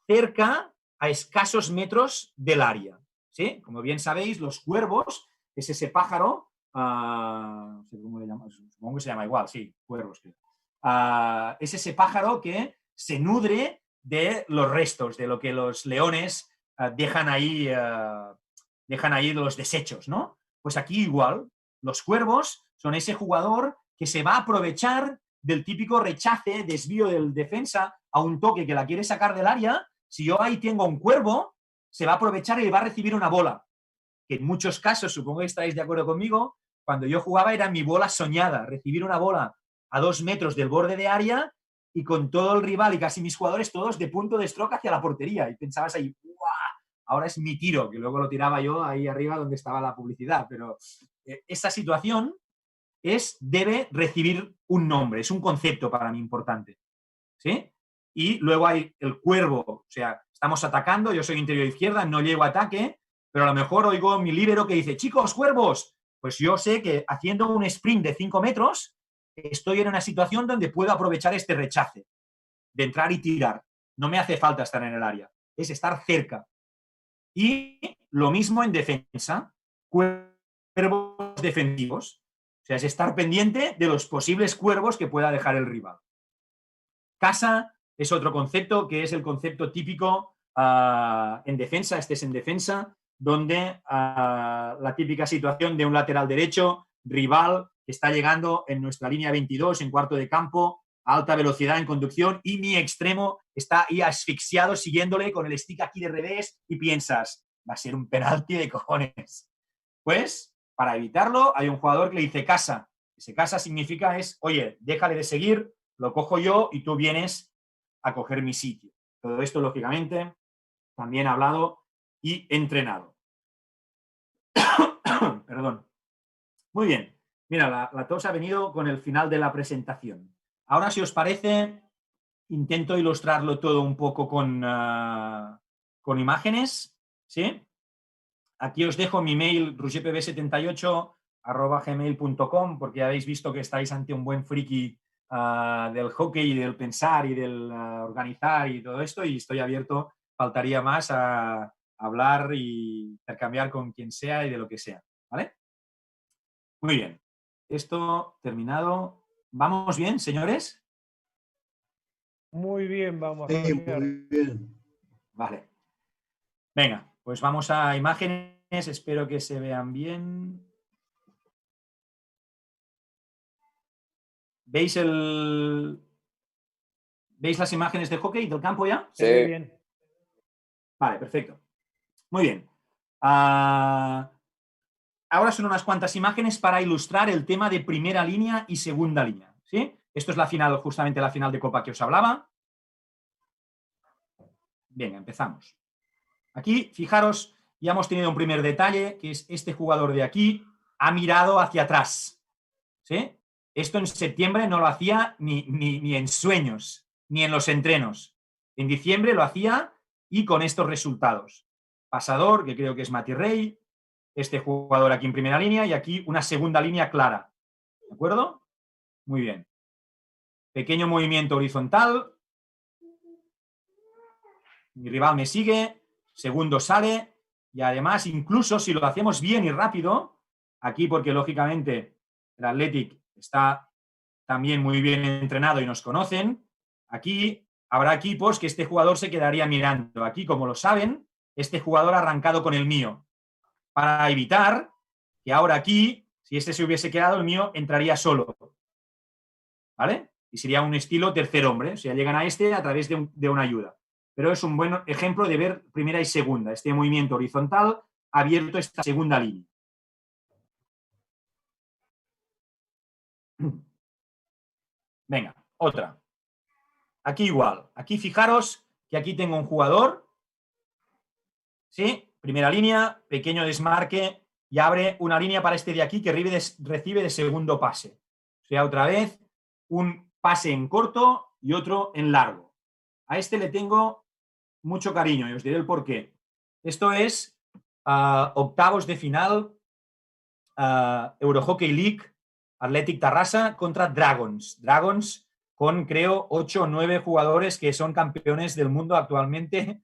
cerca a escasos metros del área, ¿sí? Como bien sabéis, los cuervos es ese pájaro, no sé cómo le llaman, supongo que se llama igual, sí, cuervos. Es ese pájaro que se nutre de los restos, de lo que los leones dejan ahí los desechos, ¿no? Pues aquí igual, los cuervos son ese jugador que se va a aprovechar del típico rechace, desvío del defensa a un toque que la quiere sacar del área. Si yo ahí tengo un cuervo, se va a aprovechar y va a recibir una bola. Que en muchos casos, supongo que estaréis de acuerdo conmigo, cuando yo jugaba era mi bola soñada, recibir una bola a 2 metros del borde de área y con todo el rival y casi mis jugadores todos de punto de stroke hacia la portería. Y pensabas ahí, ¡guau! Ahora es mi tiro, que luego lo tiraba yo ahí arriba donde estaba la publicidad. Pero esa situación debe recibir un nombre, es un concepto para mí importante, ¿sí? Y luego hay el cuervo, o sea, estamos atacando, yo soy interior izquierda, no llego a ataque, pero a lo mejor oigo mi líbero que dice, chicos, cuervos, pues yo sé que haciendo un sprint de 5 metros estoy en una situación donde puedo aprovechar este rechace de entrar y tirar. No me hace falta estar en el área, es estar cerca. Y lo mismo en defensa, cuervos defensivos. O sea, es estar pendiente de los posibles cuervos que pueda dejar el rival. Casa es otro concepto que es el concepto típico en defensa, este es en defensa, donde la típica situación de un lateral derecho, rival, que está llegando en nuestra línea 22, en cuarto de campo, a alta velocidad en conducción, y mi extremo está ahí asfixiado siguiéndole con el stick aquí de revés y piensas, va a ser un penalti de cojones. Pues, para evitarlo, hay un jugador que le dice casa. Ese casa significa oye, déjale de seguir, lo cojo yo y tú vienes a coger mi sitio. Todo esto, lógicamente, también hablado y entrenado. Perdón. Muy bien. Mira, la tos ha venido con el final de la presentación. Ahora, si os parece, intento ilustrarlo todo un poco con imágenes, ¿sí? Aquí os dejo mi mail, rogerpb78@gmail.com, porque ya habéis visto que estáis ante un buen friki del hockey y del pensar y del organizar y todo esto, y estoy abierto, faltaría más, a hablar y intercambiar con quien sea y de lo que sea, ¿vale? Muy bien. Esto terminado. ¿Vamos bien, señores? Muy bien, vamos, Sí, Roger. muy bien. Vale. Venga, pues vamos a imágenes. Espero que se vean bien. ¿Veis las imágenes de hockey del campo ya? Se ve Sí. bien. Vale, perfecto. Muy bien. Ahora son unas cuantas imágenes para ilustrar el tema de primera línea y segunda línea, ¿sí? Esto es la final, justamente la final de Copa que os hablaba. Bien, empezamos. Aquí, fijaros, ya hemos tenido un primer detalle, que es este jugador de aquí ha mirado hacia atrás, ¿sí? Esto en septiembre no lo hacía ni en sueños, ni en los entrenos. En diciembre lo hacía y con estos resultados. Pasador, que creo que es Mati Rey, este jugador aquí en primera línea y aquí una segunda línea clara. ¿De acuerdo? Muy bien. Pequeño movimiento horizontal. Mi rival me sigue, segundo sale y además incluso si lo hacemos bien y rápido, aquí porque lógicamente el Athletic está también muy bien entrenado y nos conocen, aquí habrá equipos que este jugador se quedaría mirando. Aquí, como lo saben, este jugador ha arrancado con el mío para evitar que ahora aquí, si este se hubiese quedado, el mío entraría solo. ¿Vale? Y sería un estilo tercer hombre, o sea, llegan a este a través de una ayuda. Pero es un buen ejemplo de ver primera y segunda, este movimiento horizontal abierto esta segunda línea. Venga, otra. Aquí igual. Aquí fijaros que aquí tengo un jugador, ¿sí? Primera línea, pequeño desmarque y abre una línea para este de aquí que recibe de segundo pase. O sea, otra vez un pase en corto y otro en largo. A este le tengo mucho cariño y os diré el por qué. Esto es octavos de final Eurohockey League, Athletic Tarrasa contra Dragons. Dragons con, creo, 8 o 9 jugadores que son campeones del mundo actualmente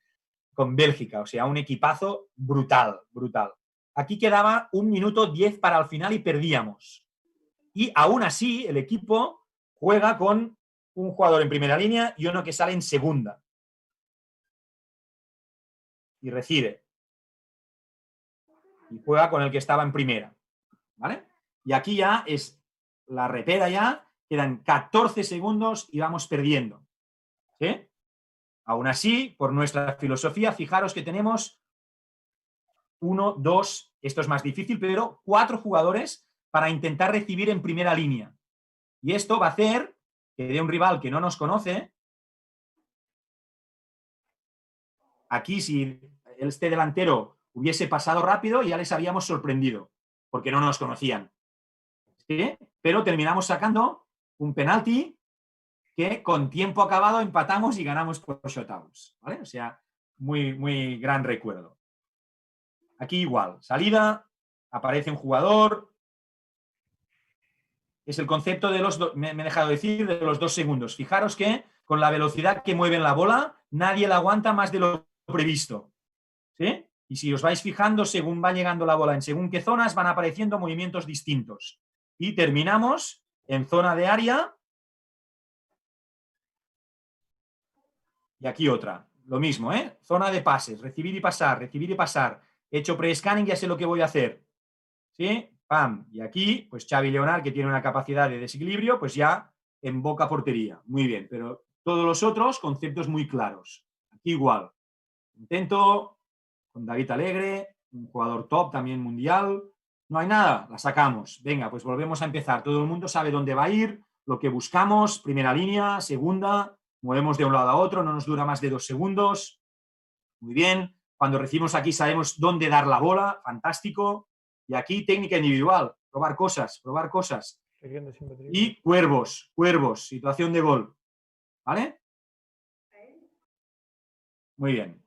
con Bélgica. O sea, un equipazo brutal, brutal. Aquí quedaba 1 minuto 10 para el final y perdíamos. Y aún así, el equipo juega con un jugador en primera línea y uno que sale en segunda. Y recibe. Y juega con el que estaba en primera. ¿Vale? Y aquí ya es la repera ya, quedan 14 segundos y vamos perdiendo. ¿Sí? Aún así, por nuestra filosofía, fijaros que tenemos 1, 2, esto es más difícil, pero 4 jugadores para intentar recibir en primera línea. Y esto va a hacer que de un rival que no nos conoce, aquí si este delantero hubiese pasado rápido, ya les habíamos sorprendido, porque no nos conocían. ¿Sí? Pero terminamos sacando un penalti que con tiempo acabado empatamos y ganamos por shutouts, ¿vale? O sea, muy, muy gran recuerdo. Aquí igual, salida, aparece un jugador. Es el concepto de los, me he dejado decir, de los 2 segundos. Fijaros que con la velocidad que mueven la bola, nadie la aguanta más de lo previsto. ¿Sí? Y si os vais fijando, según va llegando la bola en según qué zonas, van apareciendo movimientos distintos. Y terminamos en zona de área. Y aquí otra. Lo mismo, ¿eh? Zona de pases. Recibir y pasar, recibir y pasar. He hecho pre-scanning, ya sé lo que voy a hacer. ¿Sí? ¡Pam! Y aquí, pues Xavi Leonard, que tiene una capacidad de desequilibrio, pues ya en boca portería. Muy bien. Pero todos los otros, conceptos muy claros. Aquí igual. Intento con David Alegre, un jugador top también mundial. No hay nada, la sacamos. Venga, pues volvemos a empezar. Todo el mundo sabe dónde va a ir, lo que buscamos, primera línea, segunda, movemos de un lado a otro, no nos dura más de 2 segundos. Muy bien. Cuando recibimos aquí sabemos dónde dar la bola, fantástico. Y aquí técnica individual, probar cosas, probar cosas. Y cuervos, cuervos, situación de gol. ¿Vale? Muy bien.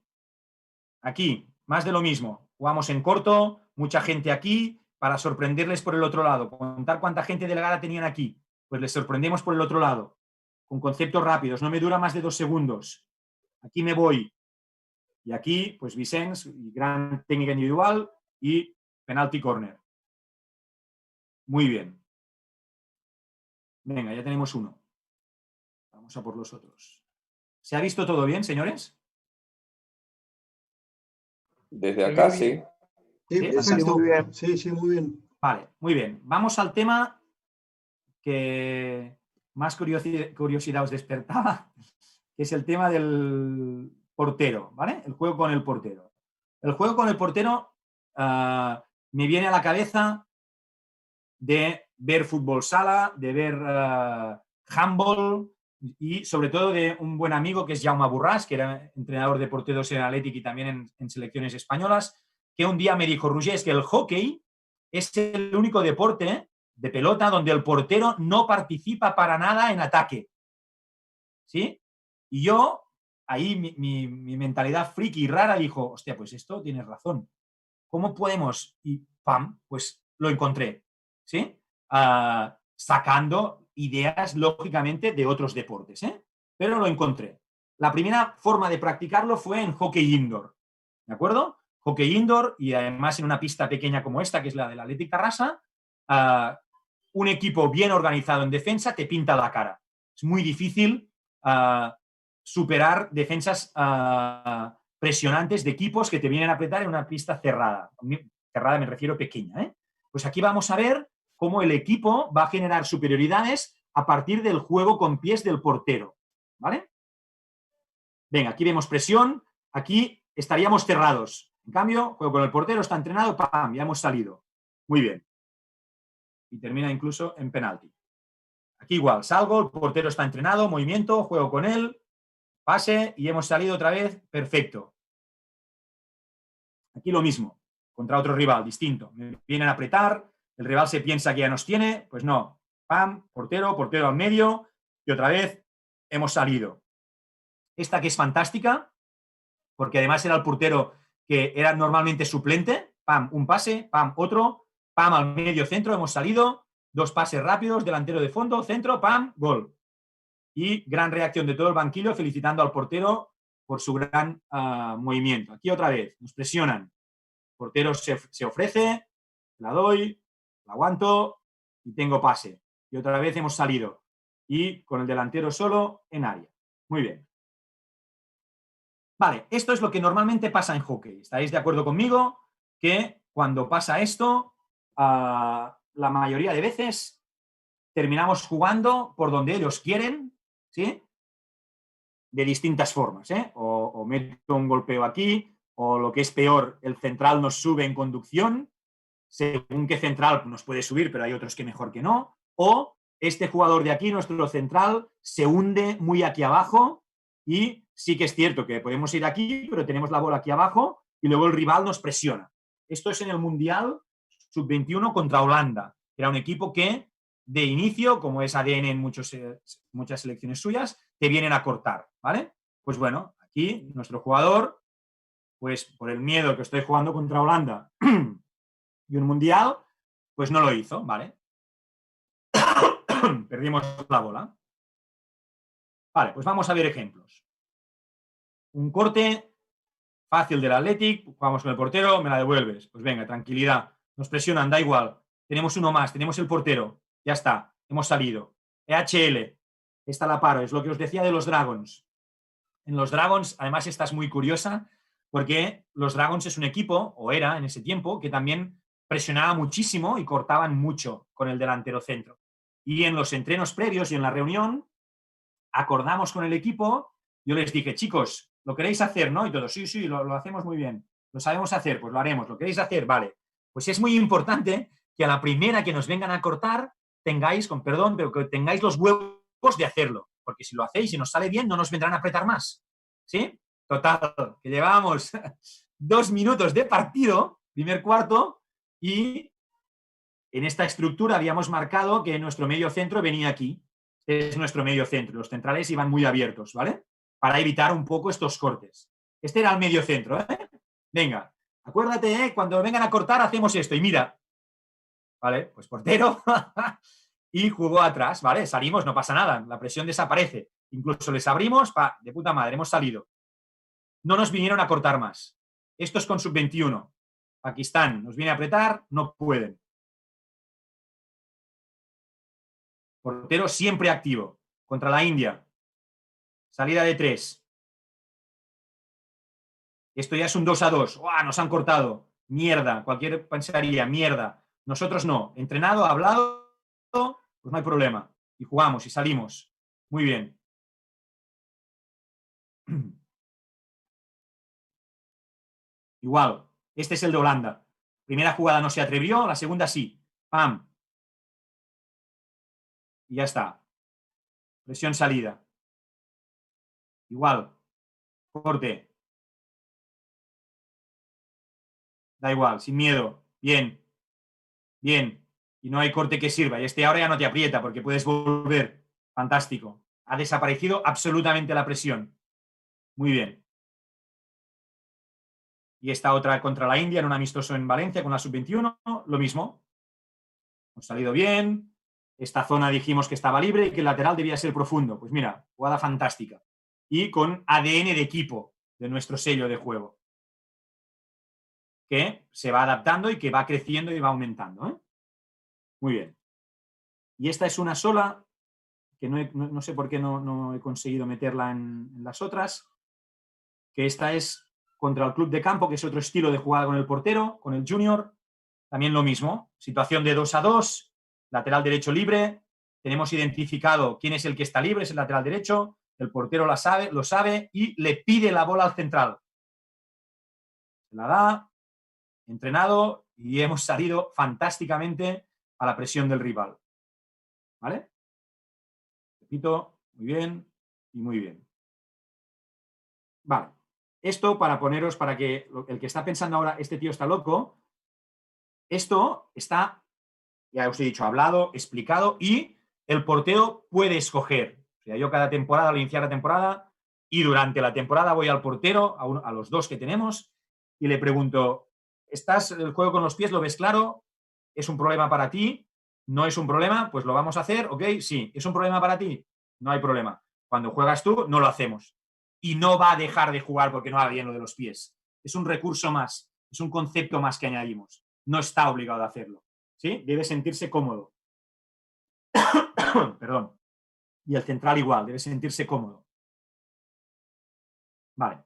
Aquí, más de lo mismo. Jugamos en corto, mucha gente aquí, para sorprenderles por el otro lado. Contar cuánta gente delegada tenían aquí. Pues les sorprendemos por el otro lado. Con conceptos rápidos, no me dura más de 2 segundos. Aquí me voy. Y aquí, pues Vicens, gran técnica individual y penalti corner. Muy bien. Venga, ya tenemos uno. Vamos a por los otros. ¿Se ha visto todo bien, señores? Desde acá, sí. Sí, Sí, perfecto. muy bien. Sí, sí, muy bien. Vale, muy bien. Vamos al tema que más curiosidad os despertaba, que es el tema del portero, ¿vale? El juego con el portero. El juego con el portero me viene a la cabeza de ver fútbol sala, de ver handball y sobre todo de un buen amigo que es Jaume Borràs, que era entrenador de porteros en Athletic y también en selecciones españolas, que un día me dijo, Roger, es que el hockey es el único deporte de pelota donde el portero no participa para nada en ataque. ¿Sí? Y yo, ahí mi mentalidad friki rara dijo, hostia, pues esto tienes razón. ¿Cómo podemos? Y ¡pam! Pues lo encontré. ¿Sí? Sacando ideas, lógicamente, de otros deportes. Pero lo encontré. La primera forma de practicarlo fue en hockey indoor. ¿De acuerdo? Hockey indoor y además en una pista pequeña como esta, que es la del Athletic Terrassa, un equipo bien organizado en defensa te pinta la cara. Es muy difícil superar defensas presionantes de equipos que te vienen a apretar en una pista cerrada. Cerrada me refiero pequeña. Pues aquí vamos a ver cómo el equipo va a generar superioridades a partir del juego con pies del portero. ¿Vale? Venga, aquí vemos presión, aquí estaríamos cerrados. En cambio, juego con el portero, está entrenado, ¡pam! Ya hemos salido. Muy bien. Y termina incluso en penalti. Aquí igual, salgo, el portero está entrenado, movimiento, juego con él, pase y hemos salido otra vez, perfecto. Aquí lo mismo, contra otro rival, distinto. Me vienen a apretar, el rival se piensa que ya nos tiene, pues no. Pam, portero, portero al medio y otra vez hemos salido. Esta que es fantástica, porque además era el portero que era normalmente suplente, pam, un pase, pam, otro, pam, al medio centro, hemos salido, 2 pases rápidos, delantero de fondo, centro, pam, gol. Y gran reacción de todo el banquillo felicitando al portero por su gran movimiento. Aquí otra vez, nos presionan. El portero se ofrece, la doy, la aguanto y tengo pase. Y otra vez hemos salido. Y con el delantero solo en área. Muy bien. Vale, esto es lo que normalmente pasa en hockey. ¿Estaréis de acuerdo conmigo? Que cuando pasa esto, la mayoría de veces terminamos jugando por donde ellos quieren, ¿sí? De distintas formas, o meto un golpeo aquí, o lo que es peor, el central nos sube en conducción, según qué central nos puede subir, pero hay otros que mejor que no, o este jugador de aquí, nuestro central, se hunde muy aquí abajo y sí que es cierto que podemos ir aquí, pero tenemos la bola aquí abajo y luego el rival nos presiona. Esto es en el Mundial Sub-21 contra Holanda. Era un equipo que de inicio, como es ADN en muchas selecciones suyas, te vienen a cortar, ¿vale? Pues bueno, aquí nuestro jugador, pues por el miedo que estoy jugando contra Holanda y un Mundial, pues no lo hizo, ¿vale? Perdimos la bola. Vale, pues vamos a ver ejemplos. Un corte fácil del Athletic, jugamos con el portero, me la devuelves. Pues venga, tranquilidad. Nos presionan, da igual. Tenemos uno más, tenemos el portero. Ya está, hemos salido. EHL, esta la paro, es lo que os decía de los Dragons. En los Dragons, además, esta es muy curiosa, porque los Dragons es un equipo, o era en ese tiempo, que también presionaba muchísimo y cortaban mucho con el delantero centro. Y en los entrenos previos y en la reunión, acordamos con el equipo, yo les dije, chicos, ¿lo queréis hacer, no? Y todos, sí, lo hacemos muy bien. Lo sabemos hacer, pues lo haremos. ¿Lo queréis hacer? Vale. Pues es muy importante que a la primera que nos vengan a cortar, tengáis, con perdón, pero que tengáis los huevos de hacerlo. Porque si lo hacéis y nos sale bien, no nos vendrán a apretar más. ¿Sí? Total, que llevábamos 2 minutos de partido, primer cuarto, y en esta estructura habíamos marcado que nuestro medio centro venía aquí. Es nuestro medio centro. Los centrales iban muy abiertos, ¿vale? Para evitar un poco estos cortes. Este era el medio centro, ¿eh? Venga, acuérdate, cuando vengan a cortar hacemos esto. Y mira, ¿vale? Pues portero y jugó atrás, ¿vale? Salimos, no pasa nada, la presión desaparece. Incluso les abrimos, de puta madre, hemos salido. no nos vinieron a cortar más. Estos con sub-21. Pakistán nos viene a apretar, no pueden. Portero siempre activo. Contra la India. Salida de 3. Esto ya es un 2-2. ¡Uah! Nos han cortado. Mierda. Cualquier pensaría, mierda. Nosotros no. Entrenado, hablado, pues no hay problema. Y jugamos y salimos. Muy bien. Igual. Este es el de Holanda. Primera jugada no se atrevió, la segunda sí. ¡Pam! Y ya está. Presión salida. Igual. Corte. Da igual, sin miedo. Bien. Bien. Y no hay corte que sirva. Y este ahora ya no te aprieta porque puedes volver. Fantástico. Ha desaparecido absolutamente la presión. Muy bien. Y esta otra contra la India en un amistoso en Valencia con la sub-21. Lo mismo. Hemos salido bien. Esta zona dijimos que estaba libre y que el lateral debía ser profundo. Pues mira, jugada fantástica. Y con ADN de equipo, de nuestro sello de juego. Que se va adaptando y que va creciendo y va aumentando, ¿eh? Muy bien. Y esta es una sola, que no sé por qué no he conseguido meterla en las otras, que esta es contra el club de campo, que es otro estilo de jugada con el portero, con el junior. También lo mismo. Situación de 2-2, lateral derecho libre. Tenemos identificado quién es el que está libre, es el lateral derecho. El portero lo sabe y le pide la bola al central. Se la da, entrenado, y hemos salido fantásticamente a la presión del rival. ¿Vale? Repito, muy bien y muy bien. Vale. Esto para poneros, para que el que está pensando ahora, este tío está loco, esto está, ya os he dicho, hablado, explicado, y el portero puede escoger. O sea, yo cada temporada, al iniciar la temporada, y durante la temporada voy al portero, a los dos que tenemos, y le pregunto, el juego con los pies, ¿lo ves claro? ¿Es un problema para ti? ¿No es un problema? Pues lo vamos a hacer, ¿ok? Sí. ¿Es un problema para ti? No hay problema. Cuando juegas tú, no lo hacemos. Y no va a dejar de jugar porque no haga bien lo de los pies. Es un recurso más, es un concepto más que añadimos. No está obligado a hacerlo. ¿Sí? Debe sentirse cómodo. Perdón. Y el central igual, debe sentirse cómodo. Vale.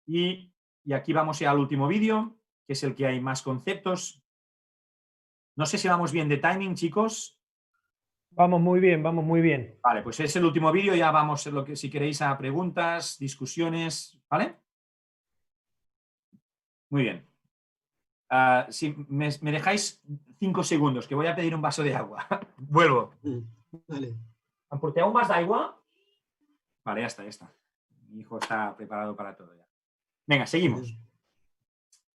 Y aquí vamos ya al último vídeo, que es el que hay más conceptos. No sé si vamos bien de timing, chicos. Vamos muy bien, vamos muy bien. Vale, pues es el último vídeo, ya vamos, si queréis, a preguntas, discusiones, ¿vale? Muy bien. Si me dejáis 5 segundos, que voy a pedir un vaso de agua. Vuelvo. Dale. ¿Han porteado un vaso de agua? Vale, ya está. Mi hijo está preparado para todo ya. Venga, seguimos.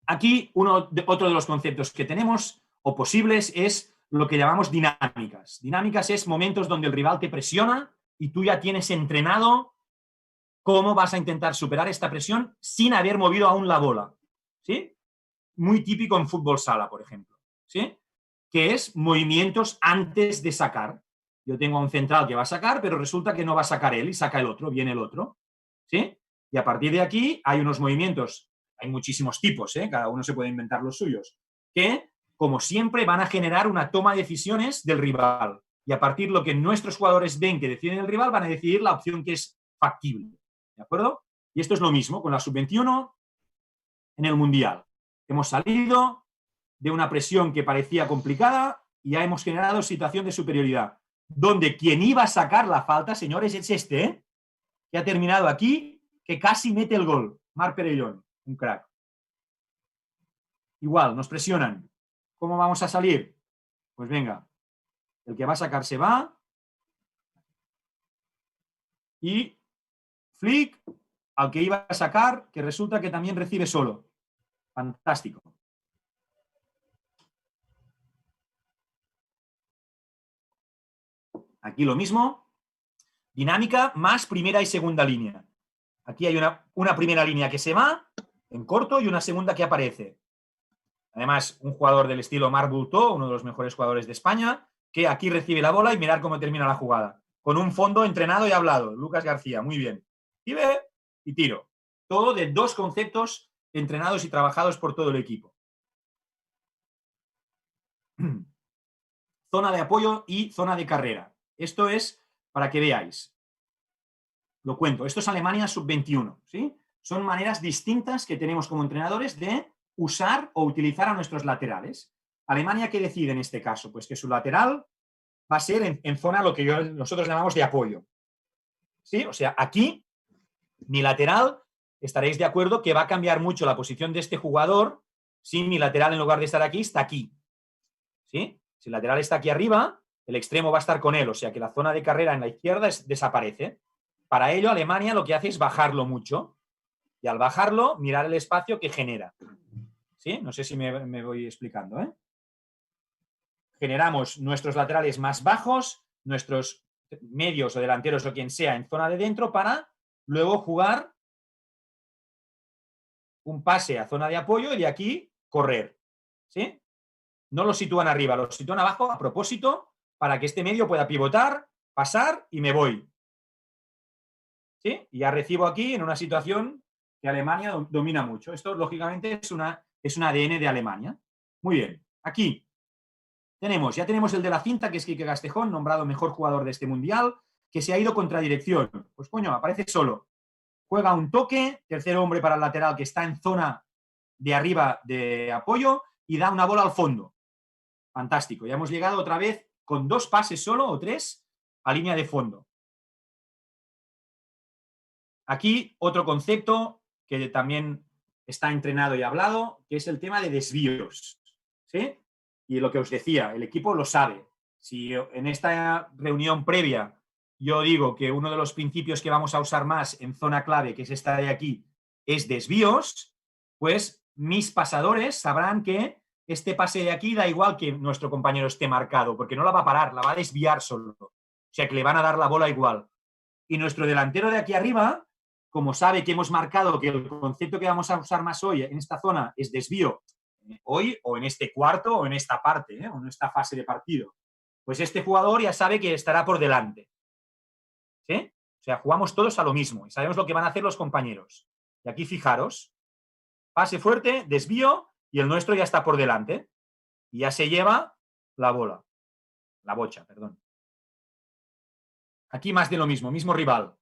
Aquí, otro de los conceptos que tenemos, o posibles, es lo que llamamos dinámicas. Dinámicas es momentos donde el rival te presiona y tú ya tienes entrenado cómo vas a intentar superar esta presión sin haber movido aún la bola. ¿Sí? Muy típico en fútbol sala, por ejemplo. ¿Sí? Que es movimientos antes de sacar. Yo tengo a un central que va a sacar, pero resulta que no va a sacar él y saca el otro, viene el otro. ¿Sí? Y a partir de aquí hay unos movimientos, hay muchísimos tipos, ¿eh? Cada uno se puede inventar los suyos, que, como siempre, van a generar una toma de decisiones del rival. Y a partir de lo que nuestros jugadores ven que deciden el rival, van a decidir la opción que es factible. ¿De acuerdo? Y esto es lo mismo con la sub-21 en el Mundial. Hemos salido de una presión que parecía complicada y ya hemos generado situación de superioridad, donde quien iba a sacar la falta, señores, es este, ¿eh? Que ha terminado aquí, que casi mete el gol. Marc Perellón, un crack. Igual, nos presionan. ¿Cómo vamos a salir? Pues venga, el que va a sacar se va. Y flick al que iba a sacar, que resulta que también recibe solo. Fantástico. Aquí lo mismo. Dinámica más primera y segunda línea. Aquí hay una primera línea que se va en corto y una segunda que aparece. Además, un jugador del estilo Marc Bultó, uno de los mejores jugadores de España, que aquí recibe la bola y mirar cómo termina la jugada. Con un fondo entrenado y hablado. Lucas García, muy bien. Y ve y tiro. todo de 2 conceptos entrenados y trabajados por todo el equipo. Zona de apoyo y zona de carrera. Esto es para que veáis. Lo cuento. Esto es Alemania sub-21, ¿sí? Son maneras distintas que tenemos como entrenadores de usar o utilizar a nuestros laterales. Alemania, ¿qué decide en este caso? Pues que su lateral va a ser en zona lo que nosotros llamamos de apoyo. ¿Sí? O sea, aquí mi lateral, estaréis de acuerdo que va a cambiar mucho la posición de este jugador si mi lateral en lugar de estar aquí, está aquí. ¿Sí? Si el lateral está aquí arriba, el extremo va a estar con él, o sea que la zona de carrera en la izquierda desaparece. Para ello, Alemania lo que hace es bajarlo mucho y al bajarlo, mirar el espacio que genera. ¿Sí? No sé si me voy explicando, ¿eh? Generamos nuestros laterales más bajos, nuestros medios o delanteros o quien sea en zona de dentro para luego jugar un pase a zona de apoyo y de aquí correr. ¿Sí? No lo sitúan arriba, lo sitúan abajo a propósito para que este medio pueda pivotar, pasar y me voy. ¿Sí? Y ya recibo aquí en una situación que Alemania domina mucho. Esto, lógicamente, es un ADN de Alemania. Muy bien. Aquí ya tenemos el de la cinta, que es Quique Castejón, nombrado mejor jugador de este mundial, que se ha ido contra dirección. Pues coño, aparece solo. Juega un toque, tercer hombre para el lateral que está en zona de arriba de apoyo y da una bola al fondo. Fantástico. Ya hemos llegado otra vez con 2 pases solo o 3 a línea de fondo. Aquí otro concepto que también está entrenado y hablado, que es el tema de desvíos. ¿Sí? Y lo que os decía, el equipo lo sabe. Si en esta reunión previa yo digo que uno de los principios que vamos a usar más en zona clave, que es esta de aquí, es desvíos, pues mis pasadores sabrán que este pase de aquí da igual que nuestro compañero esté marcado, porque no la va a parar, la va a desviar solo. O sea que le van a dar la bola igual. Y nuestro delantero de aquí arriba, como sabe que hemos marcado que el concepto que vamos a usar más hoy en esta zona es desvío, hoy o en este cuarto o en esta parte, o en esta fase de partido, pues este jugador ya sabe que estará por delante. ¿Sí? O sea, jugamos todos a lo mismo y sabemos lo que van a hacer los compañeros. Y aquí fijaros, pase fuerte, desvío y el nuestro ya está por delante y ya se lleva la bola, la bocha, perdón. Aquí más de lo mismo, mismo rival.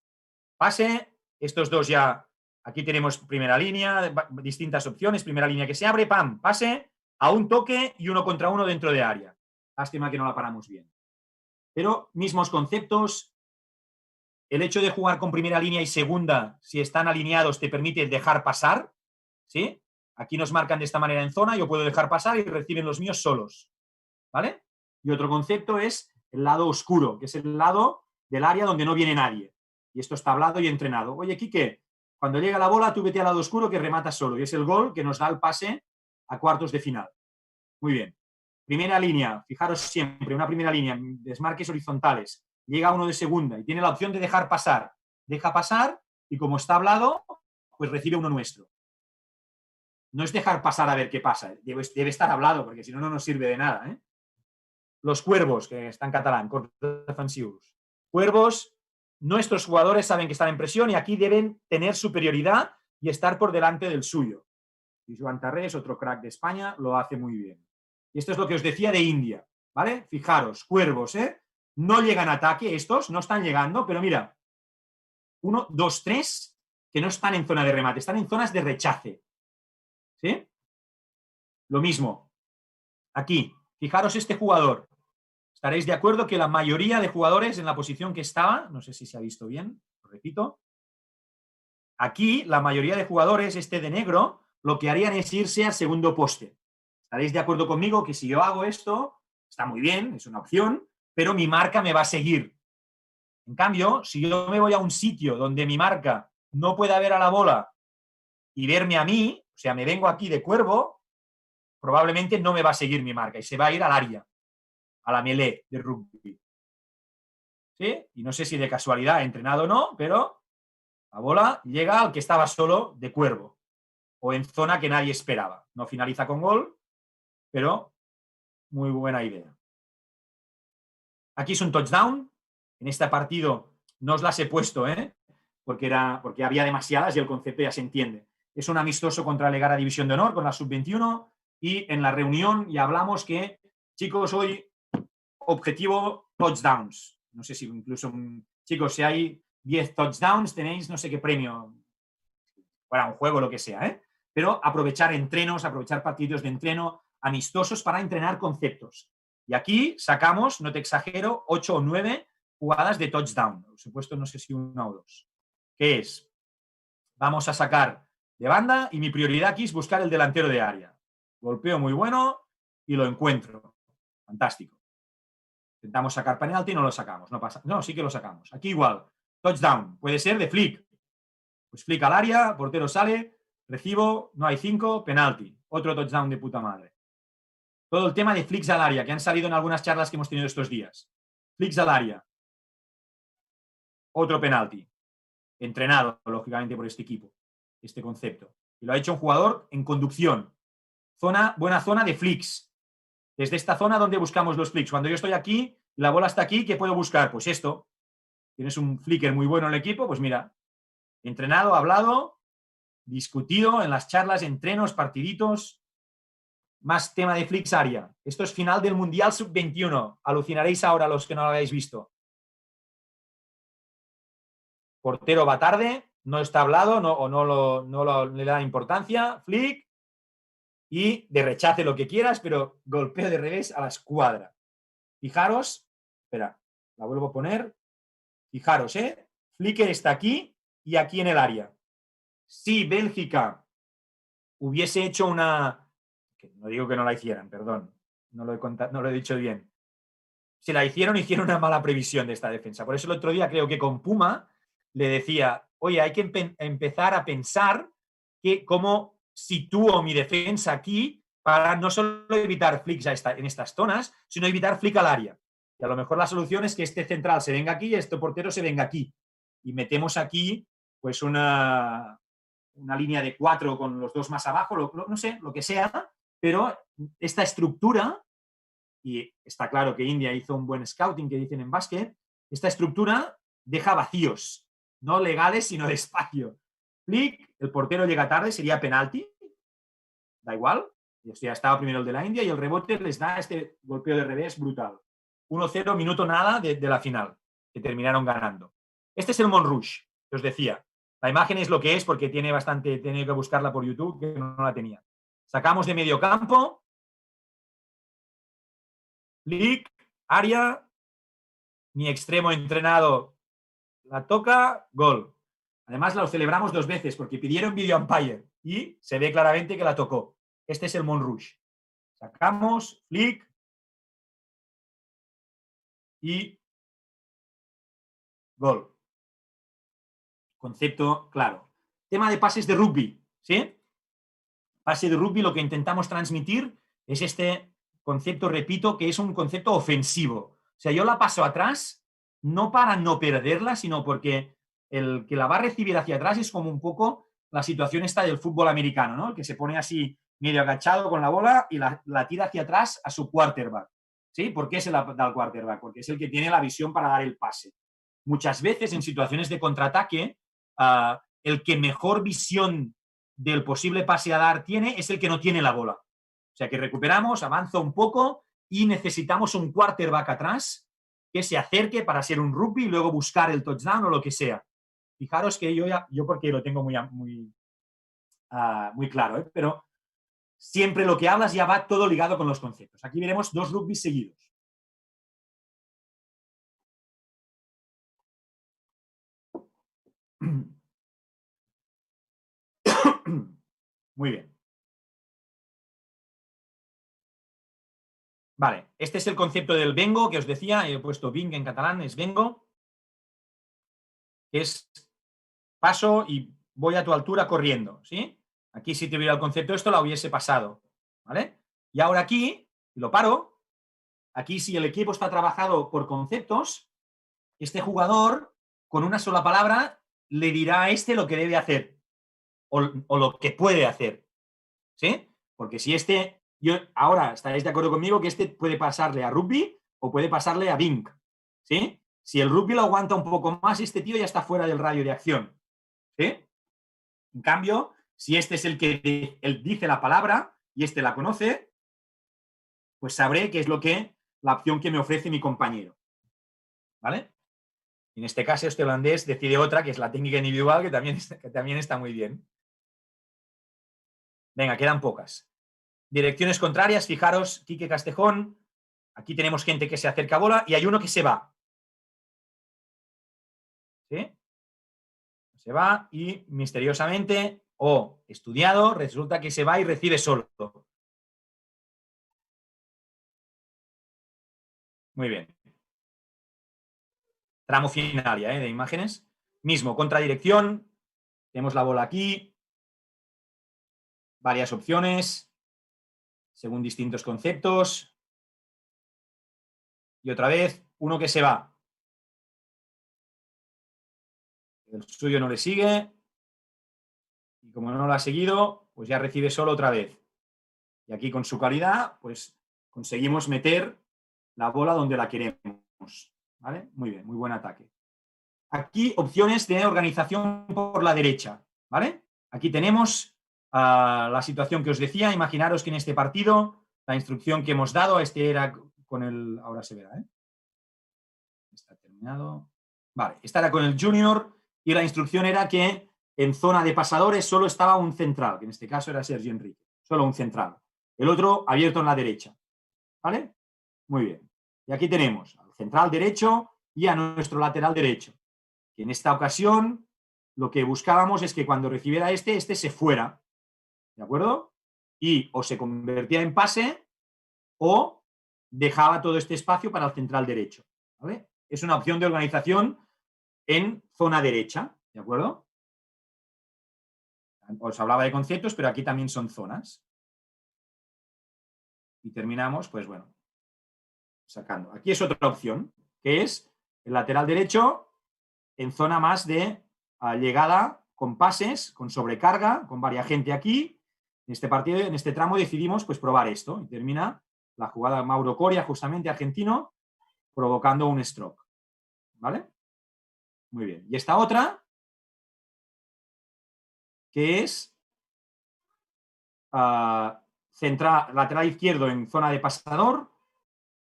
Pase, estos dos ya, aquí tenemos primera línea, distintas opciones, primera línea que se abre, pam, pase, a un toque y 1 contra 1 dentro de área. Lástima que no la paramos bien. Pero mismos conceptos. El hecho de jugar con primera línea y segunda, si están alineados, te permite dejar pasar. ¿Sí? Aquí nos marcan de esta manera en zona, yo puedo dejar pasar y reciben los míos solos. ¿Vale? Y otro concepto es el lado oscuro, que es el lado del área donde no viene nadie. Y esto está hablado y entrenado. Oye, Quique, cuando llega la bola, tú vete al lado oscuro que remata solo. Y es el gol que nos da el pase a cuartos de final. Muy bien. Primera línea, fijaros siempre, una primera línea, desmarques horizontales. Llega uno de segunda y tiene la opción de dejar pasar. Deja pasar y como está hablado, pues recibe uno nuestro. No es dejar pasar a ver qué pasa. Debe estar hablado, porque si no, no nos sirve de nada. ¿Eh? Los cuervos, que está en catalán, defensivos. Cuervos, nuestros jugadores saben que están en presión y aquí deben tener superioridad y estar por delante del suyo. Y Joan Tarrés, otro crack de España, lo hace muy bien. Y esto es lo que os decía de India, ¿vale? Fijaros, cuervos, ¿eh? No llegan a ataque estos, no están llegando, pero mira, 1, 2, 3, que no están en zona de remate, están en zonas de rechace. ¿Sí? Lo mismo. Aquí, fijaros este jugador. Estaréis de acuerdo que la mayoría de jugadores en la posición que estaba, no sé si se ha visto bien, lo repito, aquí la mayoría de jugadores, este de negro, lo que harían es irse al segundo poste. Estaréis de acuerdo conmigo que si yo hago esto, está muy bien, es una opción, pero mi marca me va a seguir. En cambio, si yo me voy a un sitio donde mi marca no pueda ver a la bola y verme a mí, o sea, me vengo aquí de cuervo, probablemente no me va a seguir mi marca y se va a ir al área, a la melee de rugby. ¿Sí? Y no sé si de casualidad he entrenado o no, pero la bola llega al que estaba solo de cuervo o en zona que nadie esperaba. No finaliza con gol, pero muy buena idea. Aquí es un touchdown. En este partido no os las he puesto, ¿eh? porque había demasiadas y el concepto ya se entiende. Es un amistoso contra Legara División de Honor con la Sub-21 y en la reunión ya hablamos que, chicos, hoy objetivo touchdowns. No sé si incluso, chicos, si hay 10 touchdowns tenéis no sé qué premio para un juego, lo que sea, ¿eh? Pero aprovechar entrenos, aprovechar partidos de entreno amistosos para entrenar conceptos. Y aquí sacamos, no te exagero, 8 o 9 jugadas de touchdown. Por supuesto, no sé si 1 o 2. ¿Qué es? Vamos a sacar de banda y mi prioridad aquí es buscar el delantero de área. Golpeo muy bueno y lo encuentro. Fantástico. Intentamos sacar penalti y no lo sacamos. No pasa. No, sí que lo sacamos. Aquí igual. Touchdown. Puede ser de flick. Pues flick al área, portero sale, recibo, no hay 5, penalti. Otro touchdown de puta madre. Todo el tema de flicks al área, que han salido en algunas charlas que hemos tenido estos días. Flicks al área. Otro penalti. Entrenado, lógicamente, por este equipo. Este concepto. Y lo ha hecho un jugador en conducción. Buena zona de flicks. Desde esta zona donde buscamos los flicks. Cuando yo estoy aquí, la bola está aquí, ¿qué puedo buscar? Pues esto. Tienes un flicker muy bueno en el equipo, pues mira. Entrenado, hablado, discutido en las charlas, entrenos, partiditos. Más tema de flicks área. Esto es final del Mundial Sub-21. Alucinaréis ahora los que no lo habéis visto. Portero va tarde, no está hablado no le da importancia. Flick y de rechace lo que quieras, pero golpeo de revés a la escuadra. Fijaros, espera, la vuelvo a poner. Fijaros, Flicker está aquí y aquí en el área. Si Bélgica hubiese hecho no digo que no la hicieran, perdón, no lo he dicho bien. Si la hicieron una mala previsión de esta defensa. Por eso el otro día creo que con Puma le decía, oye, hay que empezar a pensar que cómo sitúo mi defensa aquí para no solo evitar flicks en estas zonas, sino evitar flick al área. Y a lo mejor la solución es que este central se venga aquí y este portero se venga aquí. Y metemos aquí pues una línea de 4 con los 2 más abajo, no sé, lo que sea, pero esta estructura, y está claro que India hizo un buen scouting, que dicen en básquet, esta estructura deja vacíos, no legales, sino de espacio. Flick, el portero llega tarde, sería penalti, da igual, ya estaba primero el de la India y el rebote les da este golpeo de revés brutal. 1-0, minuto nada de la final, que terminaron ganando. Este es el Montrouge, que os decía. La imagen es lo que es porque tiene que buscarla por YouTube, que no la tenía. Sacamos de medio campo, Flick, área, mi extremo entrenado la toca, gol. Además, lo celebramos 2 veces porque pidieron video umpire y se ve claramente que la tocó. Este es el Montrouge. Sacamos, Flick y gol. Concepto claro. Tema de pases de rugby, ¿sí? Pase de rugby, lo que intentamos transmitir es este concepto, repito, que es un concepto ofensivo. O sea, yo la paso atrás no para no perderla, sino porque el que la va a recibir hacia atrás es como un poco la situación esta del fútbol americano, ¿no? El que se pone así medio agachado con la bola y la tira hacia atrás a su quarterback. ¿Sí? ¿Por qué se la da al quarterback? Porque es el que tiene la visión para dar el pase. Muchas veces en situaciones de contraataque, el que mejor visión del posible pase a dar tiene es el que no tiene la bola. O sea que recuperamos, avanza un poco y necesitamos un quarterback atrás que se acerque para ser un rugby y luego buscar el touchdown o lo que sea. Fijaros que yo porque lo tengo muy claro, pero siempre lo que hablas ya va todo ligado con los conceptos. Aquí veremos 2 rugbys seguidos. Muy bien. Vale, este es el concepto del vengo que os decía, he puesto vinc en catalán, es vengo, que es paso y voy a tu altura corriendo, ¿sí? Aquí si tuviera el concepto esto la hubiese pasado, ¿vale? Y ahora aquí, lo paro, aquí si el equipo está trabajado por conceptos, este jugador con una sola palabra le dirá a este lo que debe hacer o lo que puede hacer, ¿sí? Porque si ahora estaréis de acuerdo conmigo que este puede pasarle a rugby o puede pasarle a vinc, ¿sí? Si el rugby lo aguanta un poco más, este tío ya está fuera del radio de acción. ¿Sí? En cambio, si este es el que él dice la palabra y este la conoce, pues sabré qué es la opción que me ofrece mi compañero. ¿Vale? En este caso, este holandés decide otra, que es la técnica individual, que también está muy bien. Venga, quedan pocas. Direcciones contrarias, fijaros, Quique Castejón. Aquí tenemos gente que se acerca a bola y hay uno que se va. ¿Sí? Se va y misteriosamente o estudiado, resulta que se va y recibe solo. Muy bien. Tramo final ya, de imágenes. Mismo, contradirección. Tenemos la bola aquí. Varias opciones, según distintos conceptos. Y otra vez, uno que se va. El suyo no le sigue. Y como no lo ha seguido, pues ya recibe solo otra vez. Y aquí con su calidad, pues conseguimos meter la bola donde la queremos. ¿Vale? Muy bien, muy buen ataque. Aquí opciones de organización por la derecha. ¿Vale? Aquí tenemos la situación que os decía. Imaginaros que en este partido la instrucción que hemos dado, este era con el... Ahora se verá, ¿eh? Está terminado. Vale, esta era con el junior y la instrucción era que en zona de pasadores solo estaba un central, que en este caso era Sergio Enrique. Solo un central. El otro abierto en la derecha. ¿Vale? Muy bien. Y aquí tenemos al central derecho y a nuestro lateral derecho. Que en esta ocasión lo que buscábamos es que cuando recibiera este se fuera. ¿De acuerdo? Y o se convertía en pase o dejaba todo este espacio para el central derecho. ¿Vale? Es una opción de organización en zona derecha. ¿De acuerdo? Os hablaba de conceptos, pero aquí también son zonas. Y terminamos, pues bueno, sacando. Aquí es otra opción, que es el lateral derecho en zona más de llegada con pases, con sobrecarga, con varia gente aquí. En este partido, en este tramo decidimos pues probar esto. Y termina la jugada Mauro Coria, justamente argentino, provocando un stroke. ¿Vale? Muy bien. Y esta otra, que es lateral izquierdo en zona de pasador,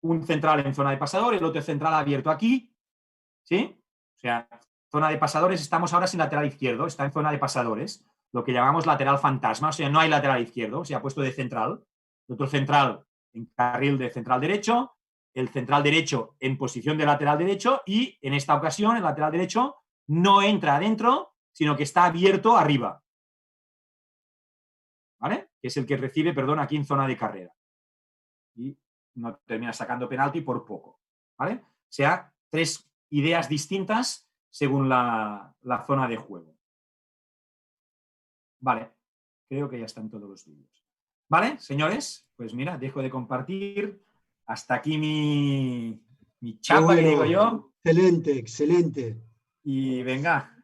un central en zona de pasador, el otro central abierto aquí, ¿sí? O sea, zona de pasadores, estamos ahora sin lateral izquierdo, está en zona de pasadores, lo que llamamos lateral fantasma, o sea, no hay lateral izquierdo, se ha puesto de central, el otro central en carril de central derecho, el central derecho en posición de lateral derecho y en esta ocasión el lateral derecho no entra adentro, sino que está abierto arriba. ¿Vale? Que es el que recibe, perdón, aquí en zona de carrera. Y no termina sacando penalti por poco. ¿Vale? O sea, tres ideas distintas según la zona de juego. Vale, creo que ya están todos los vídeos. ¿Vale, señores? Pues mira, dejo de compartir. Hasta aquí mi chapa, Bueno, que digo yo. excelente, excelente. Y venga,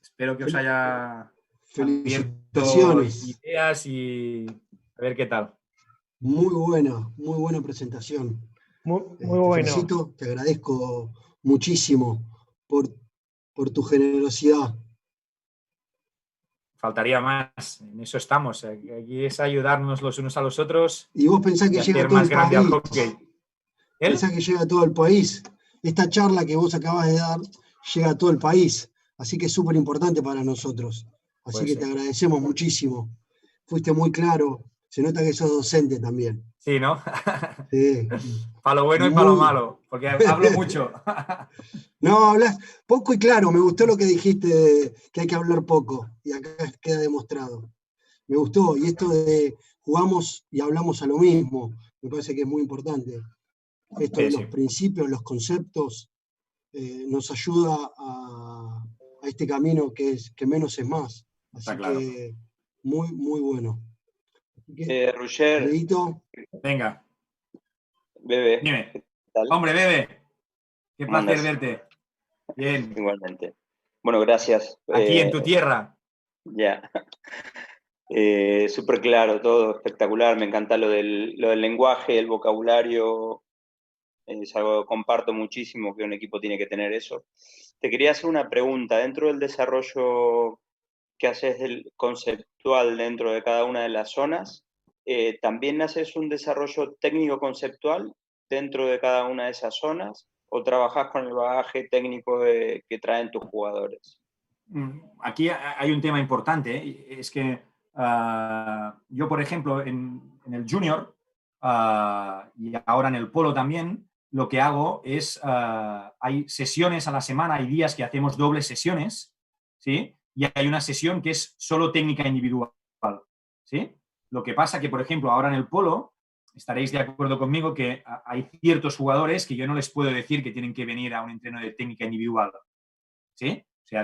espero que os haya abierto Felicitaciones. ideas y a ver qué tal. Muy buena presentación. Muy Te bueno. felicito, te agradezco muchísimo por tu generosidad. Faltaría más, en eso estamos. Aquí es ayudarnos los unos a los otros Y vos pensás y que llega a hacer todo más el grande al país. hockey. Pensás que llega a todo el país. Esta charla que vos acabas de dar llega a todo el país. Así que es súper importante para nosotros. Así Puede que te ser. agradecemos muchísimo. Fuiste muy claro. Se nota que sos docente también. Sí, ¿no? Sí. Para lo bueno y para lo Muy. malo, porque hablo mucho. No, hablas poco y claro. Me gustó lo que dijiste, que hay que hablar poco. Y acá queda demostrado. Me gustó. Y esto de jugamos y hablamos a lo mismo, me parece que es muy importante. Esto de Sí, los sí, principios, los conceptos, nos ayuda a este camino que menos es más. está Así claro. que muy bueno. Así que, Roger, Alfredito, Venga, Bebe, dime. ¿qué tal? Hombre, Bebe, qué ¿Cómo placer andas? verte. Bien, Igualmente. Bueno, gracias. aquí en tu tierra. Ya. Súper claro todo, espectacular. Me encanta lo del lenguaje, el vocabulario. Es algo que comparto muchísimo que un equipo tiene que tener eso. Te quería hacer una pregunta. Dentro del desarrollo que haces del conceptual dentro de cada una de las zonas, ¿también haces un desarrollo técnico conceptual dentro de cada una de esas zonas o trabajas con el bagaje técnico que traen tus jugadores? Aquí hay un tema importante, ¿eh? Es que yo, por ejemplo, en el junior y ahora en el polo también, lo que hago es, hay sesiones a la semana, hay días que hacemos dobles sesiones, ¿sí? Y hay una sesión que es solo técnica individual, ¿sí? Lo que pasa que, por ejemplo, ahora en el polo, estaréis de acuerdo conmigo que hay ciertos jugadores que yo no les puedo decir que tienen que venir a un entreno de técnica individual, ¿sí? O sea,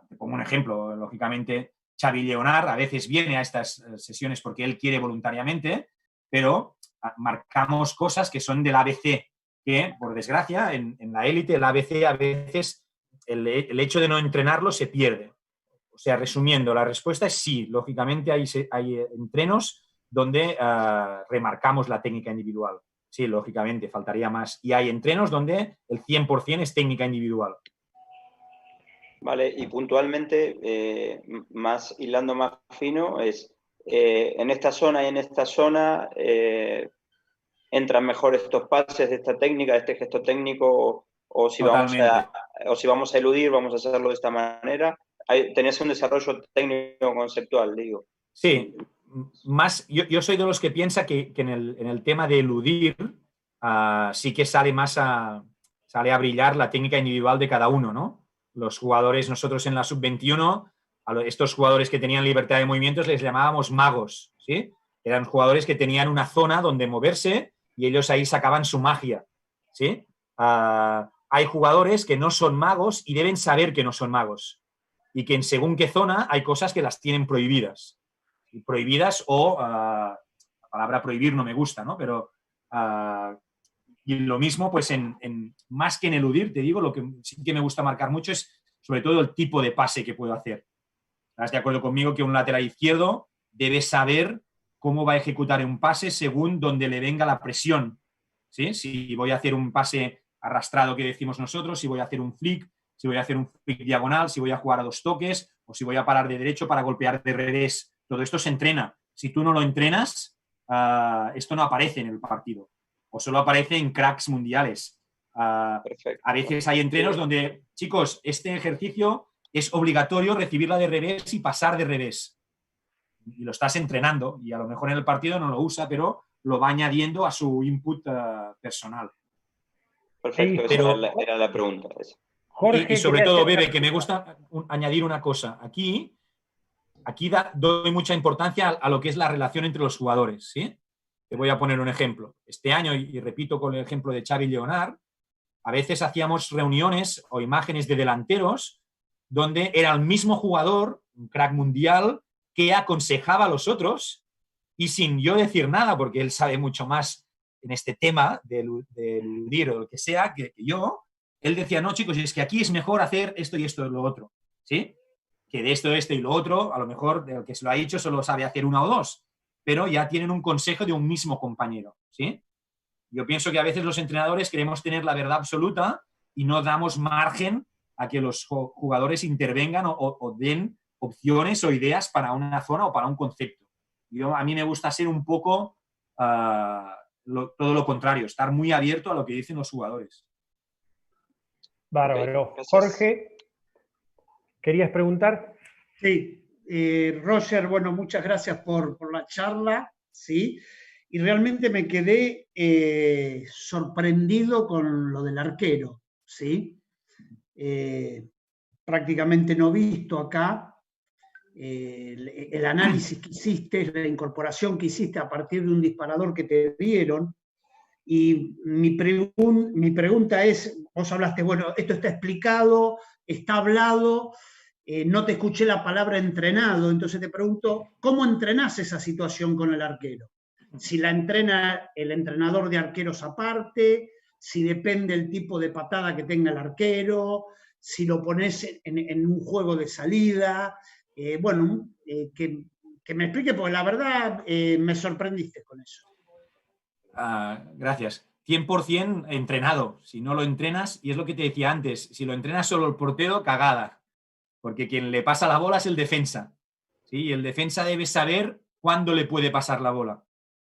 te pongo un ejemplo, lógicamente, Xavi Leonard a veces viene a estas sesiones porque él quiere voluntariamente, pero marcamos cosas que son del ABC, que, por desgracia, en la élite, el ABC a veces, el hecho de no entrenarlo se pierde. O sea, resumiendo, la respuesta es sí. Lógicamente hay entrenos donde remarcamos la técnica individual. Sí, lógicamente, faltaría más. Y hay entrenos donde el 100% es técnica individual. Vale, y puntualmente, hilando más fino, es en esta zona y en esta zona entran mejor estos pases de esta técnica, de este gesto técnico, o si vamos a eludir, vamos a hacerlo de esta manera. Tenés un desarrollo técnico conceptual, digo. Sí, más, yo soy de los que piensa que en el tema de eludir sí que sale a brillar la técnica individual de cada uno, ¿no? Los jugadores, nosotros en la sub-21, a estos jugadores que tenían libertad de movimientos les llamábamos magos, ¿sí? Eran jugadores que tenían una zona donde moverse y ellos ahí sacaban su magia, ¿sí? Hay jugadores que no son magos y deben saber que no son magos y que en según qué zona hay cosas que las tienen prohibidas. Prohibidas o, la palabra prohibir no me gusta, ¿no? Pero y lo mismo, pues más que en eludir, te digo, lo que sí que me gusta marcar mucho es sobre todo el tipo de pase que puedo hacer. ¿Estás de acuerdo conmigo que un lateral izquierdo debe saber cómo va a ejecutar un pase según donde le venga la presión? ¿Sí? Si voy a hacer un pase arrastrado que decimos nosotros, si voy a hacer un flick, si voy a hacer un flick diagonal, si voy a jugar a 2 toques o si voy a parar de derecho para golpear de revés. Todo esto se entrena. Si tú no lo entrenas, esto no aparece en el partido o solo aparece en cracks mundiales. A veces hay entrenos donde, chicos, este ejercicio es obligatorio recibirla de revés y pasar de revés. Y lo estás entrenando y a lo mejor en el partido no lo usa, pero lo va añadiendo a su input personal. Perfecto, pero, esa era la pregunta. Jorge, y sobre todo, Bebe, que me gusta añadir una cosa. Aquí doy mucha importancia a lo que es la relación entre los jugadores, ¿sí? Te voy a poner un ejemplo. Este año, y repito con el ejemplo de Xavi Leonard, a veces hacíamos reuniones o imágenes de delanteros donde era el mismo jugador, un crack mundial, que aconsejaba a los otros y sin yo decir nada, porque él sabe mucho más en este tema de eludir o lo que sea que yo, él decía, no, chicos, es que aquí es mejor hacer esto y esto y lo otro, ¿sí? Que de esto y lo otro, a lo mejor el que se lo ha dicho solo sabe hacer una o dos, pero ya tienen un consejo de un mismo compañero, ¿sí? Yo pienso que a veces los entrenadores queremos tener la verdad absoluta y no damos margen a que los jugadores intervengan o den opciones o ideas para una zona o para un concepto. A mí me gusta ser un poco todo lo contrario, estar muy abierto a lo que dicen los jugadores. Bárbaro. Okay, Jorge, ¿querías preguntar? Sí. Roger, bueno, muchas gracias por la charla, ¿sí? Y realmente me quedé sorprendido con lo del arquero, ¿sí? Prácticamente no visto acá el análisis que hiciste, la incorporación que hiciste a partir de un disparador que te dieron. Y mi pregunta es, vos hablaste, bueno, esto está explicado, está hablado, no te escuché la palabra entrenado, entonces te pregunto, ¿cómo entrenás esa situación con el arquero? Si la entrena el entrenador de arqueros aparte, si depende el tipo de patada que tenga el arquero, si lo pones en un juego de salida, que me explique, porque la verdad me sorprendiste con eso. Gracias. 100% entrenado. Si no lo entrenas, y es lo que te decía antes, si lo entrenas solo el portero, cagada. porque quien le pasa la bola es el defensa, ¿sí? Y el defensa debe saber cuándo le puede pasar la bola,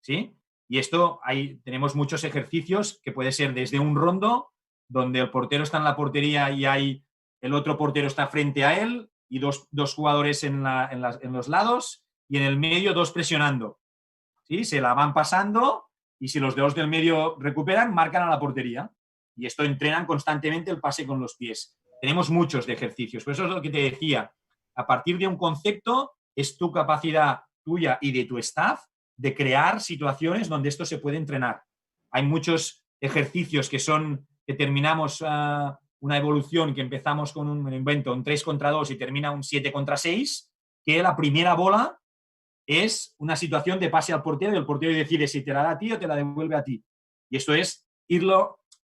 ¿sí? Y esto, tenemos muchos ejercicios que puede ser desde un rondo, donde el portero está en la portería y el otro portero está frente a él y dos jugadores en los lados y en el medio dos presionando, ¿sí? Se la van pasando y si los dos del medio recuperan, marcan a la portería. Y esto entrenan constantemente el pase con los pies. Tenemos muchos de ejercicios. Por eso es lo que te decía. A partir de un concepto, es tu capacidad tuya y de tu staff de crear situaciones donde esto se puede entrenar. Hay muchos ejercicios que terminamos una evolución que empezamos con un 3 contra 2 y termina un 7 contra 6, que la primera bola es una situación de pase al portero y el portero decide si te la da a ti o te la devuelve a ti. Y esto es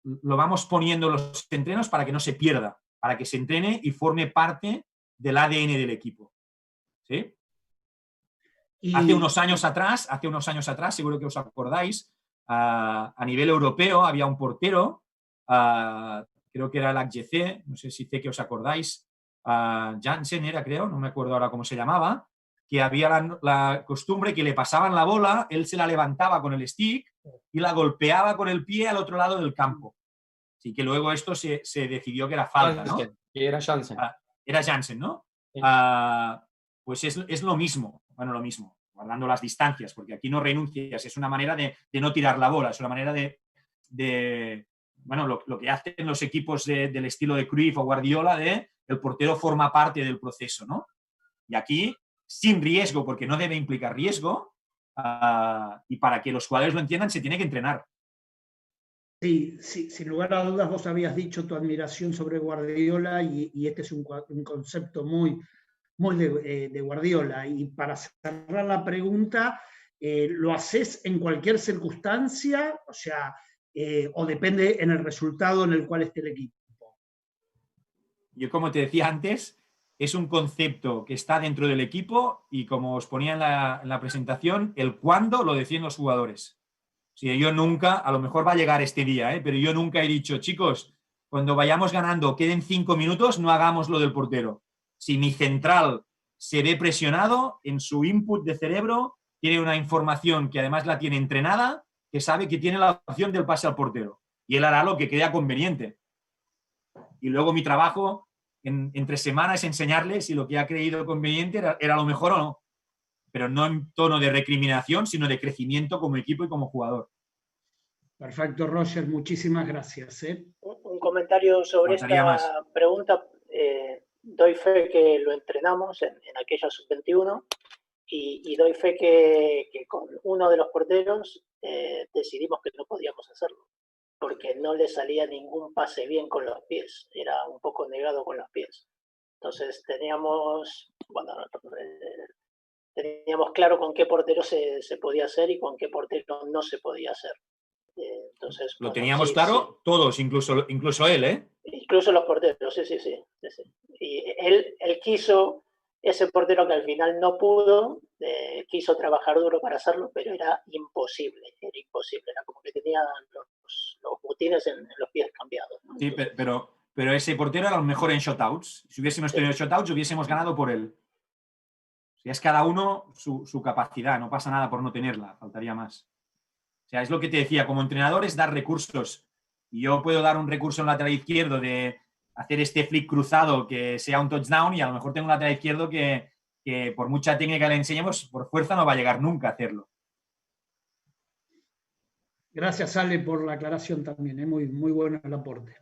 lo vamos poniendo en los entrenos para que no se pierda, para que se entrene y forme parte del ADN del equipo. ¿Sí? Hace unos años atrás, seguro que os acordáis, a nivel europeo había un portero, creo que era el HGC, no sé si sé que os acordáis, Jansen era, creo, no me acuerdo ahora cómo se llamaba, que había la costumbre que le pasaban la bola, él se la levantaba con el stick y la golpeaba con el pie al otro lado del campo. Así que luego esto se decidió que era falta, ¿no? Era Jansen. Era Jansen, ¿no? Sí. Pues es lo mismo, bueno, lo mismo, guardando las distancias, porque aquí no renuncias, es una manera de no tirar la bola, es una manera bueno, lo que hacen los equipos del estilo de Cruyff o Guardiola, el portero forma parte del proceso, ¿no? Y aquí, sin riesgo, porque no debe implicar riesgo, y para que los jugadores lo entiendan, se tiene que entrenar. Sí, sin lugar a dudas vos habías dicho tu admiración sobre Guardiola y este es un concepto muy de Guardiola. Y para cerrar la pregunta, ¿lo haces en cualquier circunstancia? O sea, ¿o depende en el resultado en el cual esté el equipo? Yo, como te decía antes, es un concepto que está dentro del equipo y, como os ponía en la presentación, el cuándo lo deciden los jugadores. Sí, yo nunca, a lo mejor va a llegar este día, pero yo nunca he dicho, chicos, cuando vayamos ganando, queden 5 minutos, no hagamos lo del portero. Si mi central se ve presionado, en su input de cerebro tiene una información que además la tiene entrenada, que sabe que tiene la opción del pase al portero. Y él hará lo que crea conveniente. Y luego mi trabajo entre semanas es enseñarle si lo que ha creído conveniente era lo mejor o no. Pero no en tono de recriminación, sino de crecimiento como equipo y como jugador. Perfecto, Roger, muchísimas gracias. Un comentario sobre esta pregunta. Doy fe que lo entrenamos en aquella sub-21 y doy fe que con uno de los porteros decidimos que no podíamos hacerlo, porque no le salía ningún pase bien con los pies, era un poco negado con los pies. Entonces teníamos claro con qué portero se podía hacer y con qué portero no se podía hacer. Entonces, lo teníamos claro todos, incluso él, ¿eh? Incluso los porteros, sí. Y él quiso, ese portero que al final no pudo, quiso trabajar duro para hacerlo, pero era imposible, era como que tenía los botines en los pies cambiados, ¿no? Sí, pero ese portero era el mejor en shotouts. Si hubiésemos tenido shotouts, hubiésemos ganado por él. O sea, es cada uno su capacidad, no pasa nada por no tenerla, faltaría más. O sea, es lo que te decía, como entrenador es dar recursos. Y yo puedo dar un recurso en lateral izquierdo de hacer este flick cruzado que sea un touchdown y a lo mejor tengo un lateral izquierdo que por mucha técnica le enseñemos, por fuerza no va a llegar nunca a hacerlo. Gracias, Ale, por la aclaración también. Muy bueno el aporte.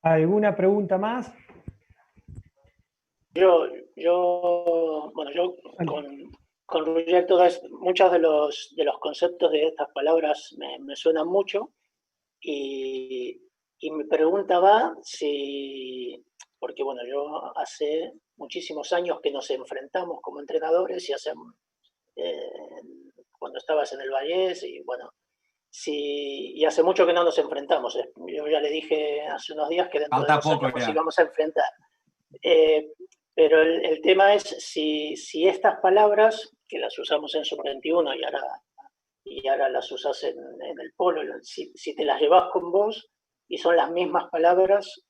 ¿Alguna pregunta más? Yo con Roger, muchos de los conceptos de estas palabras me suenan mucho y mi pregunta va porque yo hace muchísimos años que nos enfrentamos como entrenadores cuando estabas en el Vallés y hace mucho que no nos enfrentamos. Yo ya le dije hace unos días que dentro de 2 años nos íbamos a enfrentar. Pero el tema es si estas palabras, que las usamos en Sub-21 y ahora las usas en el polo, si te las llevas con vos y son las mismas palabras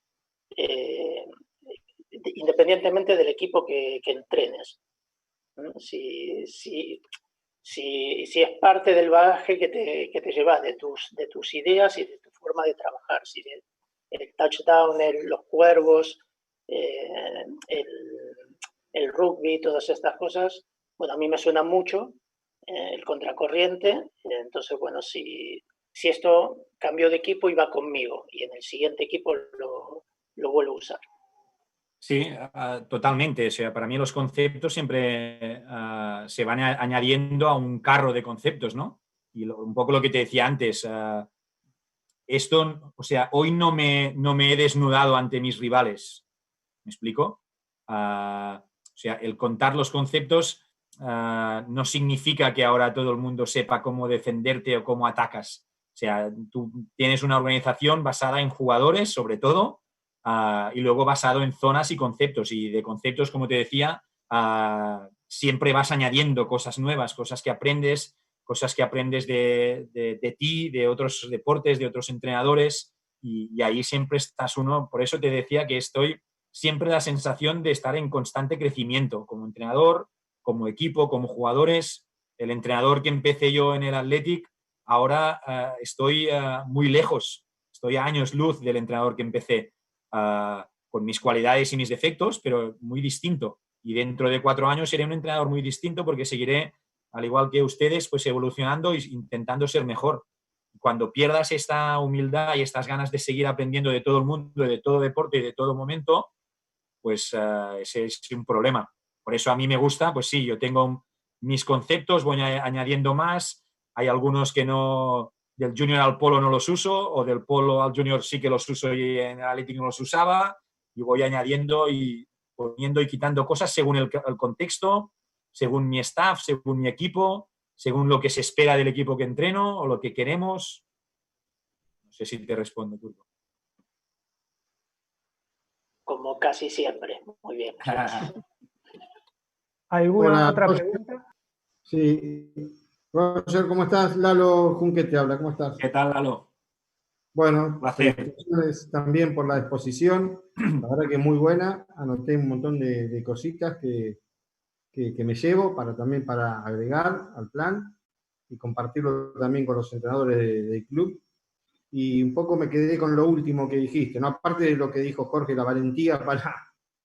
independientemente del equipo que entrenes. Si es parte del bagaje que te llevas de tus ideas y de tu forma de trabajar, si el touchdown, los cuervos, el rugby, todas estas cosas, bueno, a mí me suena mucho, el contracorriente, entonces, bueno, si esto cambió de equipo y va conmigo, y en el siguiente equipo lo vuelvo a usar. Sí, totalmente. O sea, para mí los conceptos siempre se van añadiendo a un carro de conceptos, ¿no? Y un poco lo que te decía antes, esto, o sea, hoy no me he desnudado ante mis rivales. ¿Me explico? O sea, el contar los conceptos no significa que ahora todo el mundo sepa cómo defenderte o cómo atacas. O sea, tú tienes una organización basada en jugadores, sobre todo, y luego basado en zonas y conceptos. Y de conceptos, como te decía, siempre vas añadiendo cosas nuevas, cosas que aprendes de ti, de otros deportes, de otros entrenadores, y ahí siempre estás uno. Por eso te decía que estoy siempre la sensación de estar en constante crecimiento, como entrenador, como equipo, como jugadores. El entrenador que empecé yo en el Athletic, ahora estoy muy lejos, estoy a años luz del entrenador que empecé, con mis cualidades y mis defectos, pero muy distinto. Y dentro de 4 años seré un entrenador muy distinto porque seguiré, al igual que ustedes, pues evolucionando e intentando ser mejor. Cuando pierdas esta humildad y estas ganas de seguir aprendiendo de todo el mundo, de todo deporte y de todo momento, pues ese es un problema. Por eso a mí me gusta, pues sí, yo tengo mis conceptos, voy añadiendo más. Hay algunos que no, del junior al polo no los uso, o del polo al junior sí que los uso y en el Athletic no los usaba, y voy añadiendo y poniendo y quitando cosas según el contexto, según mi staff, según mi equipo, según lo que se espera del equipo que entreno o lo que queremos. No sé si te respondo, Turco. Como casi siempre. Muy bien. ¿Alguna otra pregunta? Sí. Roger, ¿cómo estás? Lalo Junque te habla, ¿cómo estás? ¿Qué tal, Lalo? Bueno, Placer. También por la exposición, la verdad que muy buena. Anoté un montón de cositas que me llevo también para agregar al plan y compartirlo también con los entrenadores del club. Y un poco me quedé con lo último que dijiste, ¿no? Aparte de lo que dijo Jorge, la valentía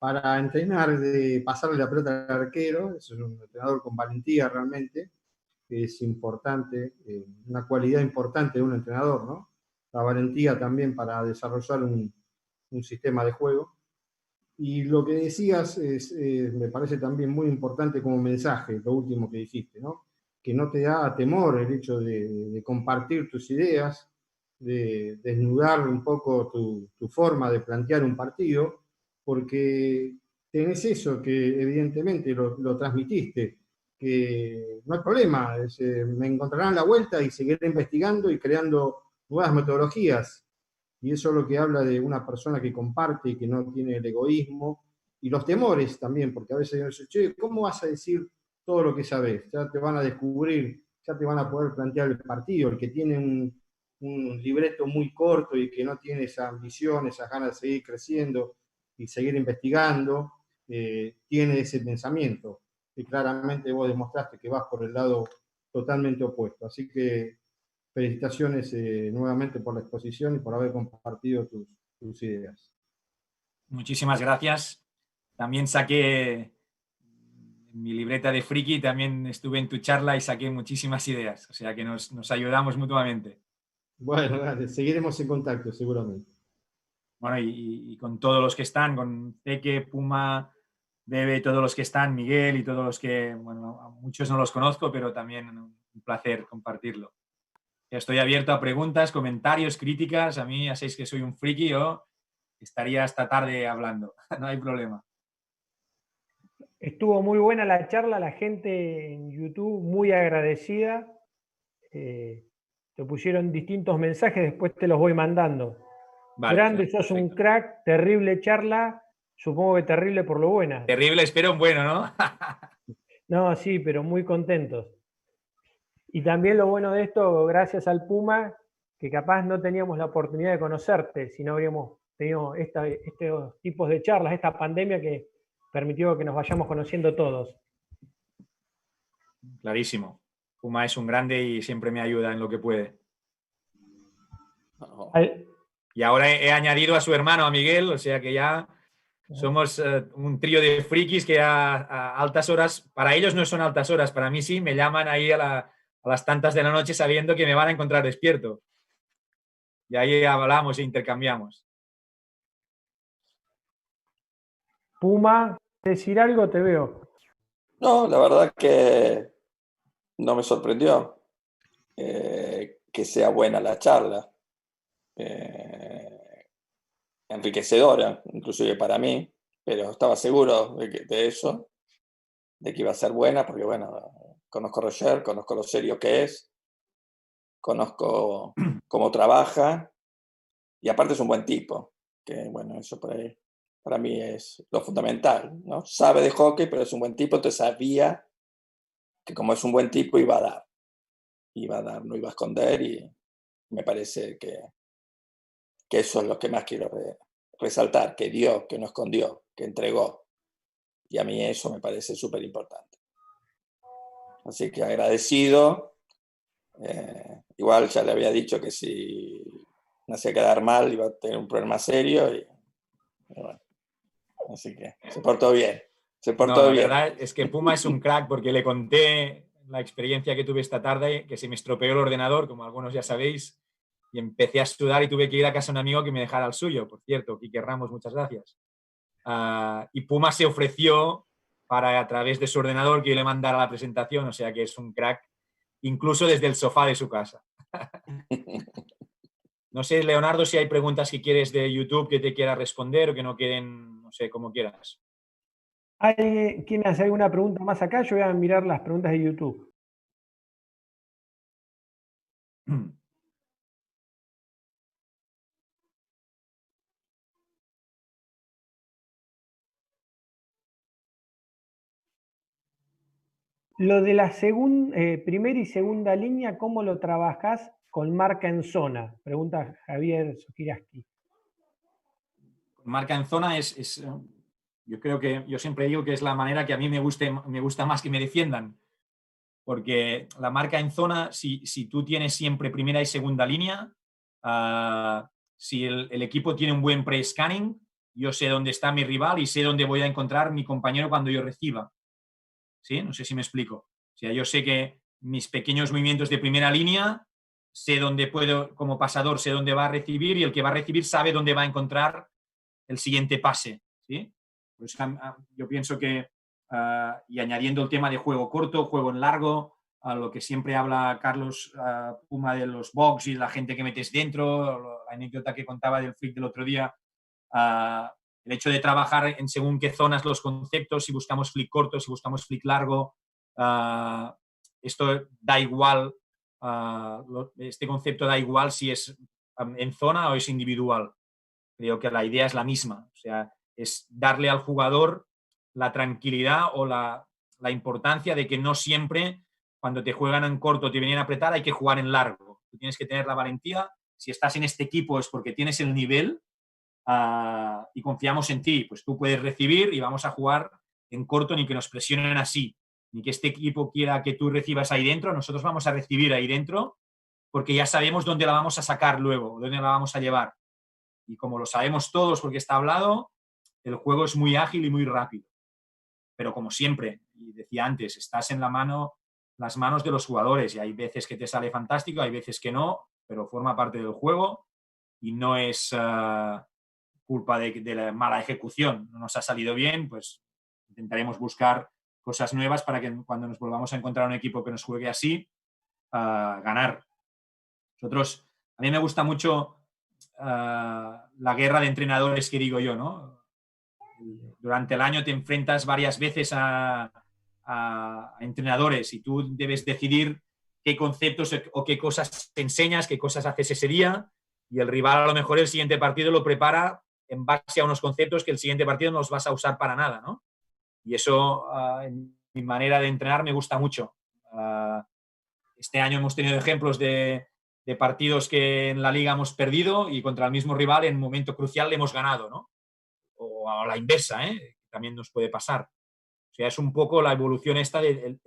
para entrenar, de pasarle la pelota al arquero. Es un entrenador con valentía realmente, que es importante, una cualidad importante de un entrenador, ¿no? La valentía también para desarrollar un sistema de juego. Y lo que decías me parece también muy importante como mensaje, lo último que dijiste, ¿no? Que no te da temor el hecho de compartir tus ideas, de desnudar un poco tu forma de plantear un partido, porque tenés eso que evidentemente lo transmitiste, que no hay problema, me encontrarán la vuelta y seguiré investigando y creando nuevas metodologías. Y eso es lo que habla de una persona que comparte y que no tiene el egoísmo. Y los temores también, porque a veces dicen, che, ¿cómo vas a decir todo lo que sabes? Ya te van a descubrir, ya te van a poder plantear el partido. El que tiene un libreto muy corto y que no tiene esa ambición, esas ganas de seguir creciendo y seguir investigando, tiene ese pensamiento. Y claramente vos demostraste que vas por el lado totalmente opuesto. Así que felicitaciones nuevamente por la exposición y por haber compartido tus ideas. Muchísimas gracias. También saqué en mi libreta de friki, también estuve en tu charla y saqué muchísimas ideas. O sea que nos ayudamos mutuamente. Bueno, dale, seguiremos en contacto seguramente. Bueno, y con todos los que están, con Teque, Puma, Bebe, todos los que están, Miguel y todos los que, bueno, a muchos no los conozco, pero también un placer compartirlo. Estoy abierto a preguntas, comentarios, críticas. A mí ya sabéis que soy un friki, yo estaría esta tarde hablando, no hay problema. Estuvo muy buena la charla, la gente en YouTube muy agradecida. Te pusieron distintos mensajes, después te los voy mandando. Vale, grande, sos perfecto. Un crack, terrible charla, supongo que terrible por lo buena. Terrible, espero un bueno, ¿no? No, sí, pero muy contentos. Y también lo bueno de esto, gracias al Puma, que capaz no teníamos la oportunidad de conocerte, si no habríamos tenido estos tipos de charlas, esta pandemia que permitió que nos vayamos conociendo todos. Clarísimo. Puma es un grande y siempre me ayuda en lo que puede. Y ahora he añadido a su hermano, a Miguel, o sea que ya somos un trío de frikis que a altas horas, para ellos no son altas horas, para mí sí, me llaman ahí a las tantas de la noche sabiendo que me van a encontrar despierto. Y ahí hablamos e intercambiamos. Puma, decir algo, te veo. No, la verdad que no me sorprendió que sea buena la charla. Enriquecedora, inclusive para mí, pero estaba seguro de eso, de que iba a ser buena, porque bueno, conozco a Roger, conozco lo serio que es, conozco cómo trabaja, y aparte es un buen tipo, que bueno, eso para mí es lo fundamental, ¿no? Sabe de hockey, pero es un buen tipo, entonces sabía que como es un buen tipo iba a dar, no iba a esconder, y me parece que eso es lo que más quiero resaltar, que dio, que no escondió, que entregó. Y a mí eso me parece súper importante. Así que agradecido. Igual ya le había dicho que si me hacía quedar mal iba a tener un problema serio. Y bueno, así que se portó bien. La verdad es que Puma es un crack, porque le conté la experiencia que tuve esta tarde, que se me estropeó el ordenador, como algunos ya sabéis, y empecé a sudar y tuve que ir a casa de un amigo que me dejara el suyo, por cierto, Quique Ramos, muchas gracias. Y Puma se ofreció para, a través de su ordenador, que yo le mandara la presentación, o sea que es un crack, incluso desde el sofá de su casa. No sé, Leonardo, si hay preguntas que quieres de YouTube que te quiera responder o que no queden, no sé, como quieras. ¿Quién hace alguna pregunta más acá? Yo voy a mirar las preguntas de YouTube. Lo de la primera y segunda línea, ¿cómo lo trabajas con marca en zona? Pregunta Javier Sokiraski. Marca en zona yo creo que yo siempre digo que es la manera que a mí me gusta más que me defiendan. Porque la marca en zona, si tú tienes siempre primera y segunda línea, si el equipo tiene un buen pre-scanning, yo sé dónde está mi rival y sé dónde voy a encontrar mi compañero cuando yo reciba. ¿Sí? No sé si me explico. O sea, yo sé que mis pequeños movimientos de primera línea, sé dónde puedo, como pasador, sé dónde va a recibir, y el que va a recibir sabe dónde va a encontrar el siguiente pase. ¿Sí? Pues, yo pienso que, y añadiendo el tema de juego corto, juego en largo, a lo que siempre habla Carlos Puma de los box y la gente que metes dentro, la anécdota que contaba del flick del otro día, el hecho de trabajar en según qué zonas los conceptos, si buscamos flick corto, si buscamos flick largo, esto da igual, este concepto da igual si es en zona o es individual. Creo que la idea es la misma, o sea, es darle al jugador la tranquilidad o la importancia de que no siempre cuando te juegan en corto te vienen a apretar, hay que jugar en largo. Tú tienes que tener la valentía. Si estás en este equipo es porque tienes el nivel y confiamos en ti. Pues tú puedes recibir y vamos a jugar en corto, ni que nos presionen así, ni que este equipo quiera que tú recibas ahí dentro. Nosotros vamos a recibir ahí dentro porque ya sabemos dónde la vamos a sacar luego, dónde la vamos a llevar. Y como lo sabemos todos porque está hablado, el juego es muy ágil y muy rápido. Pero como siempre, y decía antes, estás en las manos de los jugadores, y hay veces que te sale fantástico, hay veces que no, pero forma parte del juego y no es culpa de la mala ejecución. No nos ha salido bien, pues intentaremos buscar cosas nuevas para que cuando nos volvamos a encontrar un equipo que nos juegue así, ganar. A mí me gusta mucho la guerra de entrenadores que digo yo, ¿no? Durante el año te enfrentas varias veces a entrenadores y tú debes decidir qué conceptos o qué cosas te enseñas, qué cosas haces ese día, y el rival a lo mejor el siguiente partido lo prepara en base a unos conceptos que el siguiente partido no los vas a usar para nada, ¿no? Y eso en mi manera de entrenar me gusta mucho. Este año hemos tenido ejemplos de de partidos que en la liga hemos perdido y contra el mismo rival en un momento crucial le hemos ganado, ¿no? O a la inversa, también nos puede pasar. O sea, es un poco la evolución esta del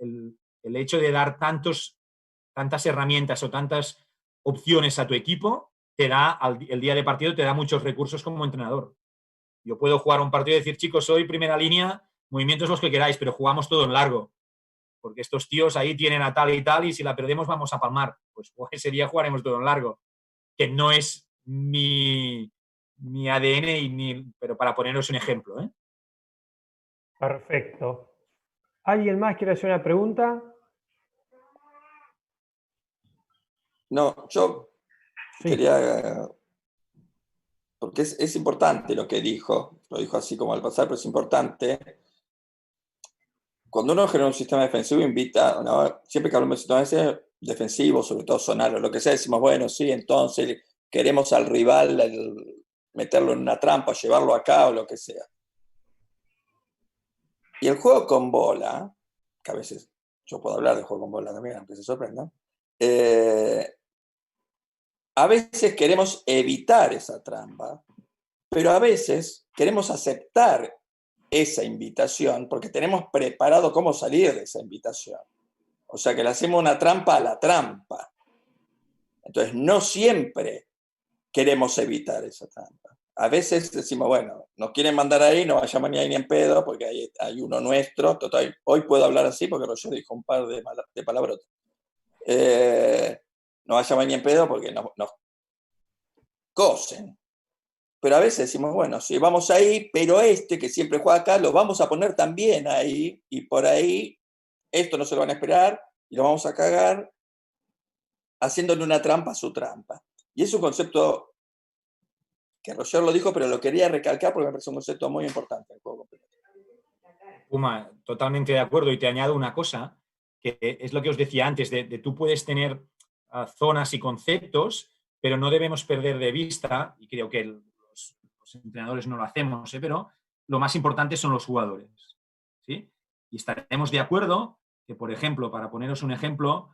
el hecho de dar tantas herramientas o tantas opciones a tu equipo, te da, el día de partido te da muchos recursos como entrenador. Yo puedo jugar un partido y decir, chicos, soy primera línea, movimientos los que queráis, pero jugamos todo en largo. Porque estos tíos ahí tienen a tal y tal y si la perdemos vamos a palmar. Pues ese día jugaremos todo en largo. Que no es mi ADN, pero para poneros un ejemplo. Perfecto. ¿Alguien más quiere hacer una pregunta? No, yo quería... Porque es importante lo que dijo. Lo dijo así como al pasar, pero es importante. Cuando uno genera un sistema defensivo, invita, ¿no? Siempre que hablamos de sistema defensivo, sobre todo sonar o lo que sea, decimos, bueno, sí, entonces queremos al rival meterlo en una trampa, llevarlo acá o lo que sea. Y el juego con bola, que a veces yo puedo hablar de juego con bola también, aunque se sorprendan, a veces queremos evitar esa trampa, pero a veces queremos aceptar esa invitación porque tenemos preparado cómo salir de esa invitación. O sea que le hacemos una trampa a la trampa. Entonces no siempre queremos evitar esa trampa. A veces decimos, bueno, nos quieren mandar ahí, no vayamos ni ahí ni en pedo porque hay uno nuestro. Total, hoy puedo hablar así porque Roger dijo un par de palabrotas. No vayamos ni en pedo porque nos cosen. Pero a veces decimos, bueno, sí, vamos ahí, pero que siempre juega acá, lo vamos a poner también ahí, y por ahí esto no se lo van a esperar, y lo vamos a cagar haciéndole una trampa a su trampa. Y es un concepto que Roger lo dijo, pero lo quería recalcar porque me parece un concepto muy importante en el juego completo. Puma, totalmente de acuerdo, y te añado una cosa, que es lo que os decía antes, de tú puedes tener zonas y conceptos, pero no debemos perder de vista, y creo que los entrenadores no lo hacemos, pero lo más importante son los jugadores, ¿sí? Y estaremos de acuerdo que, por ejemplo, para poneros un ejemplo,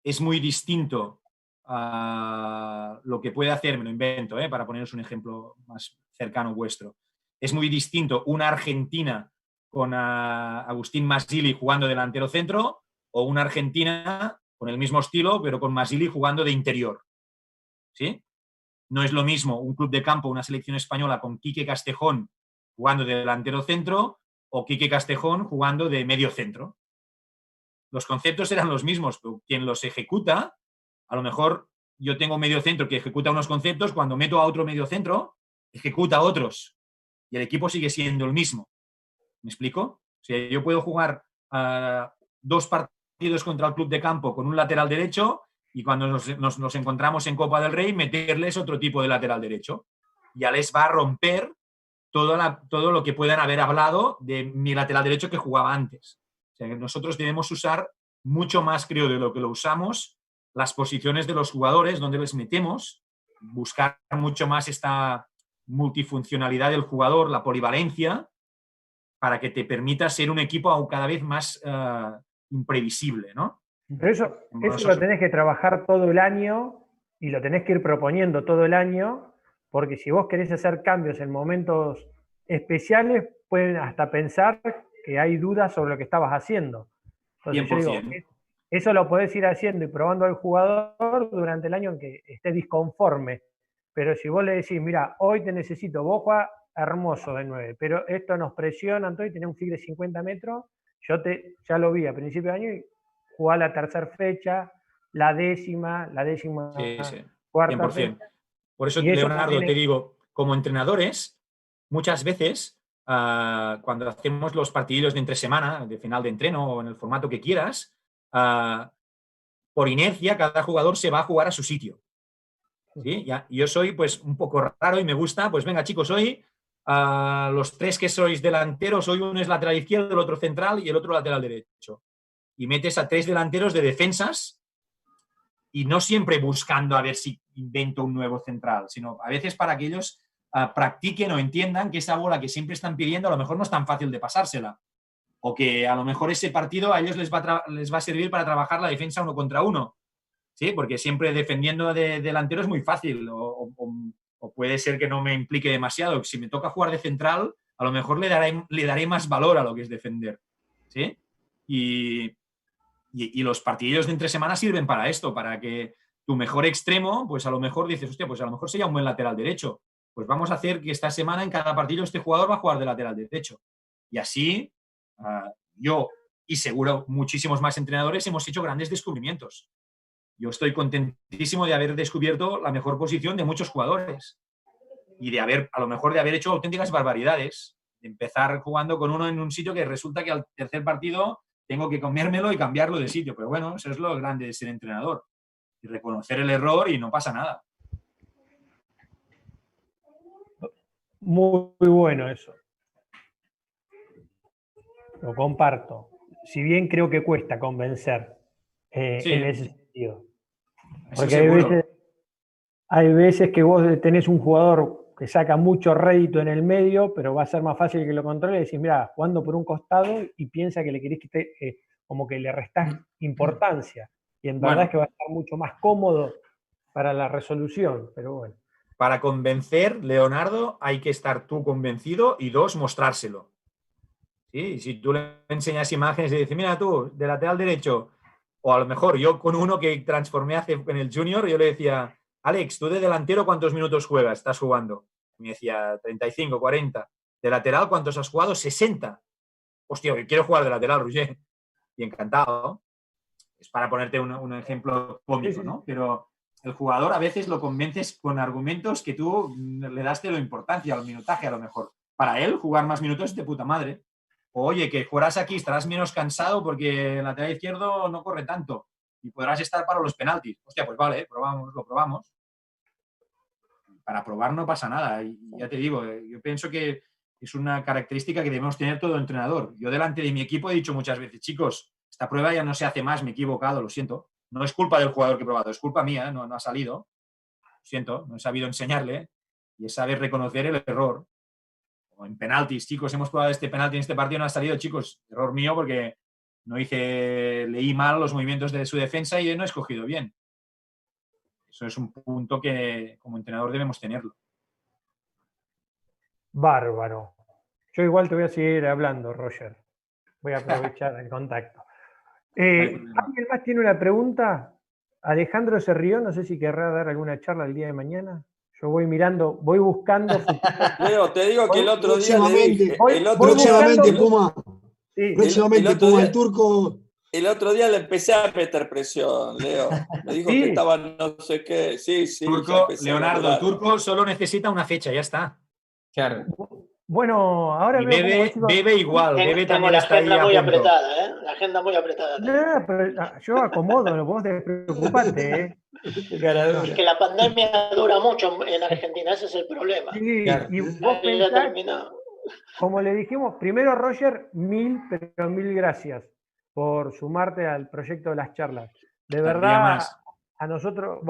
es muy distinto lo que puede hacer, me lo invento, para poneros un ejemplo más cercano vuestro, es muy distinto una Argentina con Agustín Mazzilli jugando delantero centro o una Argentina con el mismo estilo, pero con Mazzilli jugando de interior, ¿sí? No es lo mismo un club de campo, una selección española con Quique Castejón jugando de delantero centro o Quique Castejón jugando de medio centro. Los conceptos eran los mismos, pero quien los ejecuta, a lo mejor yo tengo medio centro que ejecuta unos conceptos, cuando meto a otro medio centro, ejecuta otros. Y el equipo sigue siendo el mismo. ¿Me explico? O sea, yo puedo jugar 2 partidos contra el club de campo con un lateral derecho y cuando nos encontramos en Copa del Rey, meterles otro tipo de lateral derecho. Ya les va a romper todo lo que puedan haber hablado de mi lateral derecho que jugaba antes. O sea, que nosotros debemos usar mucho más, creo, de lo que lo usamos, las posiciones de los jugadores, donde les metemos, buscar mucho más esta multifuncionalidad del jugador, la polivalencia, para que te permita ser un equipo cada vez más imprevisible, ¿no? Pero eso lo tenés que trabajar todo el año y lo tenés que ir proponiendo todo el año, porque si vos querés hacer cambios en momentos especiales, pueden hasta pensar que hay dudas sobre lo que estabas haciendo. Entonces, 100%. yo digo, eso lo podés ir haciendo y probando al jugador durante el año en que esté disconforme. Pero si vos le decís, mira, hoy te necesito, vos juegas hermoso de 9, pero esto nos presiona, entonces tenés un flick de 50 metros, ya lo vi a principio de año y jugá la tercera fecha, la décima sí. cuarta 100%. fecha. Por eso, Leonardo, te digo, como entrenadores, muchas veces, cuando hacemos los partidos de entre semana, de final de entreno o en el formato que quieras, por inercia, cada jugador se va a jugar a su sitio. ¿Sí? Yo soy pues un poco raro y me gusta, pues venga chicos, hoy los 3 que sois delanteros, hoy uno es lateral izquierdo, el otro central y el otro lateral derecho. Y metes a 3 delanteros de defensas y no siempre buscando a ver si invento un nuevo central, sino a veces para que ellos practiquen o entiendan que esa bola que siempre están pidiendo a lo mejor no es tan fácil de pasársela. O que a lo mejor ese partido a ellos les va a servir para trabajar la defensa 1 contra 1. ¿sí? Porque siempre defendiendo de delantero es muy fácil o puede ser que no me implique demasiado. Si me toca jugar de central, a lo mejor le daré más valor a lo que es defender, ¿sí? Y los partidillos de entre semana sirven para esto, para que tu mejor extremo, pues a lo mejor dices, hostia, pues a lo mejor sería un buen lateral derecho. Pues vamos a hacer que esta semana en cada partido este jugador va a jugar de lateral derecho. Y así yo y seguro muchísimos más entrenadores hemos hecho grandes descubrimientos. Yo estoy contentísimo de haber descubierto la mejor posición de muchos jugadores y de a lo mejor de haber hecho auténticas barbaridades. De empezar jugando con uno en un sitio que resulta que al tercer partido tengo que comérmelo y cambiarlo de sitio. Pero bueno, eso es lo grande de ser entrenador. Y reconocer el error y no pasa nada. Muy bueno eso. Lo comparto. Si bien creo que cuesta convencer en ese sentido. Porque hay veces que vos tenés un jugador que saca mucho rédito en el medio, pero va a ser más fácil que lo controle y decís, mira, jugando por un costado y piensa que le querés quitar, como que le restás importancia. Y en verdad es que va a estar mucho más cómodo para la resolución, pero bueno. Para convencer, Leonardo, hay que estar tú convencido y dos, mostrárselo. ¿Sí? Y si tú le enseñas imágenes y dices, mira tú, de lateral derecho, o a lo mejor yo con uno que transformé en el junior, yo le decía, Alex, tú de delantero, ¿cuántos minutos juegas? ¿Estás jugando? Y me decía, 35, 40. ¿De lateral cuántos has jugado? 60. Hostia, que quiero jugar de lateral, Roger. Y encantado. Es para ponerte un ejemplo cómico, ¿no? Pero el jugador a veces lo convences con argumentos que tú le das de la importancia al minutaje, a lo mejor. Para él, jugar más minutos es de puta madre. O, oye, que jugarás aquí, estarás menos cansado porque el lateral izquierdo no corre tanto y podrás estar para los penaltis. Hostia, pues vale, lo probamos. Para probar no pasa nada. Y ya te digo, yo pienso que es una característica que debemos tener todo entrenador. Yo delante de mi equipo he dicho muchas veces, chicos, esta prueba ya no se hace más, me he equivocado, lo siento. No es culpa del jugador que he probado, es culpa mía, no ha salido. Lo siento, no he sabido enseñarle y es saber reconocer el error. O en penaltis, chicos, hemos probado este penalti en este partido, no ha salido, chicos, error mío porque leí mal los movimientos de su defensa y no he escogido bien. Eso es un punto que como entrenador debemos tenerlo. Bárbaro. Yo igual te voy a seguir hablando, Roger. Voy a aprovechar el contacto. ¿Alguien más tiene una pregunta? Alejandro se rió, no sé si querrá dar alguna charla el día de mañana. Yo voy mirando, voy buscando. Leo, te digo que el otro día le dije. Próximamente, Puma. Sí. Próximamente, Puma, el turco. El otro día le empecé a meter presión, Leo. Me dijo que estaba no sé qué. Sí. Turco, Leonardo, Turco solo necesita una fecha, ya está. Claro. Bueno, ahora bebe igual, bebe también la está ahí agenda muy a punto. apretada, ¿eh? La agenda muy apretada. No, pero yo acomodo, vos despreocupate, ¿eh? Es que la pandemia dura mucho en Argentina, ese es el problema. Sí, claro. Y vos pensás, como le dijimos, primero Roger, mil gracias por sumarte al proyecto de las charlas. De verdad, a nosotros,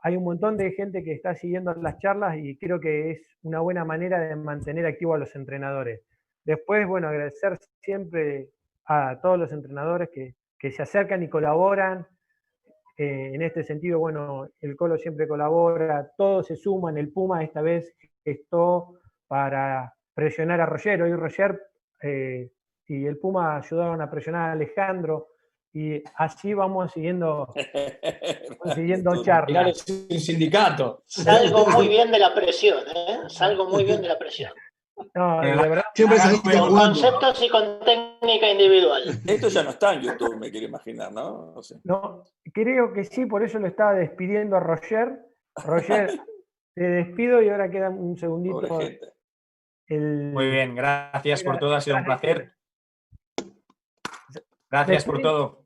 hay un montón de gente que está siguiendo las charlas y creo que es una buena manera de mantener activos a los entrenadores. Después, bueno, agradecer siempre a todos los entrenadores que se acercan y colaboran. En este sentido, bueno, el Colo siempre colabora, todos se suman, el Puma esta vez gestó para presionar a Roger. Hoy Roger y el Puma ayudaron a presionar a Alejandro. Y así vamos siguiendo charlas. Un sindicato. Salgo muy bien de la presión, ¿eh? Salgo muy bien de la presión. No, de verdad. Siempre saliste con conceptos y con técnica individual. Esto ya no está en YouTube, me quiero imaginar, ¿no? No, creo que sí, por eso lo estaba despidiendo a Roger. Roger, te despido y ahora queda un segundito. Muy bien, gracias por todo, ha sido un placer. Gracias por todo.